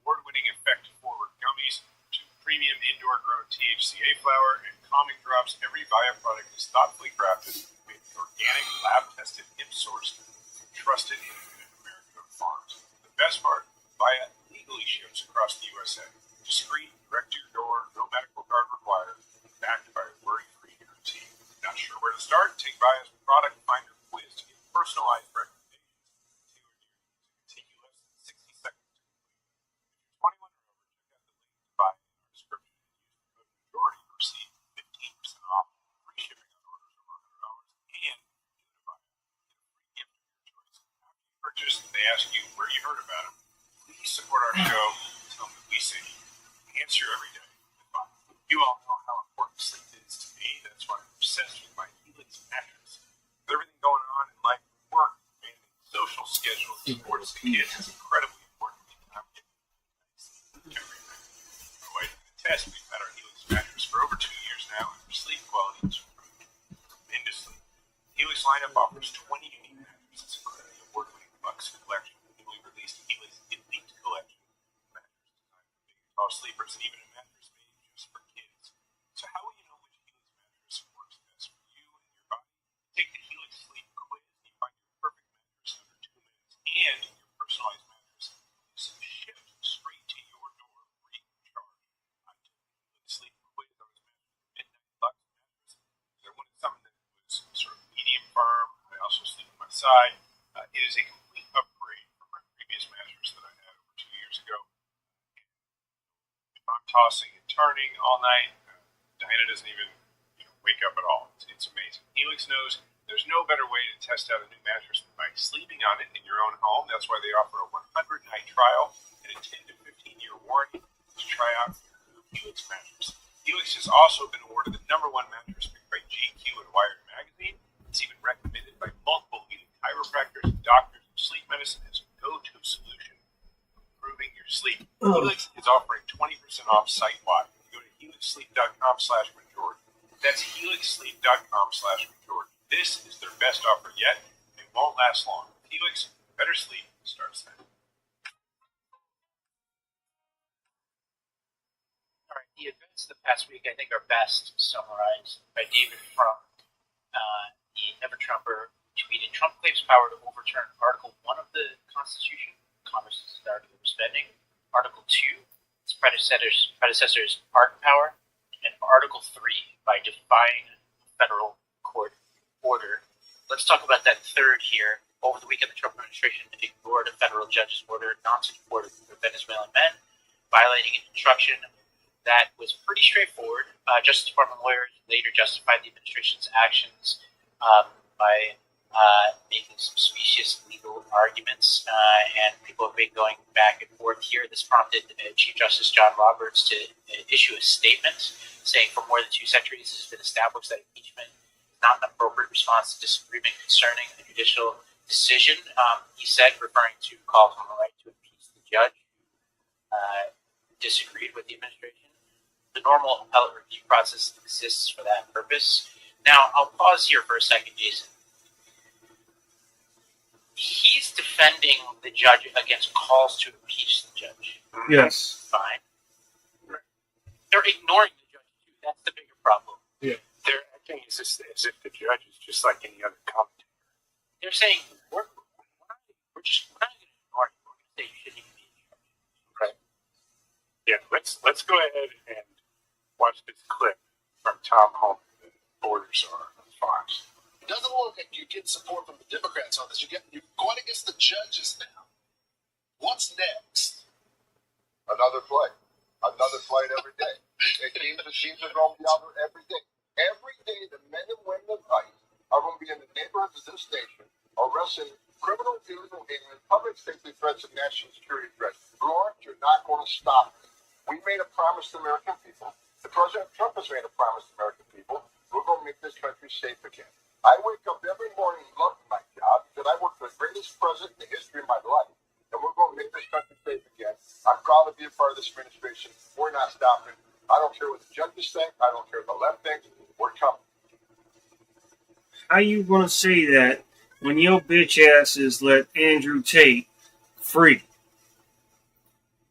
award-winning effect-forward gummies to premium indoor-grown THCA flower and calming drops, every Viator product is thoughtfully crafted, made with organic, lab-tested, hemp-sourced, trusted independent American-owned farms. The best part, Viator legally ships across the USA. Discreet, direct to your door, no medical card required, backed by a worry-free guarantee. Not sure where to start? Take Via's product finder quiz to get personalized recommendations. Take you less than 60 seconds to complete. If you're 21 or over, check out the link to Via in our description and use the code majority to receive 15% off, free shipping on orders over $100, and Via. Get a free gift of your choice. After you purchase, they ask you where you heard about them. Please support our show. Tell them that we say enhance your every day. You all know how important sleep is to me. That's why I'm obsessed with my Helix mattress. With everything going on in life and work, managing social schedule, sports, and kids is incredibly important. I'm getting sleep every night. My wife and the test, we've had our Helix mattress for over 2 years now, and our sleep quality is tremendously. Helix lineup offers 20 unique mattresses, including the award-winning Luxe collection, the newly released Helix Elite collection, mattress designed for big and tall sleepers, and even a mattress made just for kids. So how will you know which Helix mattress works best for you and your body? Take the Helix Sleep Quiz and you find your perfect mattress under 2 minutes, and your personalized mattress is shipped straight to your door free of charge. I took the Helix Sleep Quiz on his mattress, Midnight Luxe mattress, because I wanted something that was sort of medium firm. I also sleep on my side. It is a complete upgrade from my previous mattress that I had over 2 years ago. If I'm tossing and turning all night, Diana doesn't even wake up at all. It's amazing. Helix knows there's no better way to test out a new mattress than by sleeping on it in your own home. That's why they offer a 100-night trial and a 10 to 15-year warranty to try out your Helix mattress. Helix has also been awarded the #1 mattress picked by GQ and Wired magazine. It's even recommended by multiple leading chiropractors and doctors of sleep medicine as a go-to solution for improving your sleep. Helix is offering 20% off site-wide. Go to helixsleep.com/majority. That's helixsleep.com/majority. This is their best offer yet. It won't last long. Helix, better sleep starts now. All right, the events of the past week, I think, are best summarized by David Frum, the Never Trumper, tweeted, "Trump claims power to overturn Article 1 of the Constitution, Congress is authority over spending, Article 2, its predecessor's pardon power, and Article 3 by defying federal court order." Let's talk about that third here. Over the weekend, the Trump administration ignored a federal judge's order not to deport Venezuelan men, violating an instruction that was pretty straightforward. Justice Department lawyers later justified the administration's actions by making some specious legal arguments, and people have been going back and forth here. This prompted Chief Justice John Roberts to issue a statement saying for more than 2 centuries it has been established that impeachment is not an appropriate response to disagreement concerning a judicial decision. He said, referring to calls on the right to impeach the judge who disagreed with the administration. The normal appellate review process exists for that purpose. Now, I'll pause here for a second, Jason. He's defending the judge against calls to impeach the judge. Yes. Fine. They're ignoring the judge, too. That's the bigger problem. Yeah. They're acting as if the judge is just like any other commentator. They're saying, we're not going to ignore you. We're going to say you shouldn't even be in charge. Right. Yeah, let's go ahead and watch this clip from Tom Homan, the Borders are on Fox. It doesn't look like you get support from the Democrats on this. You're going against the judges now. What's next? Another fight. Another fight every day. The teams are going to be out there every day. Every day, the men and women of ICE are going to be in the neighborhoods of this nation arresting criminal, illegal alien, public safety threats, and national security threats. Lord, you're not going to stop it. We made a promise to the American people. The President Trump has made a promise to the American people. We're going to make this country safe again. I wake up every morning loving my job because I work for the greatest president in the history of my life. And we're going to make this country safe again. I'm proud to be a part of this administration. We're not stopping. I don't care what the judges think. I don't care what the left thinks. We're coming. How you going to say that when your bitch asses let Andrew Tate free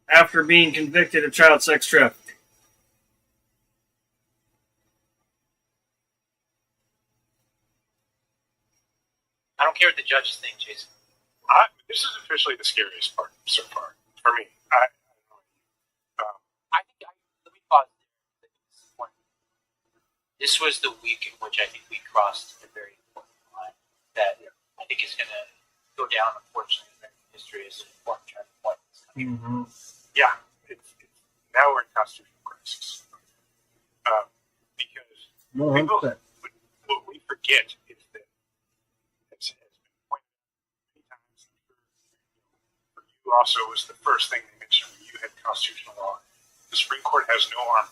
after being convicted of child sex trafficking? I don't care what the judges think, Jason. This is officially the scariest part so far for me. Let me pause there. This was the week in which I think we crossed a very important line that I think is going to go down, unfortunately, in American history as an important turning point in this country. Mm-hmm. Yeah, now we're in constitutional crisis. Because what we forget is that, as has been pointed out many times, for you also was the first thing they mentioned when you had constitutional law. The Supreme Court has no arm.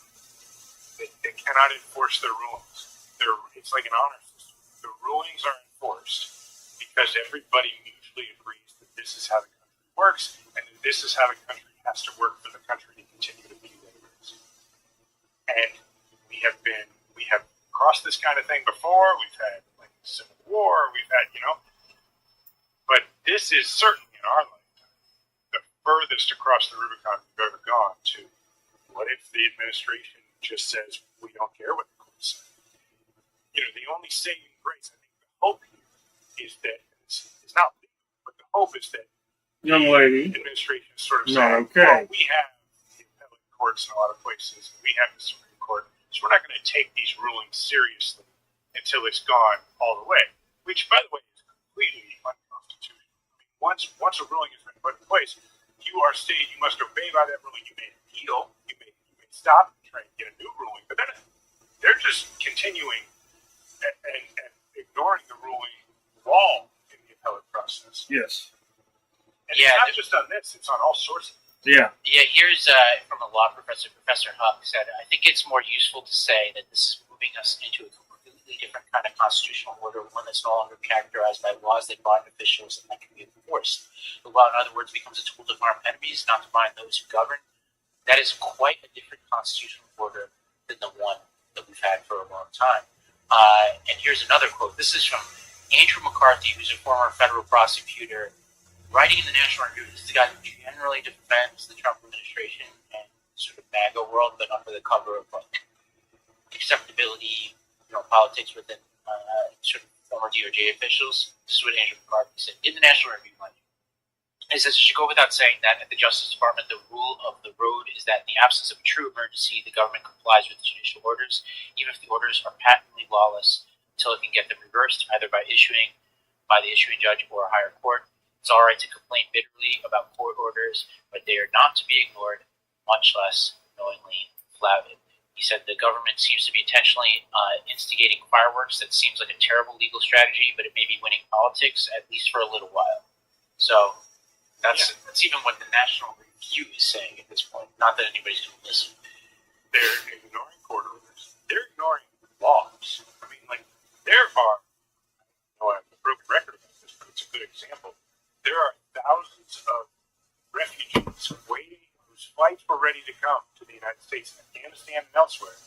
They cannot enforce their rulings. It's like an honor system. The rulings are enforced because everybody mutually agrees that this is how the country works, and that this is how the country has to work for the country to continue to be what it is. And we have crossed this kind of thing before. We've had like Civil War. We've had, but this is certainly in our lifetime the furthest across the Rubicon we've ever gone to. What if the administration just says we don't care what the court says? The only saving grace, I think, the hope here is that it's not legal, but the hope is that Young lady. the administration is sort of No, saying, okay. well, we have the appellate courts in a lot of places, and we have the Supreme Court, so we're not going to take these rulings seriously until it's gone all the way, which, by the way, is completely unconstitutional. I mean, once a ruling has been put in place, you are stated you must obey by that ruling. You may appeal, you may stop and try and get a new ruling, but then they're just continuing and ignoring the ruling wall in the appellate process. Yes. And it's not just on this, it's on all sorts of things. Yeah. Yeah, here's from a law professor, Professor Huck, said, I think it's more useful to say that this is moving us into a completely different kind of constitutional order, one that's no longer characterized by laws that bind officials and that can be enforced. The law, in other words, becomes a tool to harm enemies, not to bind those who govern. That is quite a different constitutional order than the one that we've had for a long time. And here's another quote. This is from Andrew McCarthy, who's a former federal prosecutor, writing in the National Review. This is the guy who generally defends the Trump administration and sort of MAGA world, but under the cover of acceptability, politics within sort of former DOJ officials. This is what Andrew McCarthy said in the National Review. It says it should go without saying that at the Justice Department, the rule of the road is that in the absence of a true emergency, the government complies with judicial orders, even if the orders are patently lawless, until it can get them reversed, either by issuing by the issuing judge or a higher court. It's all right to complain bitterly about court orders, but they are not to be ignored, much less knowingly flouted. He said the government seems to be intentionally instigating fireworks. That seems like a terrible legal strategy, but it may be winning politics, at least for a little while. So that's even what the National Review is saying at this point. Not that anybody's going to listen. They're ignoring court orders. They're ignoring laws. I mean, like, there are, I know I have a broken record about this, but it's a good example. There are thousands of refugees waiting, whose flights were ready to come to the United States and Afghanistan and elsewhere,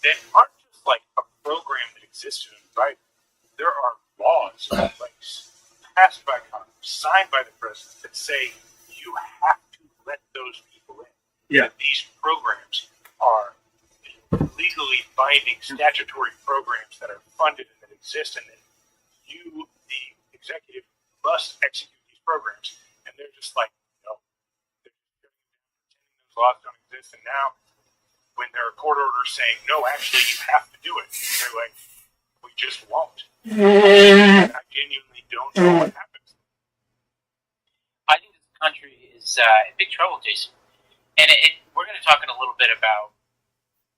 that aren't just like a program that exists to invite. There are laws in place, passed by Congress, signed by the president, that say you have to let those people in. Yeah. These programs are legally binding statutory programs that are funded and that exist, and that you, the executive, must execute these programs. And they're just like, no, they're pretending those laws don't exist. And now, when there are court orders saying, no, actually, you have to do it, they're like, we just won't. I genuinely don't know what happens. I think this country is in big trouble, Jason. And we're going to talk in a little bit about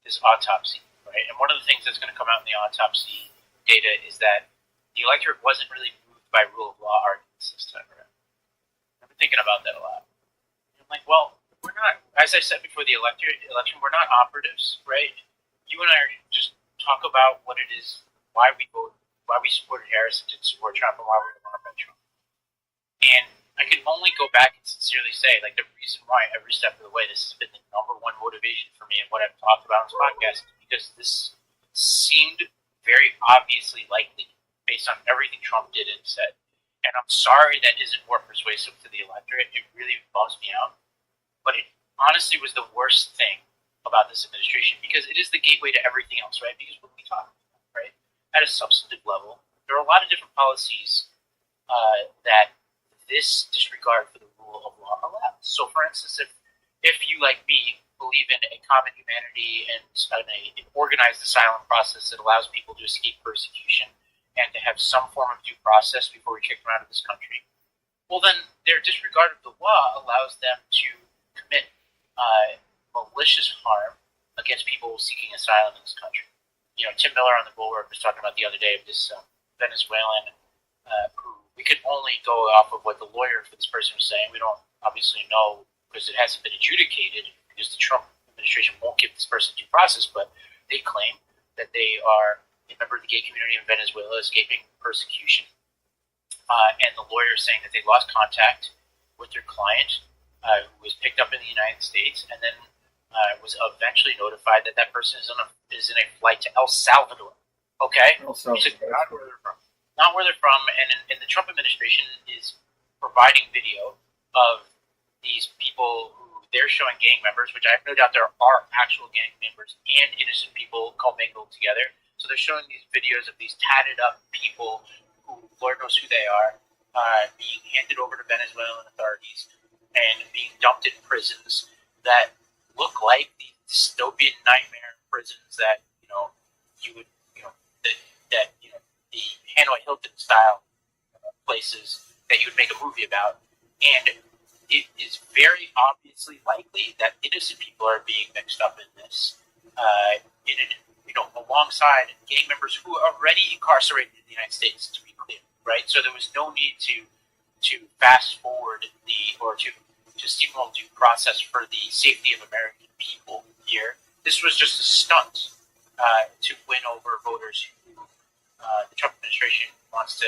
this autopsy, right? And one of the things that's going to come out in the autopsy data is that the electorate wasn't really moved by rule of law arguments this time around. I've been thinking about that a lot. I'm like, well, we're not, as I said before the election, we're not operatives, right? You and I are just talk about what it is, why we vote, why we supported Harris and didn't support Trump, and why we want Trump. And I can only go back and sincerely say, like, the reason why every step of the way this has been the number one motivation for me and what I've talked about on this podcast is because this seemed very obviously likely based on everything Trump did and said. And I'm sorry that isn't more persuasive to the electorate. It really bums me out. But it honestly was the worst thing about this administration because it is the gateway to everything else, right? Because when we talk, right, at a substantive level, there are a lot of different policies that this disregard for the rule of law allows. So, for instance, if you, like me, believe in a common humanity and an organized asylum process that allows people to escape persecution and to have some form of due process before we kick them out of this country, well, then their disregard of the law allows them to commit malicious harm against people seeking asylum in this country. You know, Tim Miller on the Bulwark was talking about the other day of this Venezuelan who we could only go off of what the lawyer for this person was saying. We don't obviously know because it hasn't been adjudicated because the Trump administration won't give this person due process, but they claim that they are a member of the gay community in Venezuela escaping persecution. And the lawyer is saying that they lost contact with their client who was picked up in the United States and then was eventually notified that that person is in a flight to El Salvador. Okay? El Salvador. Not where they're from. Not where they're from, and the Trump administration is providing video of these people who they're showing gang members, which I have no doubt there are actual gang members and innocent people commingled together. So they're showing these videos of these tatted up people who Lord knows who they are, being handed over to Venezuelan authorities and being dumped in prisons that look like the dystopian nightmare prisons that the Hanoi Hilton style places that you would make a movie about. And it is very obviously likely that innocent people are being mixed up in this, alongside gang members who are already incarcerated in the United States, to be clear, right? So there was no need to fast forward to steamroll due process for the safety of American people here. This was just a stunt to win over voters who the Trump administration wants to,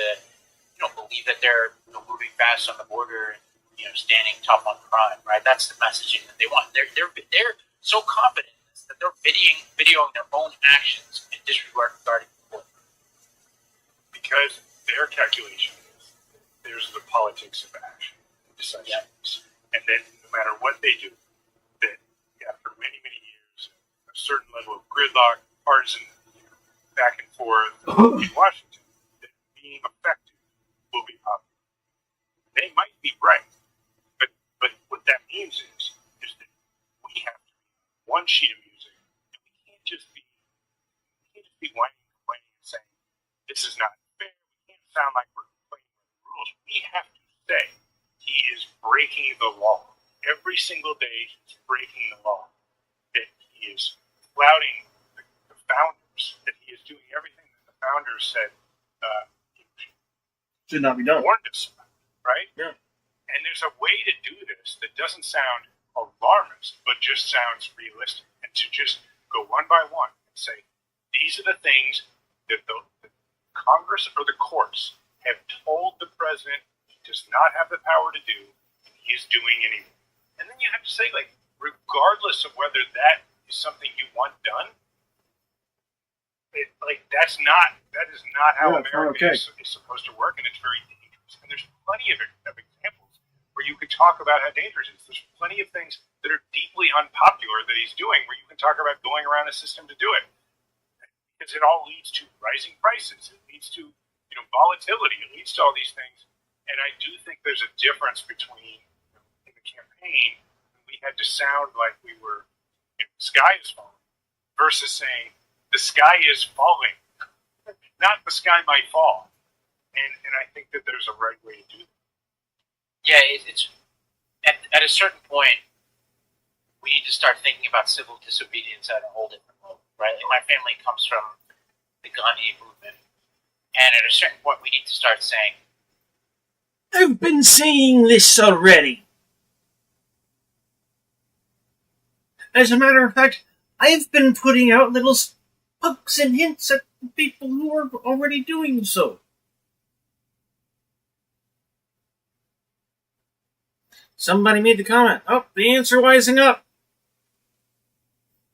believe that they're moving fast on the border and standing tough on crime, right? That's the messaging that they want. They're so confident in this that they're videoing their own actions and disregarding the court. Because their calculation is there's the politics of action, decisiveness, and then no matter what they do, that after many, many years, a certain level of gridlock, partisan back and forth in Washington, that being effective will be popular. They might be right, but what that means is that we have to be one sheet of music, and we can't just be whining and complaining and saying this is not fair. We can't sound like we're complaining breaking the law. Every single day, he's breaking the law. That he is flouting the founders, that he is doing everything that the founders said should not be done. Warned us about, right? Yeah. And there's a way to do this that doesn't sound alarmist, but just sounds realistic. And to just go one by one and say, these are the things that the Congress or the courts have told the president he does not have the power to do, and he is doing anyway. And then you have to say, like, regardless of whether that is something you want done, that is not how America is supposed to work, and it's very dangerous. And there's plenty of examples where you could talk about how dangerous it is. There's plenty of things that are deeply unpopular that he's doing where you can talk about going around a system to do it. Because it all leads to rising prices. It leads to volatility. It leads to all these things. And I do think there's a difference between in the campaign we had to sound like we were the sky is falling versus saying the sky is falling, not the sky might fall. And I think that there's a right way to do that. Yeah, it's at a certain point, we need to start thinking about civil disobedience at a whole different level, right? Like my family comes from the Gandhi movement, and at a certain point, we need to start saying, I've been saying this already. As a matter of fact, I've been putting out little pokes and hints at people who are already doing so. Somebody made the comment, oh, the answer wising up.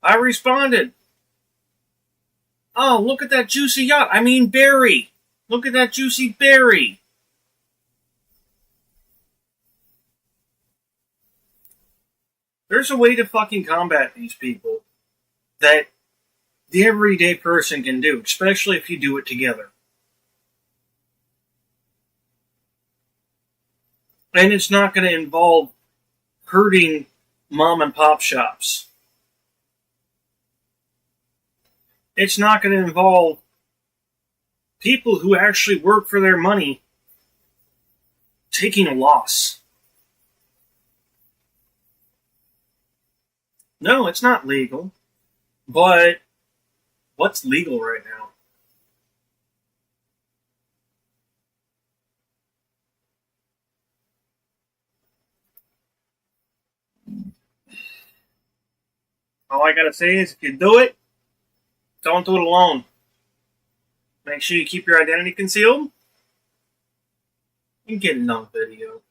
I responded, oh, look at that juicy yacht. I mean berry. Look at that juicy berry. There's a way to fucking combat these people that the everyday person can do, especially if you do it together. And it's not going to involve hurting mom and pop shops. It's not going to involve people who actually work for their money taking a loss. No, it's not legal. But what's legal right now? All I gotta say is, if you do it, don't do it alone. Make sure you keep your identity concealed. And get it on video.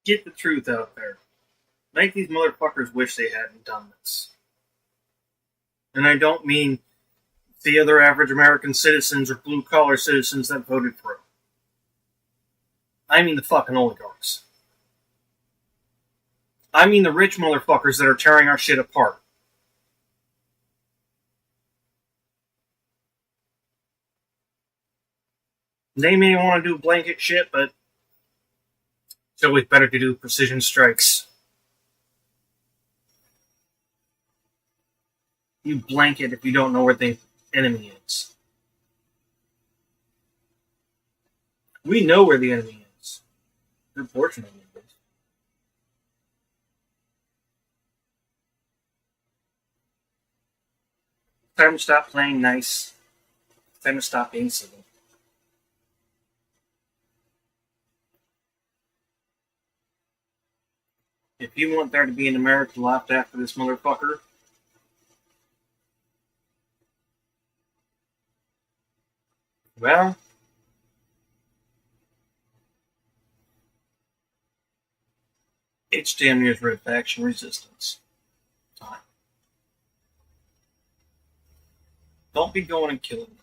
Get the truth out there. Make these motherfuckers wish they hadn't done this. And I don't mean the other average American citizens or blue-collar citizens that voted for him. I mean the fucking oligarchs. I mean the rich motherfuckers that are tearing our shit apart. They may want to do blanket shit, but it's always better to do precision strikes. You blanket if you don't know where the enemy is. We know where the enemy is. Unfortunately. Time to stop playing nice. Time to stop being civil. If you want there to be an America left after this motherfucker, well, it's damn near red faction resistance time. Don't be going and killing them.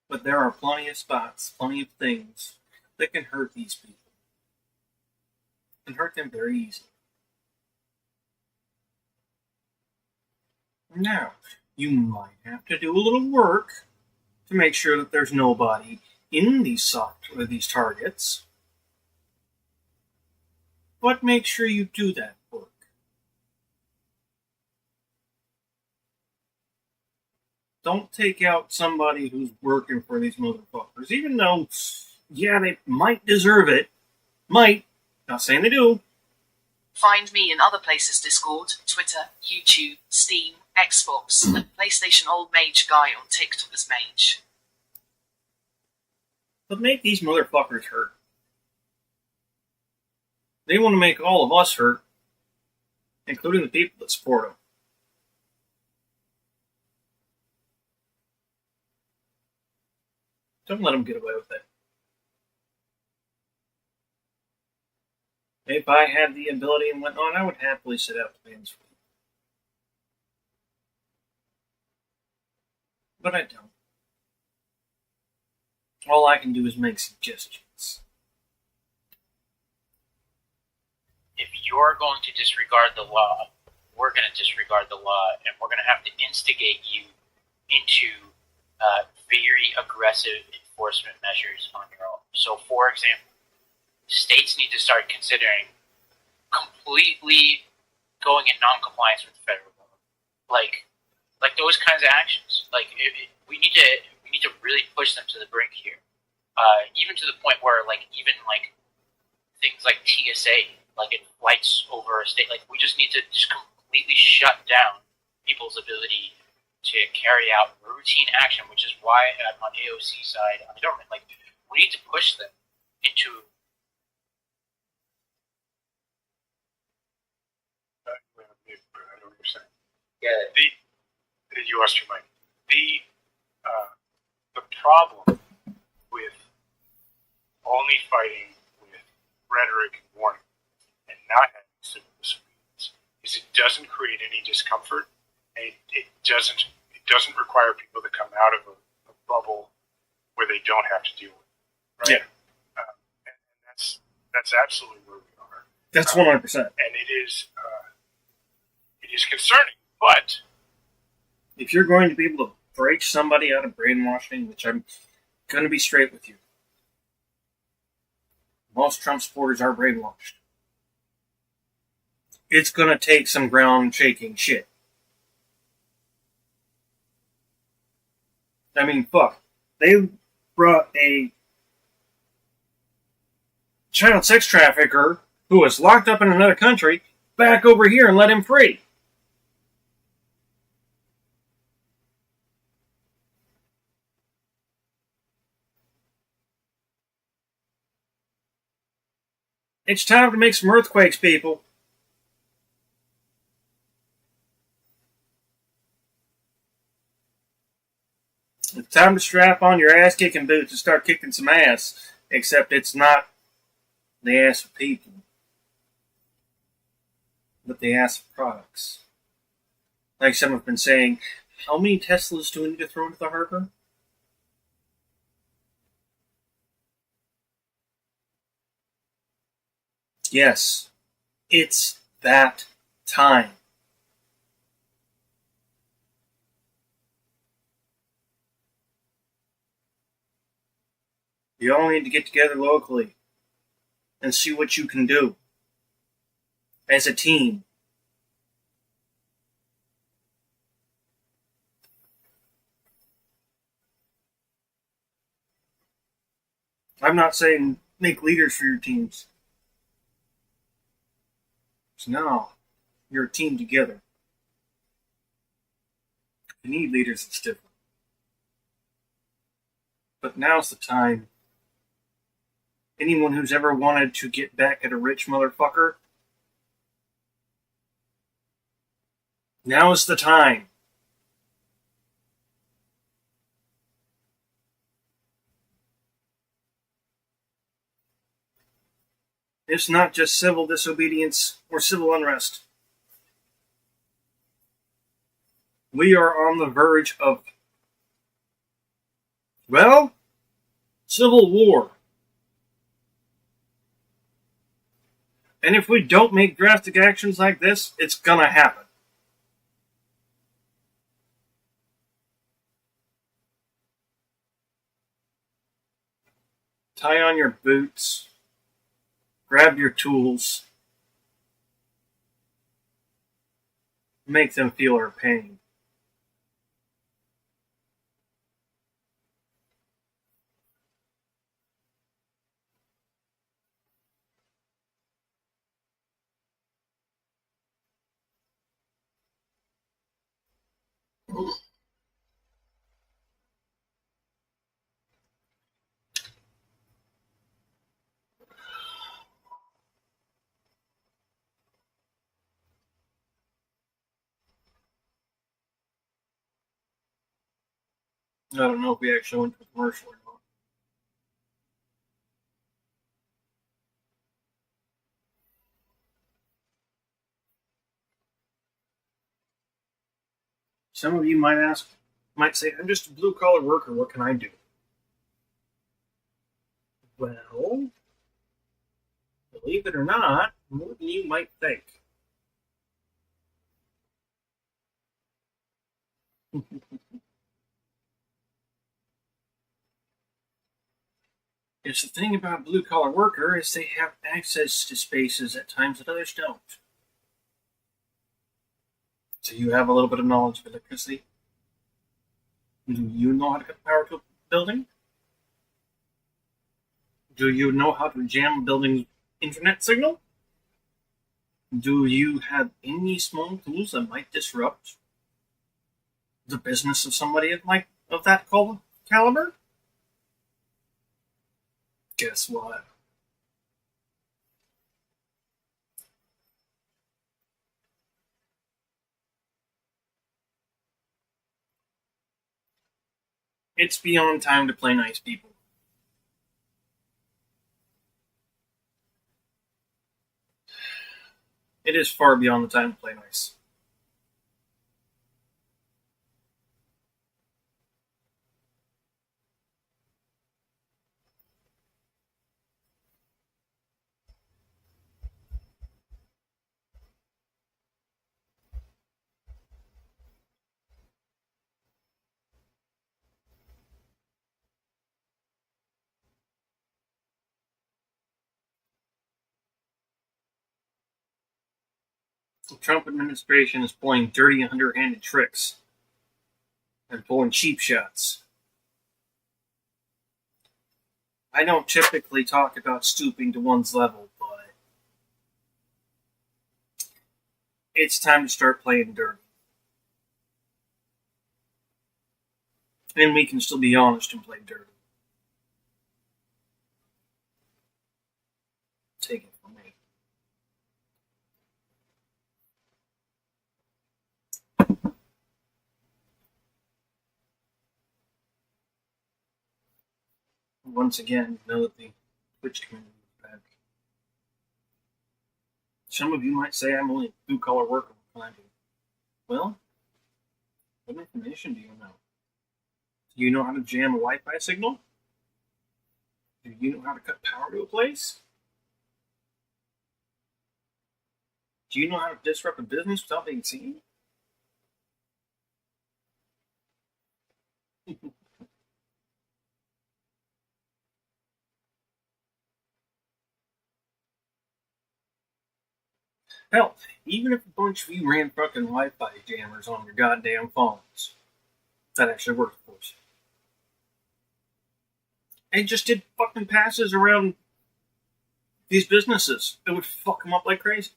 But there are plenty of spots, plenty of things that can hurt these people. And hurt them very easily. Now, you might have to do a little work to make sure that there's nobody in these targets. But make sure you do that work. Don't take out somebody who's working for these motherfuckers, even though, yeah, they might deserve it. Might. Not saying they do. Find me in other places: Discord, Twitter, YouTube, Steam, Xbox, and PlayStation Old Mage Guy on TikTok as Mage. But make these motherfuckers hurt. They want to make all of us hurt, including the people that support them. Don't let them get away with it. If I had the ability and whatnot, I would happily sit out the fans for you. But I don't. All I can do is make suggestions. If you're going to disregard the law, we're going to disregard the law, and we're going to have to instigate you into very aggressive enforcement measures on your own. So, for example, states need to start considering completely going in non-compliance with the federal government, like those kinds of actions. Like we need to really push them to the brink here, even to the point where even things like TSA, like in flights over a state, like we just need to just completely shut down people's ability to carry out routine action, which is why on AOC side on the government, we need to push them into. I know what you're saying. Yeah. You lost your mic. The problem with only fighting with rhetoric and warning and not having civil disobedience is it doesn't create any discomfort, and it doesn't require people to come out of a bubble where they don't have to deal with it. Right? Yeah. And that's absolutely where we are. That's 100%. And it is concerning, but if you're going to be able to break somebody out of brainwashing, which I'm going to be straight with you, most Trump supporters are brainwashed. It's going to take some ground shaking shit. I mean, fuck. They brought a child sex trafficker who was locked up in another country back over here and let him free. It's time to make some earthquakes, people. It's time to strap on your ass-kicking boots and start kicking some ass. Except it's not the ass of people, but the ass of products. Like some have been saying, how many Teslas do we need to throw into the harbor? Yes, it's that time. You all need to get together locally and see what you can do as a team. I'm not saying make leaders for your teams. So no, you're a team together. You need leaders that's different. But now's the time. Anyone who's ever wanted to get back at a rich motherfucker, now is the time. It's not just civil disobedience or civil unrest. We are on the verge of, well, civil war. And if we don't make drastic actions like this, it's gonna happen. tie on your boots, grab your tools, make them feel our pain. I don't know if we actually went to a commercial or not. Some of you might say, I'm just a blue collar worker, what can I do? Well, believe it or not, more than you might think. It's the thing about blue collar worker is they have access to spaces at times that others don't. So you have a little bit of knowledge of electricity. Do you know how to cut power to a building? Do you know how to jam a building's internet signal? Do you have any small tools that might disrupt the business of somebody of that caliber? Guess what? It's beyond time to play nice, people. It is far beyond the time to play nice. The Trump administration is pulling dirty, underhanded tricks and pulling cheap shots. I don't typically talk about stooping to one's level, but it's time to start playing dirty. And we can still be honest and play dirty. Take it from me. Once again, know that the Twitch community is bad. Some of you might say I'm only a blue-collar worker. What can I do? Well, what information do you know? Do you know how to jam a Wi-Fi signal? Do you know how to cut power to a place? Do you know how to disrupt a business without being seen? Hell, even if a bunch of you ran fucking Wi-Fi jammers on your goddamn phones, that actually works, of course. And just did fucking passes around these businesses, it would fuck them up like crazy.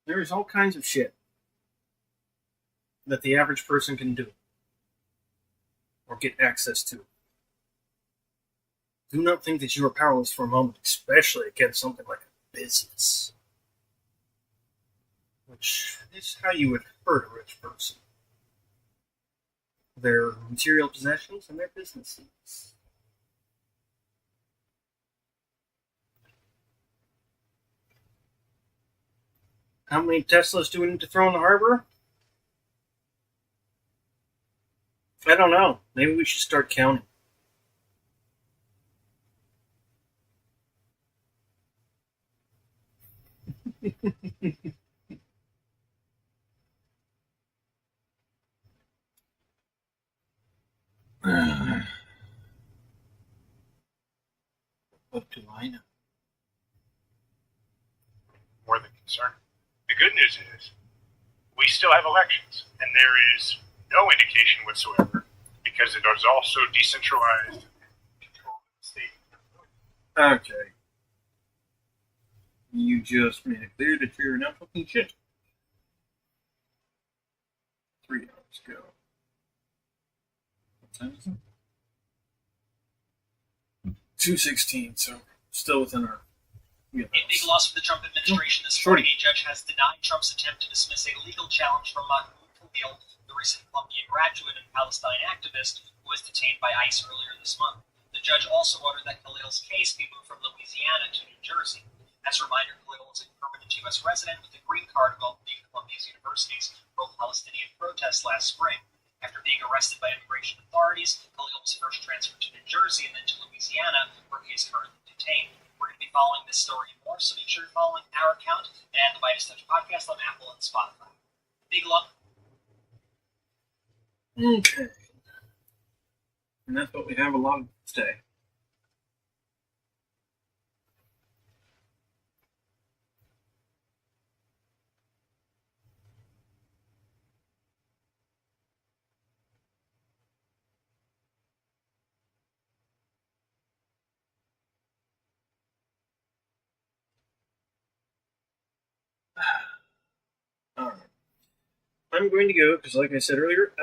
There's all kinds of shit that the average person can do or get access to. Do not think that you are powerless for a moment, especially against something like a business. Which is how you would hurt a rich person. Their material possessions and their businesses. How many Teslas do we need to throw in the harbor? I don't know. Maybe we should start counting. concerned. The good news is we still have elections, and there is no indication whatsoever because it is also decentralized and controlled in the state. Okay. You just made it clear that you're not fucking shit. 3 hours ago. What time is it? 2:16, so still within our. A big loss for the Trump administration this morning. A judge has denied Trump's attempt to dismiss a legal challenge from Mahmoud Khalil, the recent Colombian graduate and Palestine activist who was detained by ICE earlier this month. The judge also ordered that Khalil's case be moved from Louisiana to New Jersey. As a reminder, Khalil was a permanent U.S. resident with a green card while leading Columbia's university's pro-Palestinian protests last spring. After being arrested by immigration authorities, Khalil was first transferred to New Jersey and then to Louisiana, where he is currently detained. We're going to be following this story and more, so make sure you're following our account and the Midas Touch podcast on Apple and Spotify. Big love. Okay. And that's what we have a lot of today. Alright. I'm going to go, because like I said earlier,